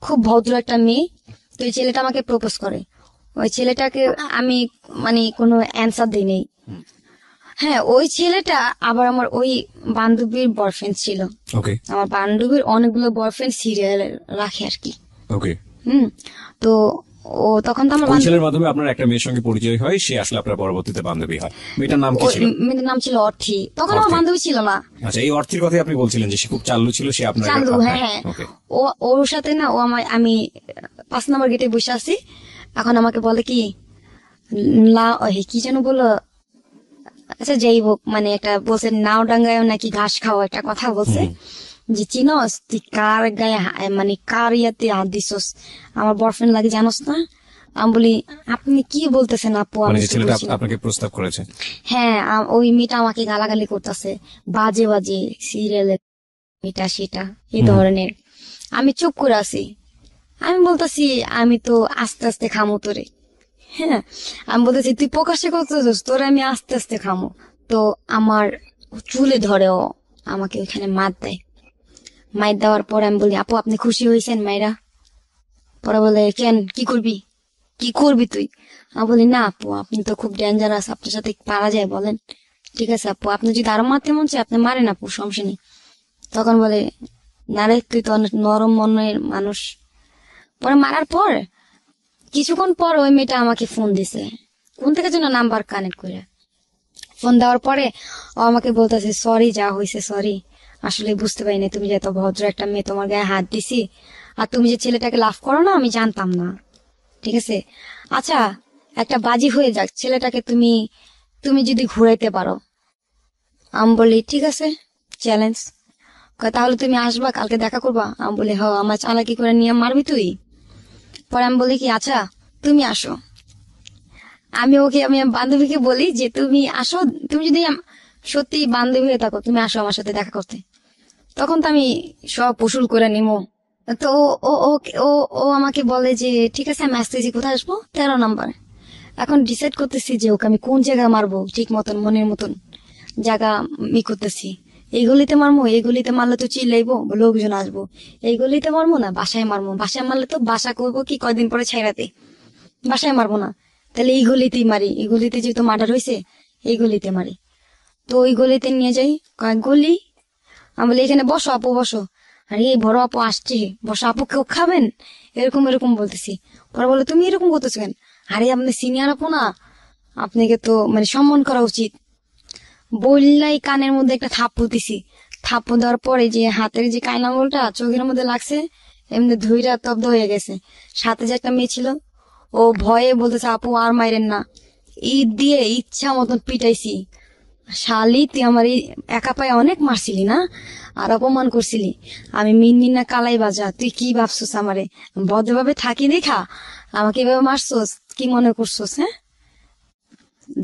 S1: খুব ভদ্র একটা মেয়ে। তো এই ছেলেটা আমাকে প্রপোজ করে। ওই ছেলেটাকে আমি মানে কোনো অ্যান্সার দিই নেই। হ্যাঁ, ওই ছেলেটা আবার আমার ওই বান্ধবীর বয়ফ্রেন্ড ছিল।
S2: ওকে।
S1: আমার বান্ধবীর অনেকগুলো বয়ফ্রেন্ড সিরিয়াল রাখে আর কি।
S2: ওকে।
S1: হুম, তো ও তখন তো আমার
S2: ওই ছেলের মাধ্যমে আপনার একটা মেয়ের সঙ্গে পরিচয় হয়, সে আসলে আপনার পরবর্তীতে বান্ধবী হয়। মেয়েটার নাম কি ছিল?
S1: মেয়েটার নাম ছিল অর্থি। তখন আমার
S2: অর্থি।
S1: বান্ধবী ছিল না।
S2: আচ্ছা, এই অর্থের কথাই আপনি বলছিলেন যে সে খুব চাল্লু ছিল, সে আপনার
S1: চান্দু, হ্যাঁ হ্যাঁ।
S2: ওকে।
S1: ওর সাথে না, ও আমি 5 নম্বর গেটে বসে আছি। এখন আমাকে বলে কি কি যেন বলো, আচ্ছা যাই হোক, মানে একটা বলছে নাওডাঙ্গায় নাকি ঘাস খাওয়া একটা কথা বলছে, যে চিনস তুই কার গায়ে মানে কার ইয়াতে হাত দিছস, আমার বয়ফ্রেন্ড লাগে জানোস না? আমি বলি আপনি কি বলতেছেন আপু,
S2: মানে
S1: আমি
S2: যে
S1: কি
S2: ছেলেটা
S1: বলছি না।
S2: আপনাকে প্রস্তাব করেছে?
S1: হ্যাঁ, ওই মেয়েটা আমাকে গালাগালি করতেছে, বাজে বাজে সিরিয়ালের এটা সেটা এই ধরনের। আমি চুপ করে আছি। আমি বলতেছি আমি তো আস্তে আস্তে খামো তোরে। হ্যাঁ, আমি বলতেছি তুই প্রকাশ্যে করতেছিস, তোরে আমি আস্তে আস্তে খামো। তো আমার চুলে ধরে ও আমাকে ওইখানে মার দেয়। মার দেওয়ার পর আমি বলি আপু আপনি খুশি হয়েছেন মাইরা? পরে বলে কেন, কি করবি, কি করবি তুই? আমি বলি না আপু, আপনি তো খুব ডেঞ্জারাস, আপনার সাথে পারা যায় বলেন? ঠিক আছে আপু, আপনি যদি আরো মারতে মন চায় আপনি মারেন আপু, সমস্যা নেই। তখন বলে না রে, তুই তো অনেক নরম মনের মানুষ। পরে মারার পর কিছুক্ষণ পর ওই মেয়েটা আমাকে ফোন দিছে, কোন থেকে যেন নাম্বার কানেক্ট করে। ফোন দেওয়ার পরে ও আমাকে বলতেছে সরি, যা হয়েছে সরি, আসলে বুঝতে পারিনি তুমি যে এত ভদ্র একটা মেয়ে, তোমার গায়ে হাত দিছি, আর তুমি যে ছেলেটাকে লাভ করো না আমি জানতাম না। ঠিক আছে, আচ্ছা একটা বাজি হয়ে যাক, ছেলেটাকে তুমি তুমি যদি ঘুরাইতে পারো। আমি বলি ঠিক আছে, চ্যালেঞ্জ। তাহলে তুমি আসবা, কালকে দেখা করবা? আমি বলি হ, আমার চালাকি করে নিয়ে মারবি তুই? পরে আমি বলি কি আচ্ছা তুমি আসো। আমি আমার বান্ধবীকে বলি যে তুমি আসো, তুমি যদি সত্যি বান্ধবী হয়ে থাকো তুমি আসো আমার সাথে দেখা করতে। তখন তো আমি সব উসুল করে নিমো। তো ও ও ও ও আমাকে বলে যে ঠিক আছে আমি আসতেছি, কোথায় আসবো? 13 নাম্বার। এখন ডিসাইড করতেছি যে ওকে আমি কোন জায়গায় মারবো, ঠিক মতন মনের মতন জায়গা করতেছি। এই গলিতে মারবো, এই গলিতে মারলে তো চিল্লাইবো, লোকজন আসবো। এই গলিতে মারবো না বাসায় মারবো, বাসায় মারলে তো বাসা করবো কি কয়দিন পরে ছাইরাতে, বাসায় মারবো না। তাহলে এই গলিতেই মারি, এই গলিতে যেহেতু মার্ডার হয়েছে এই গলিতে মারি। তো ওই গলিতে নিয়ে যাই, কয়েক গলি। আমি বলি এখানে বসো আপু বসো, আরে এই বড় আপু আসছে, বসো আপু কেউ খাবেন, এরকম এরকম বলতেছি। পরে বলে তুমি এরকম করতেছো কেন? আরে আপনি সিনিয়র আপু না, আপনাকে তো মানে সম্মান করা উচিত। বললাই কানের মধ্যে একটা থাপ্পড় দিছি। থাপ্পড় দেওয়ার পরে যে হাতের যে কায়না আঙুলটা চোখের মধ্যে লাগছে, এমনি ধুইরা তব্দ হয়ে গেছে। সাথে যে একটা মেয়ে ছিল, ও ভয়ে বলতেছে আপু আর মাইরেন না। ঈদ দিয়ে ইচ্ছা মতন পিটাইছি। শালি তুই আমার এই একা পায়ে অনেক মারছিলি না, আর অপমান করছিলি। আমি মিনমিন না কালাই বাজা, তুই কি ভাবছিস আমারে ভদ্রভাবে থাকি দেখা আমাকে এভাবে মারছস, কি মনে করছস? হ্যাঁ,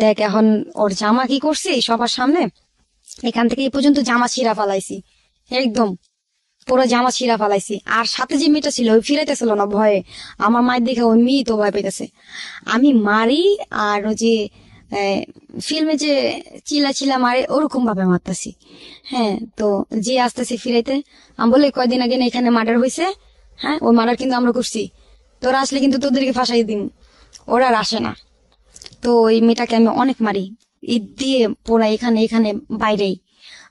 S1: দেখ এখন ওর জামা কি করছি সবার সামনে, এখান থেকে এই পর্যন্ত জামা ছিঁড়া ফালাইছি, একদম পুরো জামা ছিঁড়া ফালাইছি। আর সাথে যে মেয়েটা ছিল ওই ফিরাইতেছিল না ভয়ে, আমার মায়ের দেখে ওই মেয়ে তো ভয় পেতেছে। আমি মারি আর ও যে ফিল্মে যে চিলা চিলা মারে ওরকম ভাবে মারতাছি। হ্যাঁ, তো যে আসতেছে ফিরাইতে, আমি বলি কয়দিন আগে না এখানে মার্ডার হয়েছে, হ্যাঁ ওই মার্ডার কিন্তু আমরা করছি, তোরা আসলে কিন্তু তোদেরকে ফাঁসাই দিন। ওরা আর আসে না। তো ওই মেয়েটাকে আমি অনেক মারি, ঈদ দিয়ে পোড়া এখানে এখানে বাইরেই।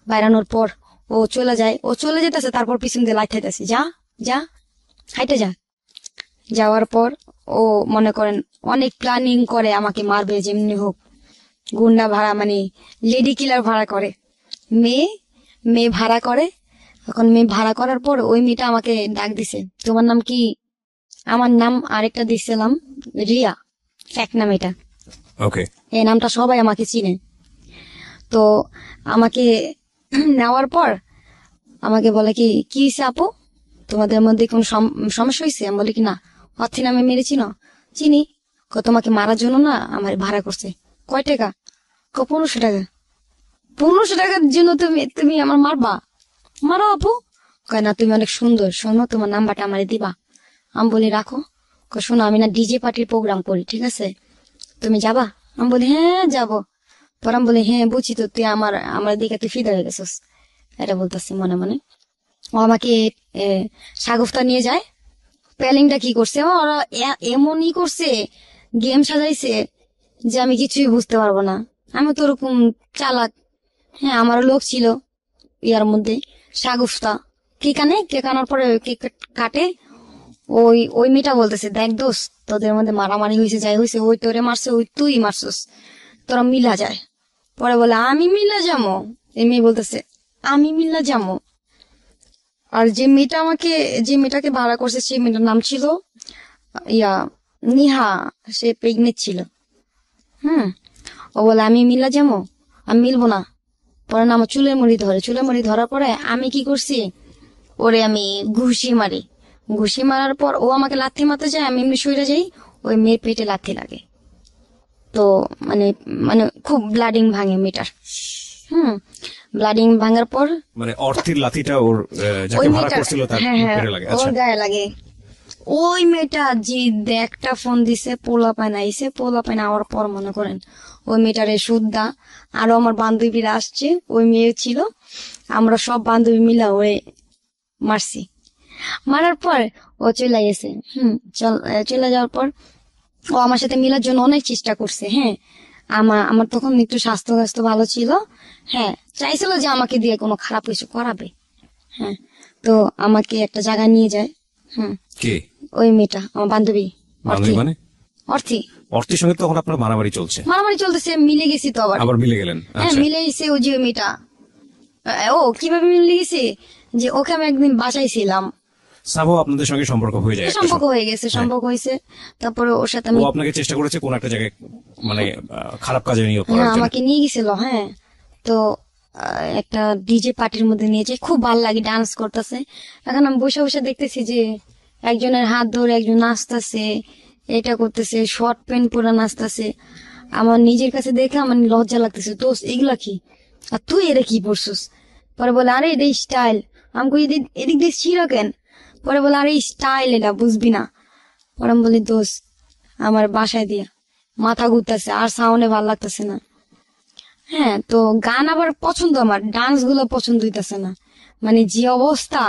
S1: বাইরানোর পর ও চলে যায়, ও চলে যেতেছে, তারপর পিছন দিয়ে লাইট খাইতেছে, যা যা হাইটে যা। যাওয়ার পর ও মনে করেন অনেক প্ল্যানিং করে আমাকে মারবে যেমনি হোক, গুন্ডা ভাড়া মানে লেডি কিলার ভাড়া করে, মেয়ে মেয়ে ভাড়া করে। এখন মেয়ে ভাড়া করার পর ওই মেয়েটা আমাকে ডাক দিছে, তোমার নাম কি? আমার নাম আরেকটা দিছিলাম রিয়া, এক নাম এটা।
S2: ওকে,
S1: এই নামটা সবাই আমাকে চিনে। তো আমাকে নেওয়ার পর আমাকে বলে কি কি হয়েছে আপু, তোমাদের মধ্যে কোন সমস্যা হয়েছে? আমি বলি কি না, অর্থে নামে মেরেছি না, চিনি। তোমাকে মারার জন্য না আমার ভাড়া করছে। কয় টাকা? 1500 টাকা। 1500 টাকার জন্য তুমি তুমি আমার মারবা? মারো আপু। কয় না, তুমি অনেক সুন্দর, শোনো তোমার নাম্বারটা আমারে দিবা। আমি বলি রাখো। শোনো আমি না ডিজে পার্টির প্রোগ্রাম করি, ঠিক আছে, তুমি যাবা? আমি বলি হ্যাঁ যাবো। পর আমি বলি হ্যাঁ বুঝছি তো, তুই আমার আমার দিকে তুই ফিদা হয়ে গেছিস, এটা বলতেছি মনে মনে। ও আমাকে সাগুফতা নিয়ে যায়। প্যালিংটা কি করছে ওরা, এমনই করছে, গেম সাজাইছে যে আমি কিছুই বুঝতে পারবো না। আমি তো ওরকম চালাক। হ্যাঁ, আমার লোক ছিল ইয়ার মধ্যে সাগুফতা কেক আনে, কেক আনার পরে কেক কাটে। ওই ওই মেয়েটা বলতেছে, দেখ দোস্ত, তোদের মধ্যে মারামারি হয়েছে, যাই হয়েছে, ওই তোরে মারছে, ওই তুই মারছস, তোরা মিলা যায়। পরে বলে আমি মিলা যাবো। এই মেয়ে বলতেছে আমি মিলা যাবো। আর যে মেয়েটাকে ভাড়া করছে সেই মেয়েটার নাম ছিল ইয়া নিহা, সে প্রেগনেন্ট ছিল। হুম, ও বলে আমি মিলা যাবো, আমি মিলবো না। পরে না আমার চুলের মুড়ি ধরে, চুলের মুড়ি ধরার পরে আমি কি করছি, ওরে আমি ঘুষি মারি। ঘুষি মারার পর ও আমাকে লাথি মারতে যায়, আমি এমনি সইরা যাই, ওই মেয়ের পেটে লাথি লাগে। তো মানে মানে খুব ব্লাডিং ভাঙে মেয়েটার। হুম, ব্লাডিং ভাঙার পর
S2: মানে অর্থের লাথিটা ওর
S1: ওই
S2: যাকে ভাড়া
S1: মেয়েটা,
S2: করছিল তার
S1: হ্যাঁ হ্যাঁ,
S2: পেটে লাগে।
S1: ওর
S2: আচ্ছা,
S1: গায়ে লাগে। ওই মেয়েটা যে একটা ফোন দিছে, পোলা পায় না আইসে, পোলা পায় না আওয়ার পর মনে করেন ওই মেয়েটারে শুদ্ধা। আরো আমার বান্ধবীরা আসছে, ওই মেয়ে ছিল, আমরা সব বান্ধবী মিলা ওরে মারছি। মারার পর ও চলে গেছে। চলে যাওয়ার পর ও আমার সাথে মিলার জন্য অনেক চেষ্টা করছে। হ্যাঁ, আমার তখন একটু স্বাস্থ্য ভালো ছিল। হ্যাঁ, চাইছিল যে আমাকে দিয়ে কোনো খারাপ কিছু করাবে। হ্যাঁ, তো আমাকে একটা জায়গায় নিয়ে যায়। হুম,
S2: কে
S1: ওই মেয়েটা আমার বান্ধবী
S2: বান্ধবী মানে?
S1: অর্থী।
S2: অর্থের সঙ্গে তখন আপনার মারামারি চলছে,
S1: মারামারি চলতেছে, মিলে গেছি তো আবার।
S2: আবার মিলে গেলেন?
S1: হ্যাঁ,
S2: আচ্ছা,
S1: মিলে গেছে। ওই যে ওই মেয়েটা, ও কিভাবে মিলে গেছে, যে ওকে আমি একদিন বাসাইছিলাম,
S2: সাবো আপনাদের সঙ্গে সম্পর্ক হয়ে যায় একটা
S1: সম্পর্ক
S2: সময়।
S1: হয়ে গেছে, সম্পর্ক হয়েছে। তারপরে ওর সাথে
S2: ও
S1: আমি,
S2: আপনাকে চেষ্টা করেছে কোন একটা জায়গায় মানে খারাপ কাজে নিয়োগ করার
S1: হ্যাঁ
S2: জন্য।
S1: আমাকে নিয়ে গেছিল। হ্যাঁ, তো একটা ডিজে পার্টির মধ্যে নিয়েছে, খুব ভালো লাগে, ডান্স করতেছে। এখন আমি বসে বসে দেখতেছি যে একজনের হাত ধরে একজন নাচতেছে, এটা করতেছে, শর্ট প্যান্ট পরে নাচতেছে। আমার নিজের কাছে দেখে আমার লজ্জা লাগতেছে, দোস্ত এগুলা কি, আর তুই এরা কি পড়ছিস? পরে বলে আরে এটা স্টাইল। আমি কই এদিক দিয়ে ছিল কেন? পরে বলে আরে স্টাইল, এটা বুঝবি না। পরে আমি বলি দোস্ত আমার বাসায় দিয়া মাথা ঘুরতেছে, আর সাউন্ডে ভালো লাগতেছে না। হ্যাঁ, তো গান আবার পছন্দ, আমার ডান্স গুলো পছন্দ হইতেছে না। মানে যে অবস্থা,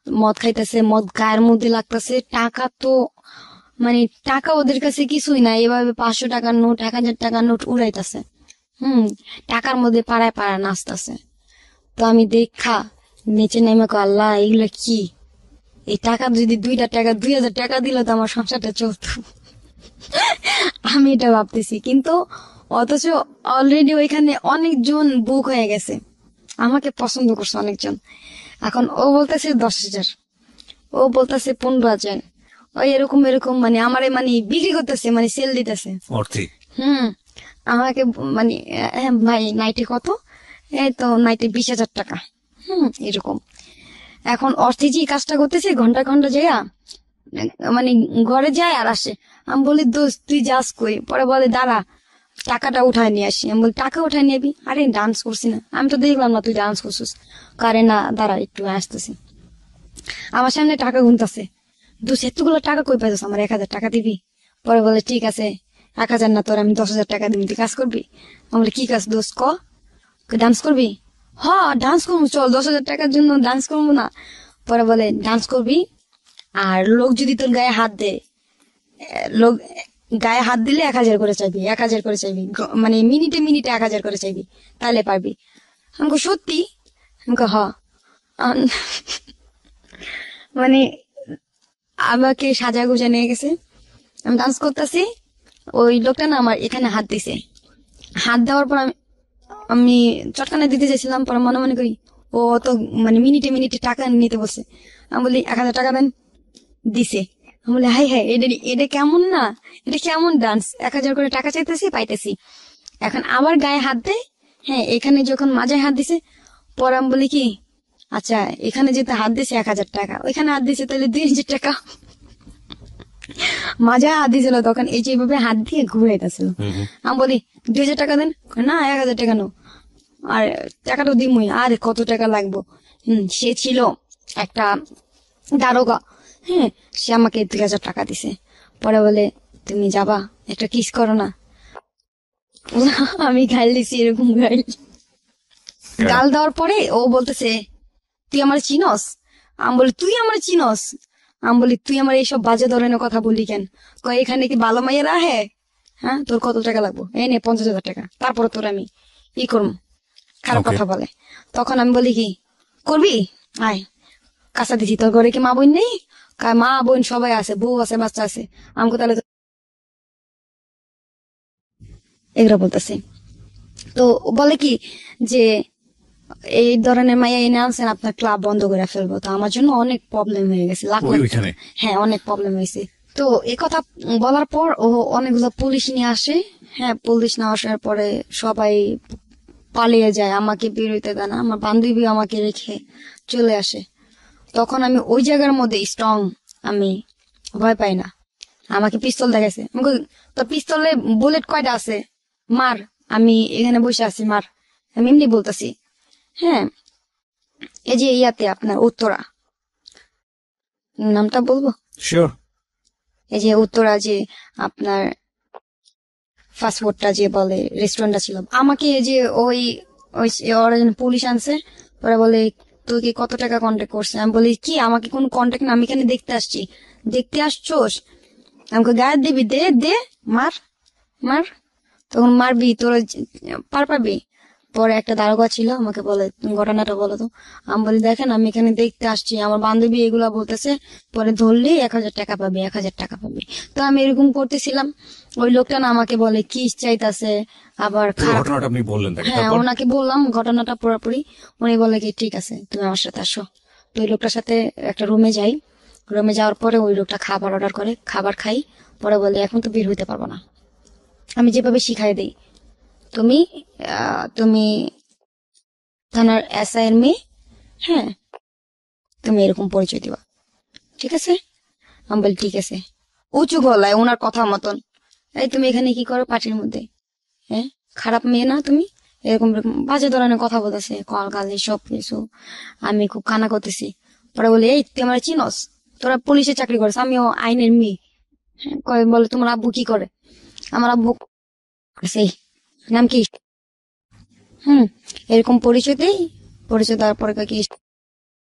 S1: মদ খাইতেছে, মদ গায়ের মধ্যে লাগতেছে, টাকা তো মানে টাকা ওদের কাছে কিছুই না, এভাবে 500 টাকার নোট, 1000 টাকার নোট উড়াইতেছে। টাকার মধ্যে পাড়ায় পাড়ায় নাচতেছে। তো আমি দেখা নিচে নেমে কো আল্লাহ এগুলো কি, এই টাকা যদি 2টা টাকা 2000 টাকা দিলে তো আমার সংসারটা চলতো। আমি এটা ভাবতেছি, কিন্তু অথচ অলরেডি ওইখানে অনেকজন বুক হয়ে গেছে, আমাকে পছন্দ করছে অনেকজন। এখন ও বলতেছে 10,000, ও বলতেছে 15,000, ওই এরকম এরকম মানে আমারে মানে বিক্রি করতেছে, মানে সেল দিতেছে।
S2: অর্থে
S1: হুম, আমাকে মানে হ্যাঁ ভাই নাইটে কত, এই তো নাইটে 20,000 টাকা। এরকম। এখন অর্থে যে কাজটা করতেছে ঘন্টা ঘন্টা যাইয়া মানে ঘরে যায় আর আসে। আমি বলি দোস্ত তুই যাস কই? পরে বলে দাঁড়া টাকাটা উঠায় নিয়ে আসি। আমি বলি টাকা উঠায় নিয়ে আরে ডান্স করছি না, আমি তো দেখলাম না তুই ডান্স করছিস। কারে না দাঁড়া একটু আসতেছি। আমার সামনে টাকা গুনতেছে, দোস্ত এতগুলো টাকা কই পাইছিস, আমার 1,000 টাকা দিবি? পরে বলে ঠিক আছে 1,000 না তোর আমি 10,000 টাকা দিবি, তুই কাজ করবি? আমি বলি কি কাজ দোস্ত, ডান্স করবি? হ ডান্স করবো, চল 10,000 টাকার জন্য ডান্স করবো না? পরে বলে ডান্স করবি, আর লোক যদি তোর গায়ে হাত দেয়, লোক গায়ে হাত দিলে 1,000 করে চাইবি, 1,000 করে চাইবি, মানে মিনিটে মিনিটে 1,000 করে চাইবি, তাহলে পারবি। আমাকে সত্যি? আমাকে হ। আম- মানে আমাকে সাজা গুজা নিয়ে গেছে, আমি ডান্স করতেছি, ওই লোকটা না আমার এখানে হাত দিছে। হাত দেওয়ার পর আমি আমি চটকানা দিতে চাইছিলাম, পরে মনে মনে করি ও তো মানে মিনিটে মিনিটে টাকা নিতে বসে। আমি বলি 1,000 টাকা দেন, দিছে। আমি বলি হাই হাই, এটা এটা কেমন না, এটা কেমন ডান্স, 1,000 করে টাকা চাইতেছি পাইতেছি। এখন আবার গায়ে হাত দেয়, হ্যাঁ এখানে যখন মাঝে হাত দিছে, পরে আমি বলি কি আচ্ছা এখানে যেতে হাত দিছে 1,000 টাকা, ওইখানে হাত দিছে তাহলে 2,000 টাকা। মাঝে হাত দিছিল তখন এই যে এইভাবে হাত দিয়ে ঘুরাইতেছিল। আমি বলি 2,000 টাকা দেন, কয়, না 1,000 টাকা নো, আর টাকাটা দিমই, আর কত টাকা লাগবো। সে ছিল একটা দারোগা, হ্যাঁ সে আমাকে 2,000 টাকা দিছে। পরে বলে তুমি যাবা একটা কিস করো না। আমি গাল দিছি, এরকম গাল গাল দেওয়ার পরে ও বলতেছে তুই আমার চিনস? আমি বলি তুই আমার চিনস? আমি বলি তুই আমার এইসব বাজে ধরনের কথা বললি কেন? কয় এখানে কি ভালো মাইয়েরা হে? হ্যাঁ তোর কত টাকা লাগবো, এই নে 50,000 টাকা, তারপর তোর আমি ই করবো। খারাপ
S2: Okay.
S1: কথা বলে। তখন আমি বলি কি করবি, আয় কাঁচা দিছি, তোর ঘরে কি মা বোন নেই? কয় মা বোন সবাই আছে, বউ আছে, বাচ্চা আছে। আমাকে তাহলে এগুলো বলতেছে। তো বলে কি যে এই ধরনের মাইয়া এনে আনছেন, আপনার ক্লাব বন্ধ করে ফেলবো। তো আমার জন্য অনেক প্রবলেম হয়ে গেছে, লাখ লাখ,
S2: ওইখানে
S1: হ্যাঁ অনেক প্রবলেম হয়েছে। তো এই কথা বলার পর ও অনেকগুলো পুলিশ নিয়ে আসে। হ্যাঁ পুলিশ না আসার পরে সবাই পালিয়ে যায়, আমাকে বের হইতে দেয় না, আমার বান্ধবী আমাকে রেখে চলে আসে। তখন আমি ওই জায়গার মধ্যে স্ট্রং, আমি ভয় পাই না। আমাকে পিস্তল দেখাইছে, আমাকে তোর পিস্তলে বুলেট কয়টা আছে, মার, আমি এখানে বসে আছি, মার। আমি এমনি বলতেছি, হ্যাঁ এই যে ইয়াতে আপনার উত্তরা, নামটা বলবো?
S2: শিওর।
S1: এই যে উত্তরা যে আপনার ফাস্টফুডটা যে বলে রেস্টুরেন্টটা ছিল, আমাকে এই যে ওই ওই ওরা যেন পুলিশ আনছে, ওরা বলে তুই কি কত টাকা কন্ট্যাক্ট করছে? আমি বলি কি আমাকে কোনো কন্ট্যাক্ট না, আমি এখানে দেখতে আসছি। দেখতে আসছোস? আমাকে গায়ে দিবি, দে দে, মার মার, তখন মারবি, তোরা পার পাবি। পরে একটা দারোগা ছিল, আমাকে বলে তুমি ঘটনাটা বলো তো। আমি বলি দেখেন আমি এখানে দেখতে আসছি, আমার বান্ধবী এগুলা বলতেছে, পরে ধরলে 1,000 টাকা পাবি, 1,000 টাকা পাবি। তো আমি এরকম করতেছিলাম, ওই লোকটা না আমাকে বলে কি চাইতাছে, আবার
S2: পুরো
S1: খারাপ।
S2: ঘটনাটা আপনি বললেন তাকে,
S1: হ্যাঁ
S2: তারপর?
S1: ওনাকে বললাম ঘটনাটা পুরোপুরি। উনি বলে কি ঠিক আছে তুমি আমার সাথে আসো। তো ওই লোকটার সাথে একটা রুমে যাই। রুমে যাওয়ার পরে ওই লোকটা খাবার অর্ডার করে, খাবার খাই। পরে বলে এখন তো বের হইতে পারবো না। আমি যেভাবে শিখাই দিই, তুমি তুমি থানার এসআই এর মেয়ে, হ্যাঁ তুমি এরকম পরিচয় দিবা, ঠিক আছে? আমি বলি ঠিক আছে। উঁচু গলায় ওনার কথা মতন, এই তুমি এখানে কি করো পার্টির মধ্যে? হ্যাঁ খারাপ মেয়ে না তুমি? এরকম এরকম বাজে ধরনের কথা বলতেছে, কল গালি সব কিছু। আমি খুব কানা করতেছি। পরে বলি এই তুই আমার চিনস? তোরা পুলিশে চাকরি করিস, আমিও আইনের মেয়ে। হ্যাঁ, কয় বলে তোমার আব্বু কি করে? আমার আব্বু সেই নাম কি, হুম এরকম পরিচয় দেই। পরিচয় দেওয়ার পরে কয় কি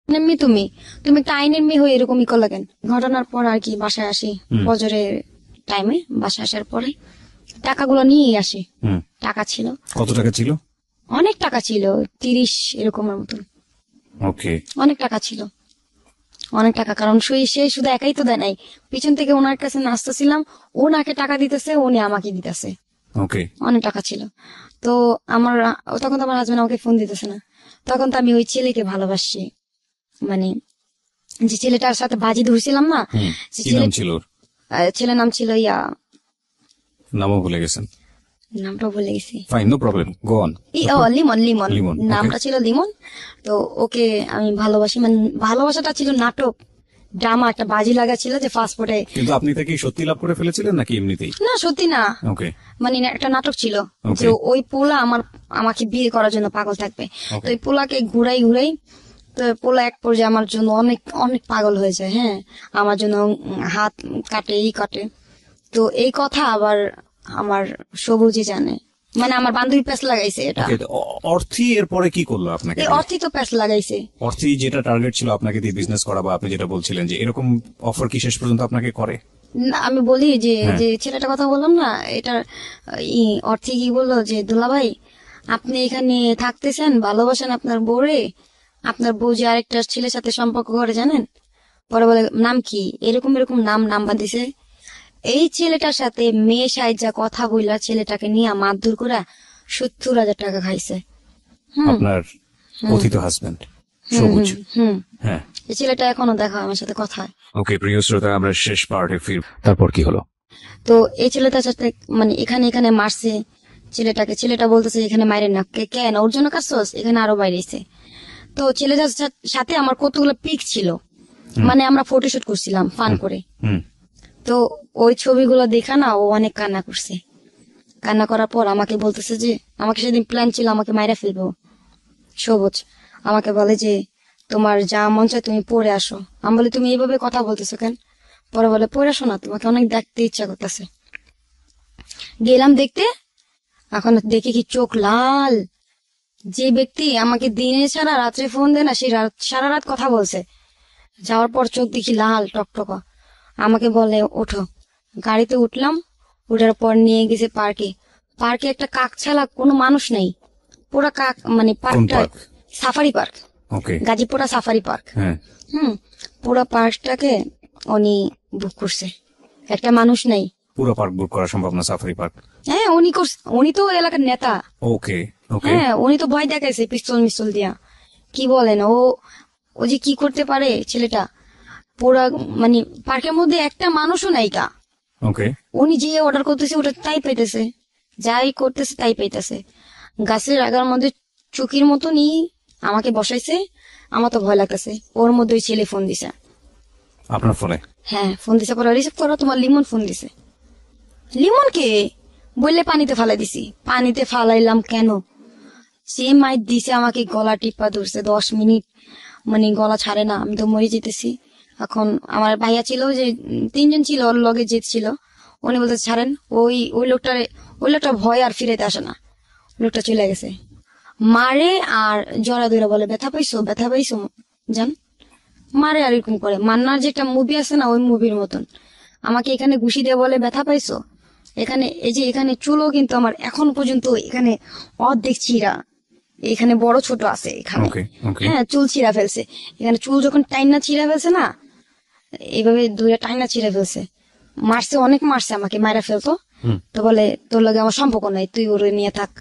S1: এমনি তুমি তুমি একটা আইনের মেয়ে হয়ে এরকমই করলা কেন? ঘটনার পর আর কি বাসায় আসি, ফজরের টাইমে বাসায় আসার পরে টাকাগুলো নিয়েই আসি।
S2: হুম।
S1: টাকা ছিল,
S2: কত টাকা ছিল?
S1: অনেক টাকা ছিল, 30 এরকমের মতন,
S2: ওকে।
S1: অনেক টাকা ছিল, অনেক টাকা। কারণ সে শুধু একাই তো দেয় নাই, পিছন থেকে ওনার কাছে নাচতেছিলাম, ওনাকে টাকা দিতেছে, উনি আমাকে দিতেছে,
S2: ওকে।
S1: অনেক টাকা ছিল। তো আমার তখন তো আমার হাজবেন্ড আমাকে ফোন দিতেছে না, তখন তো আমি ওই ছেলেকে ভালোবাসি, মানে যে ছেলেটার সাথে বাজি ধরছিলাম না,
S2: হুম।
S1: সে
S2: কি নাম ছিল ওর?
S1: ছেলের নাম ছিল ইয়া,
S2: নামও ভুলে গেছেন?
S1: নামটা ভুলে গেছি।
S2: Fine, no problem, go on.
S1: ও লিমন, লিমন
S2: লিমন, okay.
S1: নামটা ছিল লিমন। তো ওকে আমি ভালোবাসি, মানে ভালোবাসাটা ছিল নাটক ড্রামা, একটা বাজি লাগা ছিল যে ফাস্টফুডে।
S2: কিন্তু আপনি তাকে সত্যি লাভ করে ফেলেছিলেন নাকি এমনিতেই?
S1: না সত্যি না,
S2: ওকে।
S1: মানে একটা নাটক ছিল
S2: Okay.
S1: যে ওই পোলা আমাকে বিয়ে করার জন্য পাগল থাকবে। তো ওই পোলাকে ঘুরাই ঘুরাই, তো পোলা এক পর্যায়ে আমার জন্য অনেক অনেক পাগল হয়ে যায়। হ্যাঁ আমার জন্য হাত কাটে, এই কাটে। তো এই কথা আবার আমার সবুজই জানে, মানে আমার বান্ধবী প্যাস লাগাইছে এটা।
S2: Okay, অর্থী এরপরে কি করলো আপনাকে
S1: এই
S2: দিয়ে?
S1: অর্থই তো প্যাস লাগাইছে।
S2: অর্থী যেটা টার্গেট ছিল আপনাকে দিয়ে বিজনেস করা, বা আপনি যেটা বলছিলেন যে এরকম অফার কি শেষ পর্যন্ত আপনাকে করে?
S1: না, আমি বলি যে
S2: হ্যাঁ।
S1: যে ছেলেটার কথা বললাম না, এটার অর্থে কি বললো যে দুলাভাই আপনি এখানে থাকতেছেন, ভালোবাসেন আপনার বউরে, আপনার বউ যে আরেকটা ছেলের সাথে সম্পর্ক করে জানেন। পরে বলে নাম কি, এরকম এরকম নাম্বার দিছে। এই ছেলেটার সাথে মেয়ে সাইজা কথা বইলা ছেলেটাকে নিয়ে মারধর করে 70,000 টাকা খাইছে।
S2: আপনার কথিত হাজবেন্ড সবুজ।
S1: হুম,
S2: হ্যাঁ।
S1: এই ছেলেটা এখনো দেখা হয় আমার সাথে কথা হয়।
S2: ওকে প্রিয় শ্রোতা, আমরা শেষ পার্টে ফির। তারপর কি হলো?
S1: তো এই ছেলেটার সাথে মানে এখানে এখানে মারছে ছেলেটাকে। ছেলেটা বলতেছে এখানে মাইরে না, কেন ওর জন্য কাটছস, এখানে আরো বাইরেছে। তো ছেলেটার সাথে আমার কতগুলো পিক ছিল, মানে আমরা ফটোশুট করছিলাম ফান করে।
S2: হুম।
S1: তো ওই ছবিগুলো দেখা না ও অনেক কান্না করছে। কান্না করার পর আমাকে বলতেছে যে, আমাকে সেদিন প্ল্যান ছিল আমাকে মাইরা ফেলবো। সবুজ আমাকে বলে যে তোমার যা মন চায় তুমি পড়ে আসো। আমি বলি তুমি এইভাবে কথা বলতেছো কেন? পরে বলে পড়ে আসো না, তোমাকে অনেক দেখতে ইচ্ছা করতেছে। গেলাম দেখতে, এখন দেখি কি চোখ লাল। যে ব্যক্তি আমাকে দিনে ছাড়া রাত্রে ফোন দেয় না, সে সারা রাত কথা বলছে। যাওয়ার পর চোখ দেখি লাল টকটকা। আমাকে বলে ওঠো। গাড়িতে উঠলাম, উঠার পর নিয়ে গেছে পার্কে। পার্কে একটা কাক ছাড়া কোনো মানুষ নেই, পুরা কাক, মানে পার্কটা
S2: park?
S1: Safari park,
S2: okay.
S1: গাজীপুরা সাফারি পার্ক।
S2: হ্যাঁ।
S1: পুরা পার্কটাকে উনি বুক করছে, একটা মানুষ নেই।
S2: পুরো পার্ক বুক করা সম্ভব না, সাফারি পার্ক।
S1: হ্যাঁ উনি তো এলাকার নেতা।
S2: ওকে ওকে।
S1: হ্যাঁ উনি তো ভয় দেখাইছে পিস্তল মিস্তল দিয়া। কি বলেন, ও যে কি করতে পারে ছেলেটা। পুরা মানে পার্কের মধ্যে একটা মানুষও নাই কা।
S2: ওকে।
S1: উনি যে অর্ডার করতেছে ওটা তাই পাইতেছে, যাই করতেছে তাই পাইতেছে। গাছের আগার মধ্যে চুকির মতনই আমাকে বসাইছে। আমার তো ভয় লাগতেছে। ওর মধ্যে ওই ছেলে ফোন দিছে।
S2: আপনার ফোনে?
S1: হ্যাঁ ফোন দিছে, পরে রিসিভ করো, তোমার লিমন ফোন দিছে। লিমন কে বললে পানিতে ফালাই দিছি। পানিতে ফালাইলাম কেন, সে মাইর দিছে আমাকে, গলা টিপা ধরছে 10 মিনিট, মানে গলা ছাড়ে না, আমি তো মরে যেতেছি। এখন আমার ভাইয়া ছিল যে 3 জন ছিল ওর লগে যে ছিল, উনি বলতে ছাড়েন। ওই লোকটা ভয় আর ফিরেতে আসে না, লোকটা চলে গেছে। মারে আর জড়া ধরে বলে ব্যথা পাইছো ব্যথা পাইছো, জান মারে আর এরকম করে। মান্নার যে একটা মুভি আছে না, ওই মুভির মতন আমাকে এখানে ঘুষি দিয়ে বলে ব্যথা পাইছো। এখানে এই যে এখানে চুলও কিন্তু আমার এখন পর্যন্ত এখানে অর্ধেক চিরা, এখানে বড় ছোট আছে এখানে।
S2: ওকে ওকে।
S1: হ্যাঁ চুল ছিঁড়া ফেলছে এখানে, চুল যখন টাইনা ছিঁড়া ফেলছে না, এইভাবে দুইটা টাইনা ছিঁড়া ফেলছে। মারছে, অনেক মারছে আমাকে, মাইরা ফেলতো। তো বলে তোর লগে আমার সম্পর্ক নাই, তুই ওরে নিয়ে থাক।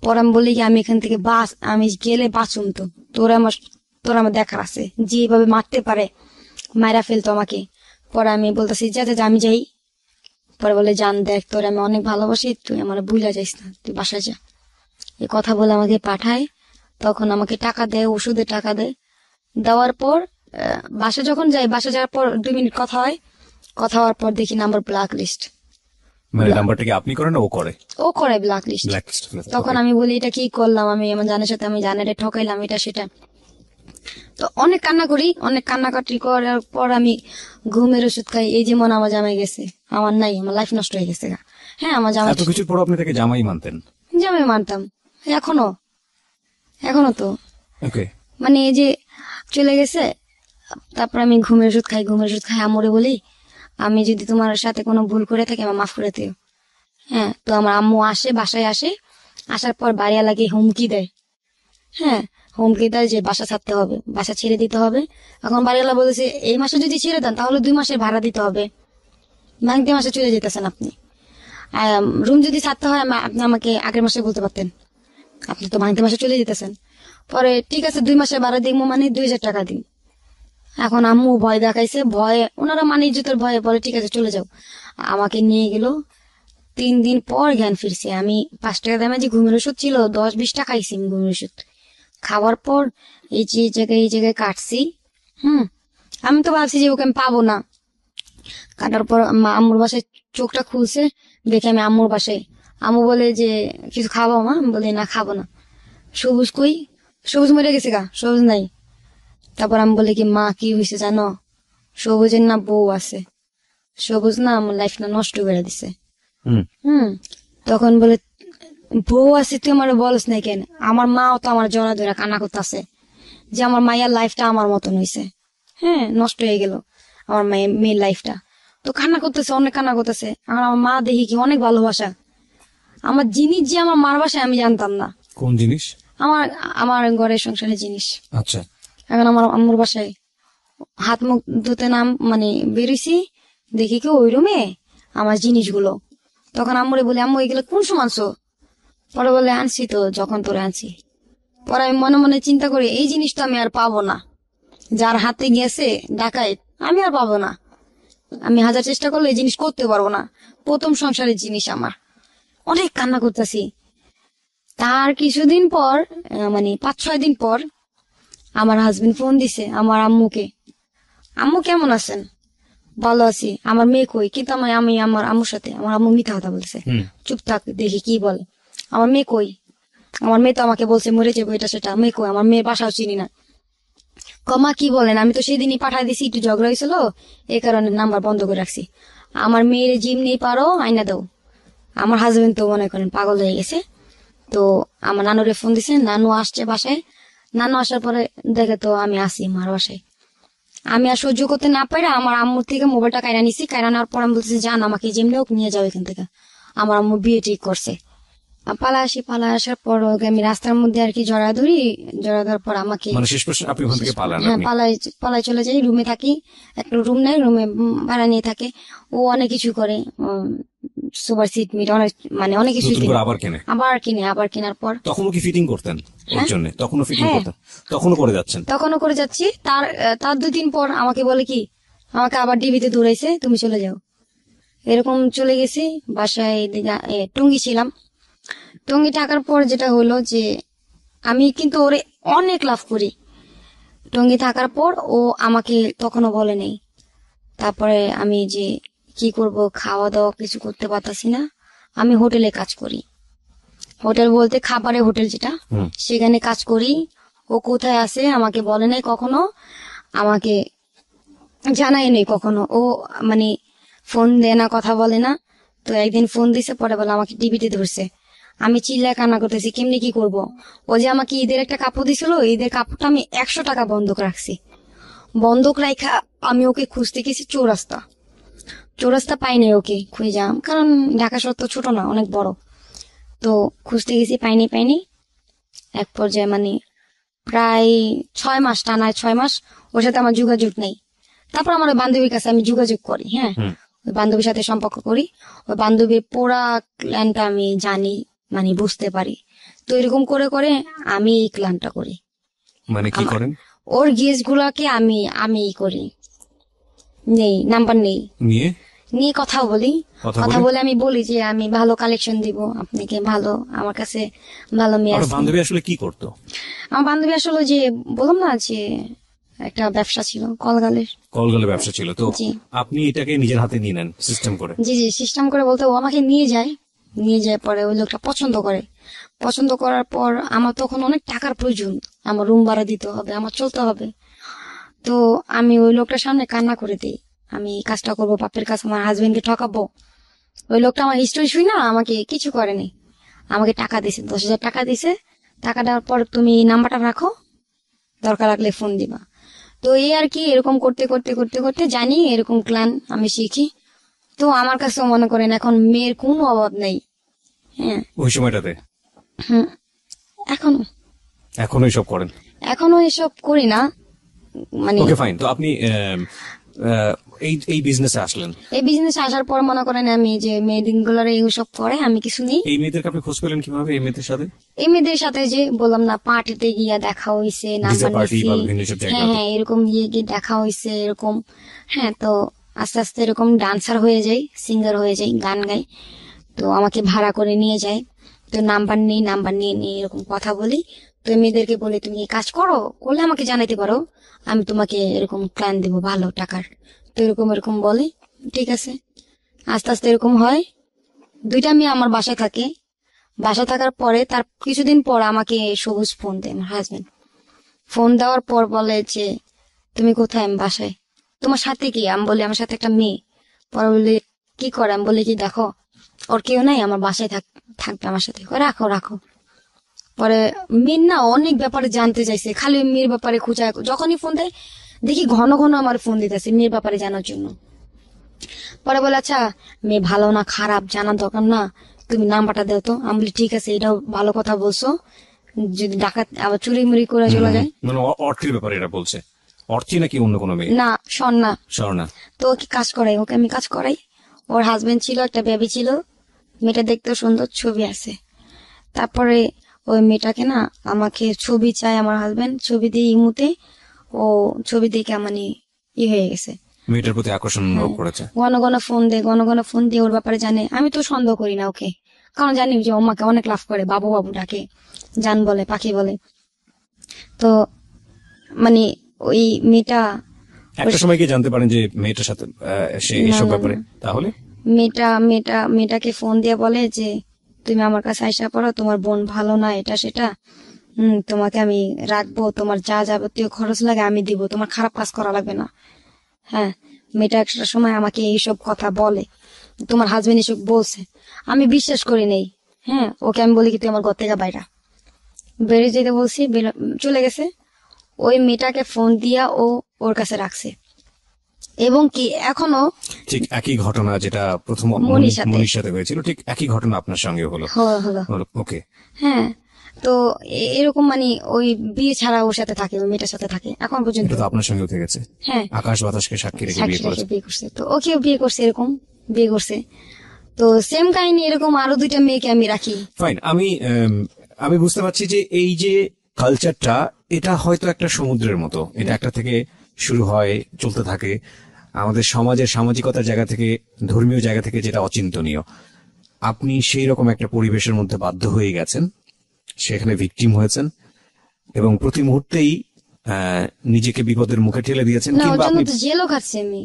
S1: পর আমি বলি কি আমি এখান থেকে আমি গেলে বাঁচুম তো, তোর আমার দেখার আছে। যে এইভাবে মারতে পারে, মাইরা ফেলতো আমাকে। পরে আমি বলতেছি যা যা যা, আমি যাই। পরে বলে জান দেখ তোর আমি অনেক ভালোবাসি, তুই আমার ভুলে যাইস না, তুই বাসায় যা। এই কথা বলে আমাকে পাঠায়। তখন আমাকে টাকা দেয়, ওষুধে টাকা দেয়। দেওয়ার পর বাসা যখন যাই, বাসা যাওয়ার পর 2 মিনিট কথা হয়। কথা হওয়ার পর দেখি নাম্বার ব্ল্যাক লিস্ট।
S2: মানে নাম্বারটা কি আপনি করেন না ও করে?
S1: ও করে ব্ল্যাক লিস্ট।
S2: Black list.
S1: তখন আমি বলি এটা কি করলাম, আমি আমার জানের সাথে আমি জানারে ঠকাইলাম, এটা সেটা। তো অনেক কান্না করি, অনেক কান্নাকাটি করার পর আমি ঘুমের ওষুধ খাই। এই যেমন আমার জামাই গেছে, আমার নাই, আমার লাইফ নষ্ট হয়ে গেছে। হ্যাঁ আমার জামাই,
S2: এত কিছুর পর আপনি তাকে জামাই মানতেন?
S1: জামাই মানতাম, এখনো এখনো তো
S2: ওকে।
S1: মানে এই যে চলে গেছে। তারপর আমি ঘুমের ওষুধ খাই। আমরে বলি আমি যদি তোমার সাথে কোনো ভুল করে থাকি আমার মাফ করে দিও। হ্যাঁ তো আমার আম্মু আসে, বাসায় আসে। আসার পর বাড়িয়া লাগে হুমকি দেয়। হ্যাঁ হুমকি দেয় যে বাসা ছাড়তে হবে, বাসা ছেড়ে দিতে হবে। এখন বাড়িওয়ালা বলেছে এই মাসে যদি ছেড়ে দেন তাহলে 2 মাসের ভাড়া দিতে হবে, ভাঙতে মাসে চলে যেতেছেন আপনি। রুম যদি ছাড়তে হয় আপনি আমাকে আগের মাসে বলতে পারতেন, আপনি তো ভাঙতে মাসে চলে যেতেছেন। পরে ঠিক আছে 2 মাসের ভাড়া দিব, মানে 2,000 টাকা দিন। এখন আম্মু ভয় দেখাইছে, ভয়ে ওনারা মানে ইজ্জতের ভয়ে বলে ঠিক আছে চলে যাও। আমাকে নিয়ে গেল। 3 দিন পর জ্ঞান ফিরছে। আমি 5 টাকা দামে যে ঘুমের ওষুধ ছিল 10-20 টাকা খাইছি আমি ঘুমের ওষুধ। খাওয়ার পর এই যে এই জায়গায় কাটছি। আমি তো ভাবছি যে ওকে আমি পাবো না। কাটার পর আম্মুর বাসায় চোখটা খুলছে, দেখে আমি আম্মুর বাসায়। আম্মু বলে যে কিছু খাবো মা? আমি বলি না খাবো না। সবুজ কই? সবুজ মরে গেছে গা, সবুজ নাই। তারপর আমি বলি কি মা কি হয়েছে জানো, সবুজের না বউ আছে, সবুজ না আমার লাইফটা নষ্ট করে দিছে।
S2: হুম।
S1: হুম। তখন বলে বউ আছে তুই আমার বলস না কেন? আমার মাও তো আমার জড়া ধরে কান্না করতেছে যে আমার মায়ের লাইফটা আমার মতন হয়েছে, হ্যাঁ, নষ্ট হয়ে গেল আমার মেয়ের লাইফটা। তো কান্না করতেছে, অনেক কান্না করতেছে। আর আমার মা দেখি কি অনেক ভালোবাসা, আমার জিনিস যে আমার মার বাসায় আমি জানতাম না।
S2: কোন জিনিস?
S1: আমার আমার ঘরের সংসারের জিনিস।
S2: আচ্ছা।
S1: এখন আমার আম্মুর বাসায় হাত মুখ ধুতে নাম মানে বেরিয়েছি, দেখি কি ওই রুমে আমার জিনিসগুলো। তখন আম্মুরে বলি, আম্মু এগুলো কোন সময় আনছো? পরে বলে আনছি তো যখন তোরে আনছি। পরে আমি মনে মনে চিন্তা করি এই জিনিস তো আমি আর পাবো না, যার হাতে গেছে ডাকাইত আমি আর পাবো না। আমি হাজার চেষ্টা করলে এই জিনিস করতে পারবো না, প্রথম সংসারের জিনিস আমার। অনেক কান্না করতেছি। তার কিছুদিন পর মানে 5-6 দিন পর আমার হাজবেন্ড ফোন দিছে আমার আম্মুকে, আম্মু কেমন আছেন? ভালো আছি। আমার মেয়ে কই? কিন্তু আমি আমার আম্মুর সাথে, আমার আম্মু মিথ্যা কথা বলছে। চুপ থাক, দেখি কি বলে। আমার মেয়ে কই? আমার মেয়ে তো আমাকে বলছে মরে যাবো এটা সেটা। মেয়ে কই? আমার মেয়ের বাসাও চিনি না। কমা কি বলেন, আমি তো সেদিনই পাঠাই দিছি, একটু ঝগড়া হয়েছিল এই কারণে নাম্বার বন্ধ করে রাখছি। আমার মেয়ের জিম নেই পারো আইনা দাও। আমার হাজবেন্ড তো মনে করেন পাগল হয়ে গেছে। তো আমার নানুরে ফোন দিছে, নানু আসছে বাসায়। নানু আসার পরে দেখে তো আমি আসি মার বাসায়। আমি আর সহ্য করতে না পারে আমার আম্মুর থেকে মোবাইলটা কাইরা নিছি। কাইরা নেওয়ার পর আমি বলতেছি যান আমাকে যেমনি হোক নিয়ে যাও এখান থেকে। আমার আম্মু বিয়ে ঠিক করছে। পালা আসার পর ওকে আমি রাস্তার মধ্যে আর কি জড়া ধরি। জড়া ধরার পর আমাকে
S2: মানে শেষ পর্যন্ত আপনি ওখান থেকে পালান?
S1: হ্যাঁ
S2: আপনি
S1: পালাই চলে যাই, রুমে থাকি। একটা রুম নেই, রুমে ভাড়া নিয়ে থাকে। ও অনেক কিছু করে, সুপার সিট মিট অনেক মানে অনেক কিছু
S2: নতুন করে আবার কেনে?
S1: আবার কেনার পর
S2: তখনও কি ফিটিং করতেন ওর
S1: হ্যাঁ।
S2: জন্য? তখনও ফিটিং
S1: হ্যাঁ।
S2: করতেন? তখনও করে যাচ্ছেন?
S1: তখনও করে যাচ্ছি। তার 2 দিন পর আমাকে বলে কি, আমাকে আবার ডিবিতে দৌড়াইছে, তুমি চলে যাও। এরকম চলে গেছি বাসায়। টঙ্গী ছিলাম। টঙ্গী থাকার পর যেটা হলো যে আমি কিন্তু ওরে অনেক লাভ করি। টঙ্গী থাকার পর ও আমাকে তখনও বলে নেই। তারপরে আমি যে কি করব, খাওয়া দাওয়া কিছু করতে পারতাছি না। আমি হোটেলে কাজ করি। হোটেল বলতে খাবারের হোটেল যেটা, সেখানে কাজ করি। ও কোথায় আছে আমাকে বলে নাই কখনো, আমাকে জানাই নেই কখনো। ও মানে ফোন দেয় না, কথা বলে না। তো একদিন ফোন দিছে, পরে বলে আমাকে টিভিতে ধরছে। আমি চিল্লায় কান্না করতেছি, কেমনি কি করব। ও যে আমাকে ঈদের একটা কাপড় দিছিল, ঈদের কাপড়টা আমি 100 টাকা বন্ধক রাখছি। বন্ধক রাখা আমি ওকে খুঁজতে গেছি চৌরাস্তা। চৌরাস্তা পাই নাই ওকে খুঁজে, কারণ ঢাকা শহর তো ছোট না, অনেক বড়। তো খুঁজতে গেছি, পাইনি। এক পর্যায়ে মানে প্রায় 6 মাস, টানা 6 মাস ওর সাথে আমার যোগাযোগ নেই। তারপর আমার ওই বান্ধবীর কাছে আমি যোগাযোগ করি, হ্যাঁ, ওই বান্ধবীর সাথে সম্পর্ক করি। ওই বান্ধবীর পুরা প্ল্যানটা আমি জানি, মানে বুঝতে পারি। তো এরকম করে করে আমি এই প্ল্যানটা করি।
S2: মানে কি করেন?
S1: ওর গেস্ট গুলাকে আমি করি, নেই নাম্বার
S2: নিয়ে
S1: নিয়ে কথা বলি।
S2: কথা
S1: কথা
S2: বলে?
S1: বলে আমি বলি যে আমি ভালো কালেকশন দিব আপনাকে, ভালো আমার কাছে ভালো মেয়ে
S2: আপনার
S1: আছে।
S2: বান্ধবী আসলে কি করতো?
S1: আমার বান্ধবী আসলে যে বললাম না যে একটা ব্যবসা ছিল কলগালের।
S2: কলগলে ব্যবসা ছিল তো?
S1: জি।
S2: আপনি এটাকে নিজের হাতে নিয়ে নেন সিস্টেম করে?
S1: জি সিস্টেম করে বলতে ও আমাকে নিয়ে যায়। পরে ওই লোকটা পছন্দ করে। পছন্দ করার পর আমার তখন অনেক টাকার প্রয়োজন, আমার রুম ভাড়া দিতে হবে, আমার চলতে হবে। তো আমি ওই লোকটার সামনে কান্না করে দিই, আমি এই কাজটা করবো, বাপের কাছে আমার হাজবেন্ডকে ঠকাবো। ওই লোকটা আমার হিস্টোরি শুই না, আমাকে কিছু করেনি। আমাকে টাকা দিছে, 10,000 টাকা দিছে। টাকা দেওয়ার পর তুমি নাম্বারটা রাখো, দরকার লাগলে ফোন দিবা। তো এই আর কি, এরকম করতে করতে করতে করতে জানি এরকম প্ল্যান আমি শিখি। তো আমার কাছেও মনে করেন এখন মেয়ের কোনো অভাব নেই। হ্যাঁ।
S2: ওই সময়টাতে?
S1: হুম। এখনো
S2: এখনো এসব করেন?
S1: এখনো এসব করি না, মানে
S2: ওকে ফাইন। তো আপনি এই এই বিজনেসে আসলেন?
S1: এই বিজনেস আসার পর মনে করেন আমি যে মেয়েদিনগুলোর এইসব করে আমি কিছু নেই।
S2: এই মেয়েদেরকে আপনি খোঁজ পেলেন কিভাবে? এই মেয়েদের সাথে
S1: এই মেয়েদের সাথে যে বললাম না, পার্টিতে গিয়া দেখা হইছে, নাম্বার
S2: পার্টি
S1: নিছি।
S2: বা বিভিন্ন সব
S1: হ্যাঁ
S2: জায়গাতে?
S1: হ্যাঁ, এরকম গিয়ে গিয়ে দেখা হইছে এরকম। হ্যাঁ, তো আস্তে আস্তে এরকম ডান্সার হয়ে যাই, সিঙ্গার হয়ে যাই, গান গাই। তো আমাকে ভাড়া করে নিয়ে যায়। তো নাম্বার নিয়ে নিয়ে এরকম কথা বলি। তো এই মেয়েদেরকে বলি তুমি এই কাজ করো, করলে আমাকে জানাইতে পারো, আমি তোমাকে এরকম প্ল্যান দেবো ভালো টাকার। তো এরকম এরকম বলে, ঠিক আছে। আস্তে আস্তে এরকম হয়। 2টা মেয়ে আমার বাসায় থাকে। বাসা থাকার পরে তার কিছুদিন পর আমাকে সবুজ ফোন দেয় আমার হাজবেন্ড। ফোন দেওয়ার পর বলে যে তুমি কোথায়? আমি বাসায়। তোমার সাথে কি? আমি বলি আমার সাথে একটা মেয়ে। পরে বলি কি করে? আমি বলি কি দেখো ওর কেউ নাই, আমার বাসায় থাকবে আমার সাথে। রাখো রাখো। পরে মেয়ের না অনেক ব্যাপারে জানতে চাইছে, খালি মেয়ের ব্যাপারে খুঁজা, যখনই ফোন দেয় দেখি ঘন ঘন আমার ফোন দিতেছে মেয়ের ব্যাপারে জানার জন্য। পরে বলে আচ্ছা মেয়ে ভালো না খারাপ জানার দরকার না, তুমি নাম্বারটা দাও তো। আমি বলি ঠিক আছে, এটাও ভালো কথা বলছো, যদি ডাকাত আবার চুরি মুড়ি করে চলে যায়।
S2: মানে অর্থের ব্যাপারে এটা বলছে? অর্থী নাকি অন্য কোনো মেয়ে?
S1: না, স্বর্ণা।
S2: স্বর্ণা।
S1: তো ও কি কাজ করাই, ওকে আমি কাজ করাই। ওর হাজবেন্ড ছিল, একটা বেবি ছিল, মেয়েটা দেখতেও সুন্দর, ছবি আছে। তারপরে ওই মেয়েটাকে না আমাকে ছবি চায় আমার হাজবেন্ড, ছবি দিয়ে ইমুতে, ও ছবি দেখে মানে হয়ে গেছে,
S2: মেয়েটার প্রতি আকর্ষণ অনুভব করেছে।
S1: ঘন ঘন ফোন দেয়, ঘন ঘন ফোন দিয়ে ওর ব্যাপারে জানে। আমি তো সন্দেহ করি না ওকে, কারণ জানি যে ও মাকে অনেক লাভ করে, বাবু বাবু ডাকে, জান বলে, পাখি বলে। তো মানে ওই মেয়েটা
S2: একটা সময় কি জানতে পারেন যে মেয়েটার সাথে সে এসব ব্যাপারে? তাহলে
S1: মেয়েটাকে ফোন দিয়ে বলে যে তুমি আমার কাছে আইসা পড়ো, তোমার বোন ভালো না, এটা সেটা, তোমাকে আমি রাখবো, তোমার যা যাবতীয় খরচ লাগে আমি দিব, তোমার খারাপ কাজ করা লাগবে না। হ্যাঁ, মেয়েটা একটা সময় আমাকে এইসব কথা বলে, তোমার হাজবেন্ড এসব বলছে। আমি বিশ্বাস করি নেই। হ্যাঁ, ওকে আমি বলি কি তুই আমার ঘর থেকে বাইরা, বেরিয়ে যেতে বলছি, চলে গেছে। ওই মেয়েটাকে ফোন দিয়া ও ওর কাছে রাখছে, এবং কি এখনো
S2: ঠিক একই ঘটনা যেটা প্রথম মনির সাথে হয়েছিল, ঠিক একই ঘটনা আপনার সঙ্গে হলো।
S1: হলো।
S2: ওকে।
S1: হ্যাঁ, তো এরকম মানে ওই বিয়ে ছাড়া ওর সাথে থাকে, ওই মেয়েটার সাথে থাকে এখন পর্যন্ত।
S2: এটা তো আপনার সঙ্গেও থেকে গেছে।
S1: হ্যাঁ,
S2: আকাশ বাতাসকে সাক্ষী রেখে বিয়ে
S1: করছে। তো ওকেও বিয়ে করছে, এরকম বিয়ে করছে। তো সেম কাহিনী এরকম আরো 2টা মেয়েকে আমি রাখি।
S2: ফাইন। আমি বুঝতে পারছি যে এই যে কালচারটা, এটা হয়তো একটা সমুদ্রের মতো, এটা একটা থেকে শুরু হয়, চলতে থাকে। আমাদের সমাজের সামাজিকতার জায়গা থেকে, ধর্মীয় জায়গা থেকে যেটা অচিন্তনীয়, আপনি সেই রকম একটা পরিবেশের মধ্যে বাধ্য হয়ে গেছেন, সেখানে ভিকটিম হয়েছেন, এবং প্রতি মুহূর্তেই নিজেকে বিপদের মুখে ঠেলে দিয়েছেন, কিংবা আপনি
S1: জেলও খাচ্ছি আমি।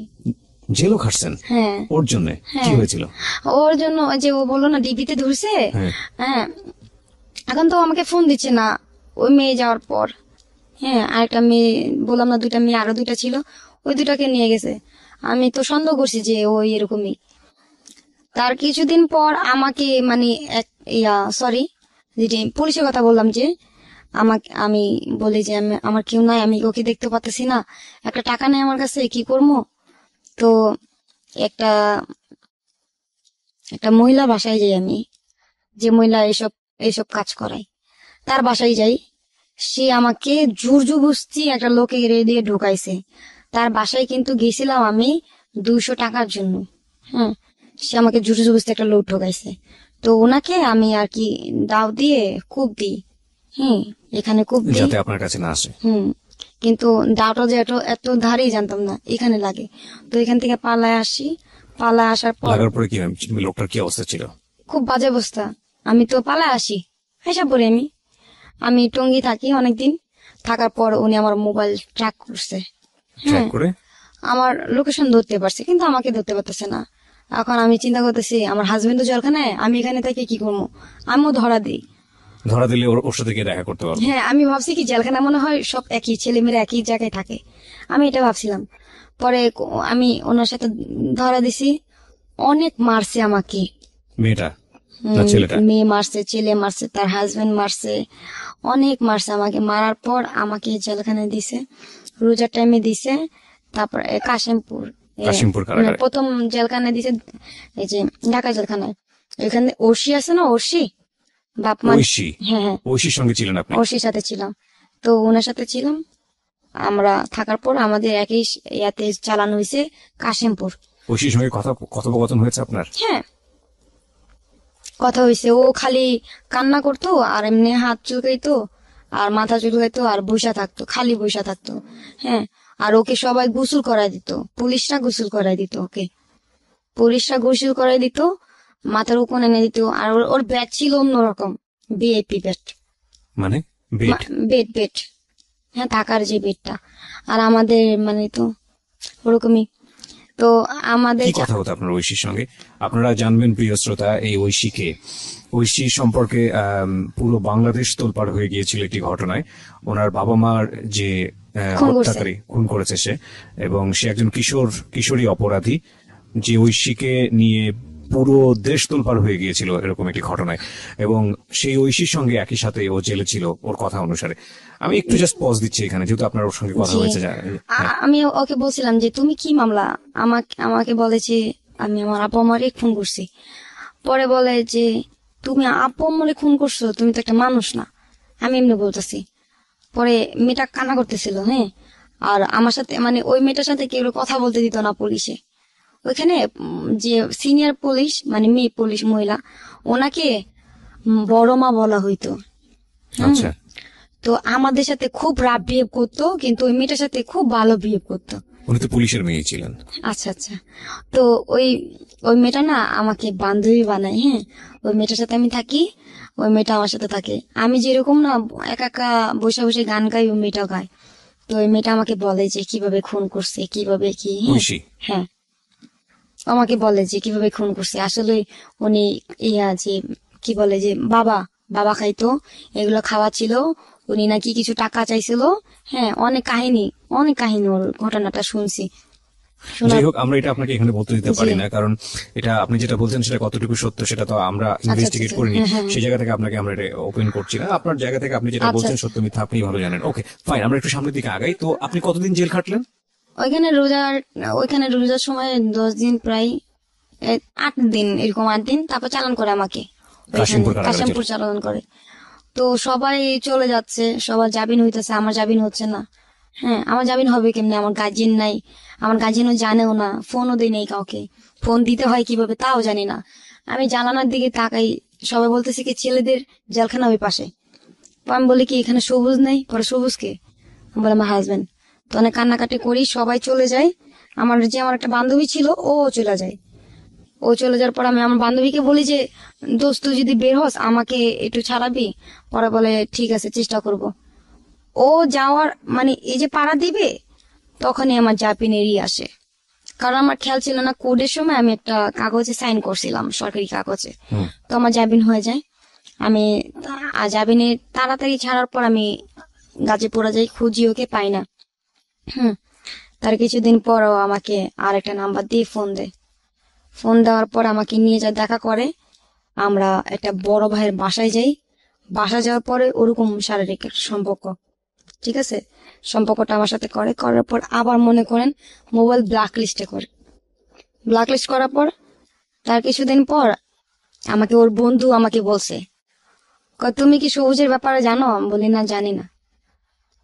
S2: জেলও খাটছেন?
S1: হ্যাঁ।
S2: ওর জন্য কি হয়েছিল?
S1: ওর জন্য যে ও বললো না ডিবিতে ধরছে। হ্যাঁ, এখন তো আমাকে ফোন দিচ্ছে না, ওই মেয়ে যাওয়ার পর। হ্যাঁ, আরেকটা মেয়ে বললাম না, 2টা মেয়ে, আরো 2টা ছিল, ওই 2টাকে নিয়ে গেছে। আমি তো সন্দেহ করছি যে ওই এরকমই। তার কিছুদিন পর আমাকে মানে সরি, যেটি পুলিশের কথা বললাম, যে আমি বলি যে আমার কেউ নাই, আমি ওকে দেখতে পাচ্ছি না, একটা টাকা নেই আমার কাছে, কি করবো। তো একটা মহিলা বাসায় যাই আমি, যে মহিলা এইসব কাজ করাই, তার বাসায় যাই। সে আমাকে জোর জবরদস্তি একটা লোকে দিয়ে ঢুকাইছে। তার বাসায় কিন্তু গেছিলাম আমি 200 টাকার জন্য। হ্যাঁ, সে আমাকে জোর জবরদস্তি একটা লোক ঢুকাইছে। তো ওনাকে আমি আর কি দাও দিয়ে কূপ দিই। এখানে কূপ দিই
S2: যাতে আপনার কাছে না আসে।
S1: কিন্তু দাওটা যে এত ধারেই জানতাম না, এখানে লাগে। তো এখান থেকে পালায় আসি, পালায় আসার পর
S2: লাগার পরে কি লোকটার কি অবস্থা ছিল?
S1: খুব বাজে অবস্থা। আমি তো পালায় আসি, হিসাব করে আমি টঙ্গী থাকি অনেকদিন, থাকার পর উনি আমার মোবাইল ট্র্যাক করছে।
S2: ট্র্যাক করে
S1: আমার লোকেশন ধরতে পারছে, কিন্তু আমাকে ধরতে পারতেছে না। এখন আমি চিন্তা করতেছি, আমার হাজবেন্ড তো জেলখানায়, আমি এখানে থেকে কি করবো, আমিও ধরা দিই।
S2: ধরা দিলে ওর সাথে গিয়ে দেখা করতে পারবো।
S1: হ্যাঁ, আমি ভাবছি কি জেলখানা মনে হয় সব একই, ছেলে মেয়েরা একই জায়গায় থাকে, আমি এটা ভাবছিলাম। পরে আমি ওনার সাথে ধরা দিছি। অনেক মারছে আমাকে,
S2: মেয়েটা না ছেলেটা?
S1: মেয়ে মারছে, ছেলে মারছে, তার হাজবেন্ড মারছে, অনেক মারছে আমাকে। মারার পর আমাকে জেলখানায় দিছে, রোজার টাইমে দিছে। তারপর কাশিমপুর
S2: কারাগারে
S1: প্রথম জেলখানায় দিছে, এই যে ঢাকা জেলখানায়। এখানে ওরশি আছে না, ওরশি বাপ মা। হ্যাঁ,
S2: ঐশীর সঙ্গে ছিলেন আপনি?
S1: ওরশির সাথে ছিলাম। তো ওনার সাথে ছিলাম আমরা, থাকার পর আমাদের একই ইয়াতে চালানো হয়েছে কাশিমপুর।
S2: ঐশীর সঙ্গে কথোপকথন হয়েছে আপনার?
S1: হ্যাঁ, কথা হয়েছে। ও খালি কান্না করতো, আর এমনি হাত চুলকাইতো, আর মাথা চুলকাইতো, আর বসা থাকতো, খালি বসা থাকতো। হ্যাঁ, আর ওকে সবাই গোসল করাই দিত, পুলিশরা গোসল করাই দিত, মাথার উপর এনে দিত। আর ওর ব্যাট ছিল অন্যরকম, ভিআইপি ব্যাট,
S2: মানে
S1: বেড। হ্যাঁ, থাকার যে বেডটা। আর আমাদের মানে তো ওরকমই। তো আমাদের
S2: কি কথা হতো আপনার ঐশীর সঙ্গে? আপনারা জানবেন প্রিয় শ্রোতা, এই ঐশী সম্পর্কে পুরো বাংলাদেশ তোলপাড় হয়ে গিয়েছিল একটি ঘটনায়। ওনার বাবা মার যে হত্যাকারী, খুন করেছে সে, এবং সে একজন কিশোরী অপরাধী, যে ঐশীকে নিয়ে পুরো দেশ তোলপাড় হয়ে গিয়েছিল এরকম একটি ঘটনায়, এবং সেই ঐশীর সঙ্গে একই সাথে ও জেলে ছিল ওর কথা অনুসারে। আমি একটু জাস্ট পজ দিচ্ছি এখানে, যেহেতু আপনার ওর সঙ্গে কথা
S1: জি।
S2: হয়েছে।
S1: আমি ওকে বলছিলাম যে তুমি কি মামলা, আমাকে বলেছে আমি আমার আপু আমারে খুন করছি। পরে বলে যে তুমি আপু আমারে খুন করছো, তুমি তো একটা মানুষ না। আমি এমনি বলতেছি। পরে মেয়েটা কান্না করতেছিল, হ্যাঁ। আর আমার সাথে মানে ওই মেয়েটার সাথে কেউ কথা বলতে দিত না পুলিশে। ওইখানে যে সিনিয়র পুলিশ মানে মেয়ে পুলিশ মহিলা, ওনাকে বড় মা বলা হইতো।
S2: আচ্ছা,
S1: তো আমাদের সাথে খুব রাফ বিহেভ করতো, কিন্তু ওই মেয়েটার সাথে খুব ভালো বিহেভ করতো।
S2: উনি তো পুলিশের মেয়ে ছিলেন।
S1: আচ্ছা আচ্ছা। তো ওই ওই মেয়েটা না আমাকে বান্ধবী বানায়, হ্যাঁ। ওই মেয়েটার সাথে আমি থাকি, ওই মেয়েটা আমার সাথে থাকে। আমি যেরকম না একা একা বসে বসে গান গাই, ওই মেয়েটাও গায়। তো ওই মেয়েটা আমাকে বলে যে কিভাবে খুন করছে, কিভাবে কি, হ্যাঁ।
S2: ঐশী।
S1: হ্যাঁ, আমাকে বলে যে কিভাবে খুন করছে। আসলে উনি যে কি বলে যে বাবা বাবা খাইতো, এগুলো খাওয়া ছিল। উনি নাকি কিছু টাকা চাইছিল। হ্যাঁ, অনেক কাহিনী ওর ঘটনাটা শুনছি। শোনা
S2: যাই হোক, আমরা এটা আপনাকে এখানে বলতে দিতে
S1: জি।
S2: পারি না, কারণ এটা আপনি যেটা বলছেন সেটা কতটুকু সত্য সেটা তো আমরা ইনভেস্টিগেট
S1: আচ্ছা,
S2: করিনি।
S1: হ্যাঁ, হ্যাঁ,
S2: সেই জায়গা থেকে আপনাকে আমরা এটা ওপেন করছি না। আপনার জায়গা থেকে আপনি যেটা
S1: আচ্ছা,
S2: বলছেন
S1: আচ্ছা।
S2: সত্য মিথ্যা আপনি ভালো জানেন। ওকে, ফাইন, আমরা একটু সামনের দিকে আগাই। তো আপনি কতদিন জেল খাটলেন?
S1: ওইখানে রোজার সময় 10 দিন প্রায়, 8 দিন, এরকম 8 দিন। তারপর চালান করে আমাকে ওইখানে
S2: কাশিমপুর কারাগারে
S1: কাশিমপুর
S2: জেল।
S1: চালান করে। তো সবাই চলে যাচ্ছে, সবার জামিন হইতেছে, আমার জামিন হচ্ছে না। হ্যাঁ, আমার জামিন হবে কেমনে? আমার গার্জিয়ান নাই, আমার গার্জিয়ানও জানেও না, ফোনও দেয় নেই কাউকে। ফোন দিতে হয় কিভাবে তাও জানি না। আমি জানালার দিকে তাকাই, সবাই বলতেছে কি ছেলেদের জেলখানা ওই পাশে। তো আমি বলি কি এখানে সবুজ নেই? পরে সবুজ কে? আমি বলে আমার হাজবেন্ড। তো অনেক কান্নাকাটি করি, সবাই চলে যায়। আমার একটা বান্ধবী ছিল, ও চলে যায়। ও চলে যাওয়ার পর আমি আমার বান্ধবীকে বলি যে দোস্ত তুই যদি বের হস আমাকে একটু ছাড়াবি। পরে বলে ঠিক আছে, চেষ্টা করব। ও যাওয়ার মানে এই যে পাড়া দিবে, তখনই আমার জাপিনেরই আসে। কারণ আমার খেয়াল ছিল না, কোডের সময় আমি একটা কাগজে সাইন করছিলাম, সরকারি কাগজে।
S2: হুম।
S1: তো আমার জামিন হয়ে যায়। আমি জামিনে তাড়াতাড়ি ছাড়ার পর আমি গাজীপুরা যাই, খুঁজি, ওকে পাই না। হুম। তার কিছুদিন পরও আমাকে আর একটা নাম্বার দিয়ে ফোন দেয়। ফোন দেওয়ার পর আমাকে নিয়ে যায়, দেখা করে। আমরা একটা বড় ভাইয়ের বাসায় যাই। বাসা যাওয়ার পরে ওরকম শারীরিক একটা সম্পর্ক, ঠিক আছে। সম্পর্কটা আমার সাথে করার পর আবার মনে করেন মোবাইল ব্ল্যাক লিস্টে করে। ব্ল্যাক লিস্ট করার পর তার কিছুদিন পর আমাকে ওর বন্ধু আমাকে বলছে, তুমি কি সবুজের ব্যাপারে জানো? আমি বলি না, জানি না।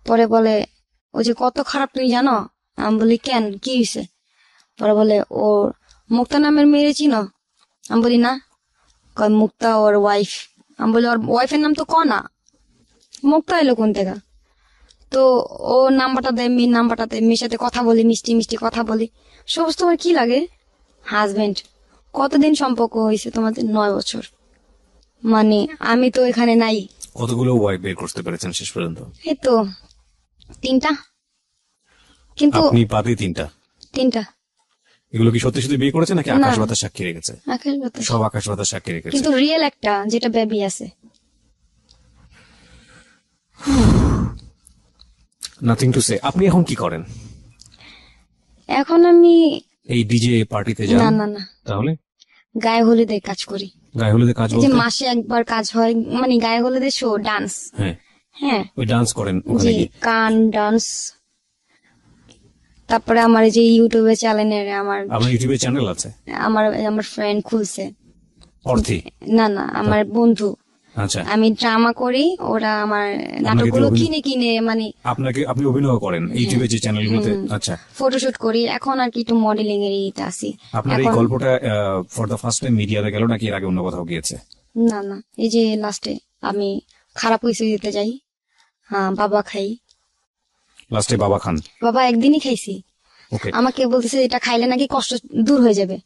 S1: পরে বলে ও যে কত খারাপ তুমি জানো? আমি বলি কেন, কি হয়েছে? পরে বলে ওর মুক্তা নামের মেয়ে চিনো? আমি বলি না। কয় মুক্তা ওর ওয়াইফ। আমি বলি ওর ওয়াইফের নাম তো কনা, মুক্তা এলো কোন থেকে? তো ও নাম্বারটা দেয়, মেয়ের নাম্বারটা দেয়, মেয়ের সাথে কথা বলি, মিষ্টি মিষ্টি কথা বলি। সবুজ তোমার কি লাগে? হাজবেন্ড। কতদিন সম্পর্ক হয়েছে তোমাদের? 9 বছর। মানে আমি তো এখানে নাই।
S2: কতগুলো ওয়াইফ বের করতে পেরেছেন শেষ পর্যন্ত?
S1: এই তো 3টা, কিন্তু
S2: আপনি পাতে 3টা।
S1: 3টা।
S2: এগুলো কি সত্যি সত্যি বিয়ে করেছে নাকি
S1: না,
S2: আকাশ বাতাস সাক্ষী রেখেছে?
S1: আকাশ বাতাস।
S2: সব আকাশ বাতাস সাক্ষী রেখেছে।
S1: কিন্তু রিয়েল একটা যেটা বেবি আছে।
S2: Nothing to say. আপনি এখন কি করেন?
S1: এখন আমি
S2: এই ডিজে পার্টিতে
S1: না
S2: যান?
S1: না না,
S2: তাহলে
S1: গায়ে হলুদে কাজ করি।
S2: গায়ে হলুদে কাজ
S1: এই যে
S2: বলতে?
S1: মাসে একবার কাজ হয়, মানে গায়ে হলুদে শো, ডান্স।
S2: হ্যাঁ,
S1: হ্যাঁ,
S2: ওই ডান্স করেন ওখানে
S1: জি,
S2: গিয়ে?
S1: গান, ডান্স। তারপরে আমার এই যে ইউটিউবে চ্যানেলের
S2: আপনার ইউটিউবে চ্যানেল আছে?
S1: আমার আমার ফ্রেন্ড খুলছে।
S2: অর্থে?
S1: না না, আমার বন্ধু।
S2: আচ্ছা,
S1: আমি ড্রামা করি, ওরা আমার নাটকগুলো কিনে কিনে মানে
S2: আপনি অভিনয় করেন ইউটিউবে যে চ্যানেলগুলোতে? আচ্ছা,
S1: ফটোশুট করি। এখন আর কি একটু মডেলিং এর ইতে আছি।
S2: আপনার এই
S1: এখন
S2: গল্পটা ফর দ্য ফার্স্ট টাইম মিডিয়াতে গেল নাকি এর আগে অন্য কোথাও গিয়েছে?
S1: না না, এই যে লাস্টে আমি খারাপ পয়সা দিতে যাই। হ্যাঁ, বাবা খাই।
S2: লাস্টে বাবা খান?
S1: বাবা একদিনই খাইছি।
S2: ওকে,
S1: আমাকে বলতেছে এটা খাইলে নাকি কষ্ট দূর হয়ে যাবে।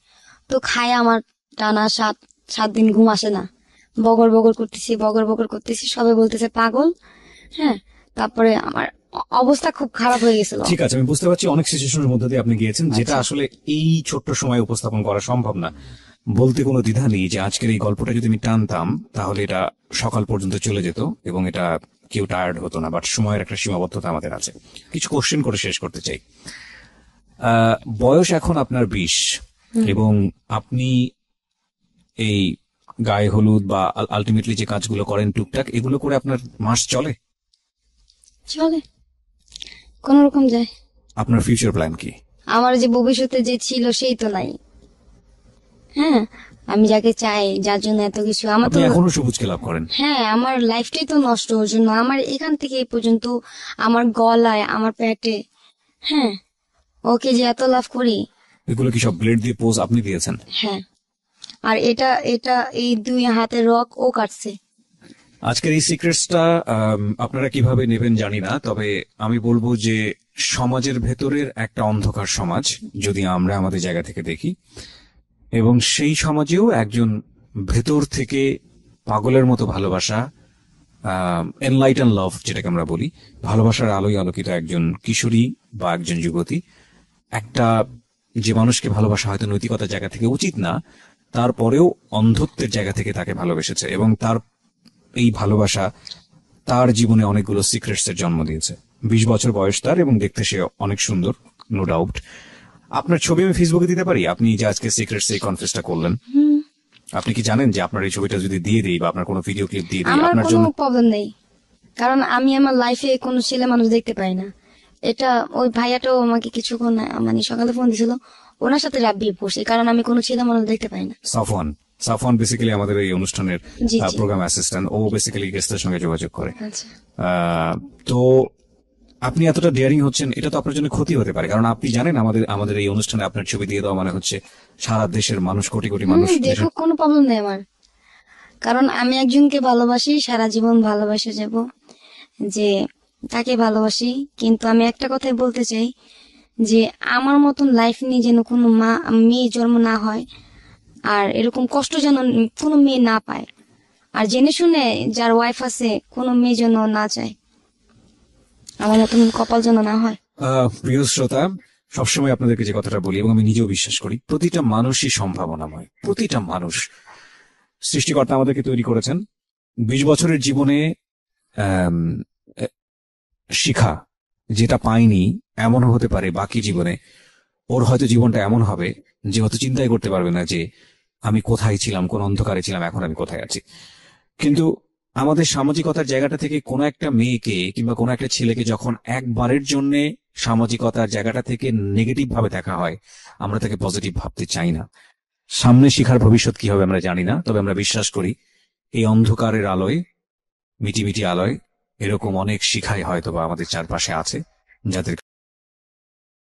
S1: তো খায় আমার টানা 7 দিন ঘুম আসে না। বগর বগর করতেছি, সবাই বলতেছে পাগল। হ্যাঁ, তারপরে আমার অবস্থা খুব খারাপ হয়ে গেছিল।
S2: ঠিক আছে, আমি বুঝতে পারছি অনেক সিচুয়েশনের মধ্যে দিয়ে আপনি গিয়েছেন, যেটা
S1: আচ্ছা।
S2: আসলে এই ছোট্ট সময়ে উপস্থাপন করা সম্ভব না। বলতে কোনো দ্বিধা নেই যে আজকের এই গল্পটা যদি আমি টানতাম তাহলে এটা সকাল পর্যন্ত চলে যেত এবং এটা কেউ টায়ার্ড হতো না, বাট সময়ের একটা সীমাবদ্ধতা আমাদের আছে। কিছু কোশ্চেন করে শেষ করতে চাই। বয়স এখন আপনার 20 এবং আপনি এই গায়ে হলুদ বা আলটিমেটলি যে কাজগুলো করেন টুকটাক, এগুলো করে আপনার মাস চলে?
S1: চলে, কোন রকম যায়।
S2: আপনার ফিউচার প্ল্যান কি?
S1: আমার যে ভবিষ্যতে যে ছিল সেই তো নাই। হ্যাঁ, আমি যাকে চাই, যার জন্য এত কিছু, আমার তো
S2: আপনি এখনো সবুজকে লাভ করেন?
S1: হ্যাঁ, আমার লাইফটাই তো নষ্ট ওর জন্য। আমার এখান থেকে এই পর্যন্ত, আমার গলায়, আমার পেটে, হ্যাঁ, ওকে যে এত লাভ করি।
S2: এগুলো কি সব ব্লেড দিয়ে পোজ আপনি দিয়েছেন?
S1: হ্যাঁ, আর এটা এটা এই 2 হাতের রক ও কাটছে।
S2: আজকের এই সিক্রেটসটা আপনারা কিভাবে নেবেন জানি না, তবে আমি বলবো যে সমাজের ভেতরের একটা অন্ধকার সমাজ যদি আমরা আমাদের জায়গা থেকে দেখি, এবং সেই সমাজেও একজন ভেতর থেকে পাগলের মতো ভালোবাসা, এনলাইটেন লাভ যেটাকে আমরা বলি, ভালোবাসার আলোয় আলোকিত একজন কিশোরী বা একজন যুবতী, একটা যে মানুষকে ভালোবাসা হয়তো নৈতিকতার জায়গা থেকে উচিত না, তারপরেও অন্ধত্বের জায়গা থেকে তাকে ভালোবেসেছে, এবং তার এই ভালোবাসা তার জীবনে অনেকগুলো সিক্রেটস এর জন্ম দিয়েছে। 20 বছর বয়স তার, এবং দেখতে সে অনেক সুন্দর, নো ডাউট। আপনার ছবি আমি ফেসবুকে দিতে পারি, আপনি যে আজকে সিক্রেটস এই কনফেসটা করলেন। আপনি কি জানেন যে আপনার এই ছবিটা যদি দিয়ে দিই বা আপনার কোনো ভিডিও ক্লিপ দিয়ে দিই,
S1: আমার
S2: আপনার
S1: কোনো
S2: জন্য
S1: প্রবলেম নেই, কারণ আমি আমার লাইফে কোনো ছেলে মানুষ দেখতে পাই না। এটা ওই ভাইয়াটাও আমাকে কিছুক্ষণ মানে সকালে ফোন দিছিল, ওনার সাথে রাব্বি পড়ছে, কারণ আমি কোনো ছেলে মানুষ দেখতে পাই না।
S2: সাফওয়ান, সাফওয়ান বেসিক্যালি আমাদের এই অনুষ্ঠানের
S1: জি জি।
S2: প্রোগ্রাম অ্যাসিস্ট্যান্ট, ও বেসিক্যালি গেস্টের সঙ্গে যোগাযোগ করে।
S1: আচ্ছা,
S2: তো আপনি এতটা ডেয়ারিং হচ্ছেন, এটা তো আপনার জন্য ক্ষতি হতে পারে, কারণ আপনি জানেন আমাদের আমাদের এই অনুষ্ঠানে আপনার ছবি দিয়ে দেওয়া মানে হচ্ছে সারা দেশের মানুষ, কোটি কোটি মানুষ
S1: দেখো, কোনো প্রবলেম নেই আমার, কারণ আমি একজনকে ভালোবাসি, সারা জীবন ভালোবাসে যাব, যে তাকে ভালোবাসি। কিন্তু আমি একটা কথাই বলতে চাই, যে আমার মতন লাইফ নিয়ে যেন কোনো মেয়ে জন্ম না হয়, আর এরকম কষ্ট যেন কোনো মেয়ে না পায়, আর জেনে শুনে যার ওয়াইফ আছে কোনো মেয়ে যেন না চায়, আমার মতন কপাল যেন না হয়।
S2: প্রিয় শ্রোতা, সবসময় আপনাদেরকে যে কথাটা বলি এবং আমি নিজেও বিশ্বাস করি, প্রতিটা মানুষই সম্ভাবনাময়। প্রতিটা মানুষ, সৃষ্টিকর্তা আমাদেরকে তৈরি করেছেন। 20 বছরের জীবনে আম, এ, শিখা যেটা পাইনি, এমনও হতে পারে বাকি জীবনে ওর হয়তো জীবনটা এমন হবে যে হয়তো চিন্তাই করতে পারবে না যে আমি কোথায় ছিলাম, কোন অন্ধকারে ছিলাম, এখন আমি কোথায় আছি। কিন্তু আমাদের সামাজিকতার জায়গাটা থেকে কোনো একটা মেয়েকে কিংবা কোনো একটা ছেলেকে যখন একবারের জন্য সামাজিকতার জায়গাটা থেকে নেগেটিভ ভাবে দেখা হয়, আমরা তাকে পজিটিভ ভাবতে চাই না। সামনে শিখার ভবিষ্যৎ কি হবে আমরা জানি না, তবে আমরা বিশ্বাস করি এই অন্ধকারের আলোয়, মিটি মিটি আলোয়, এরকম অনেক শিখাই হয়তো বা আমাদের চারপাশে আছে, যাদের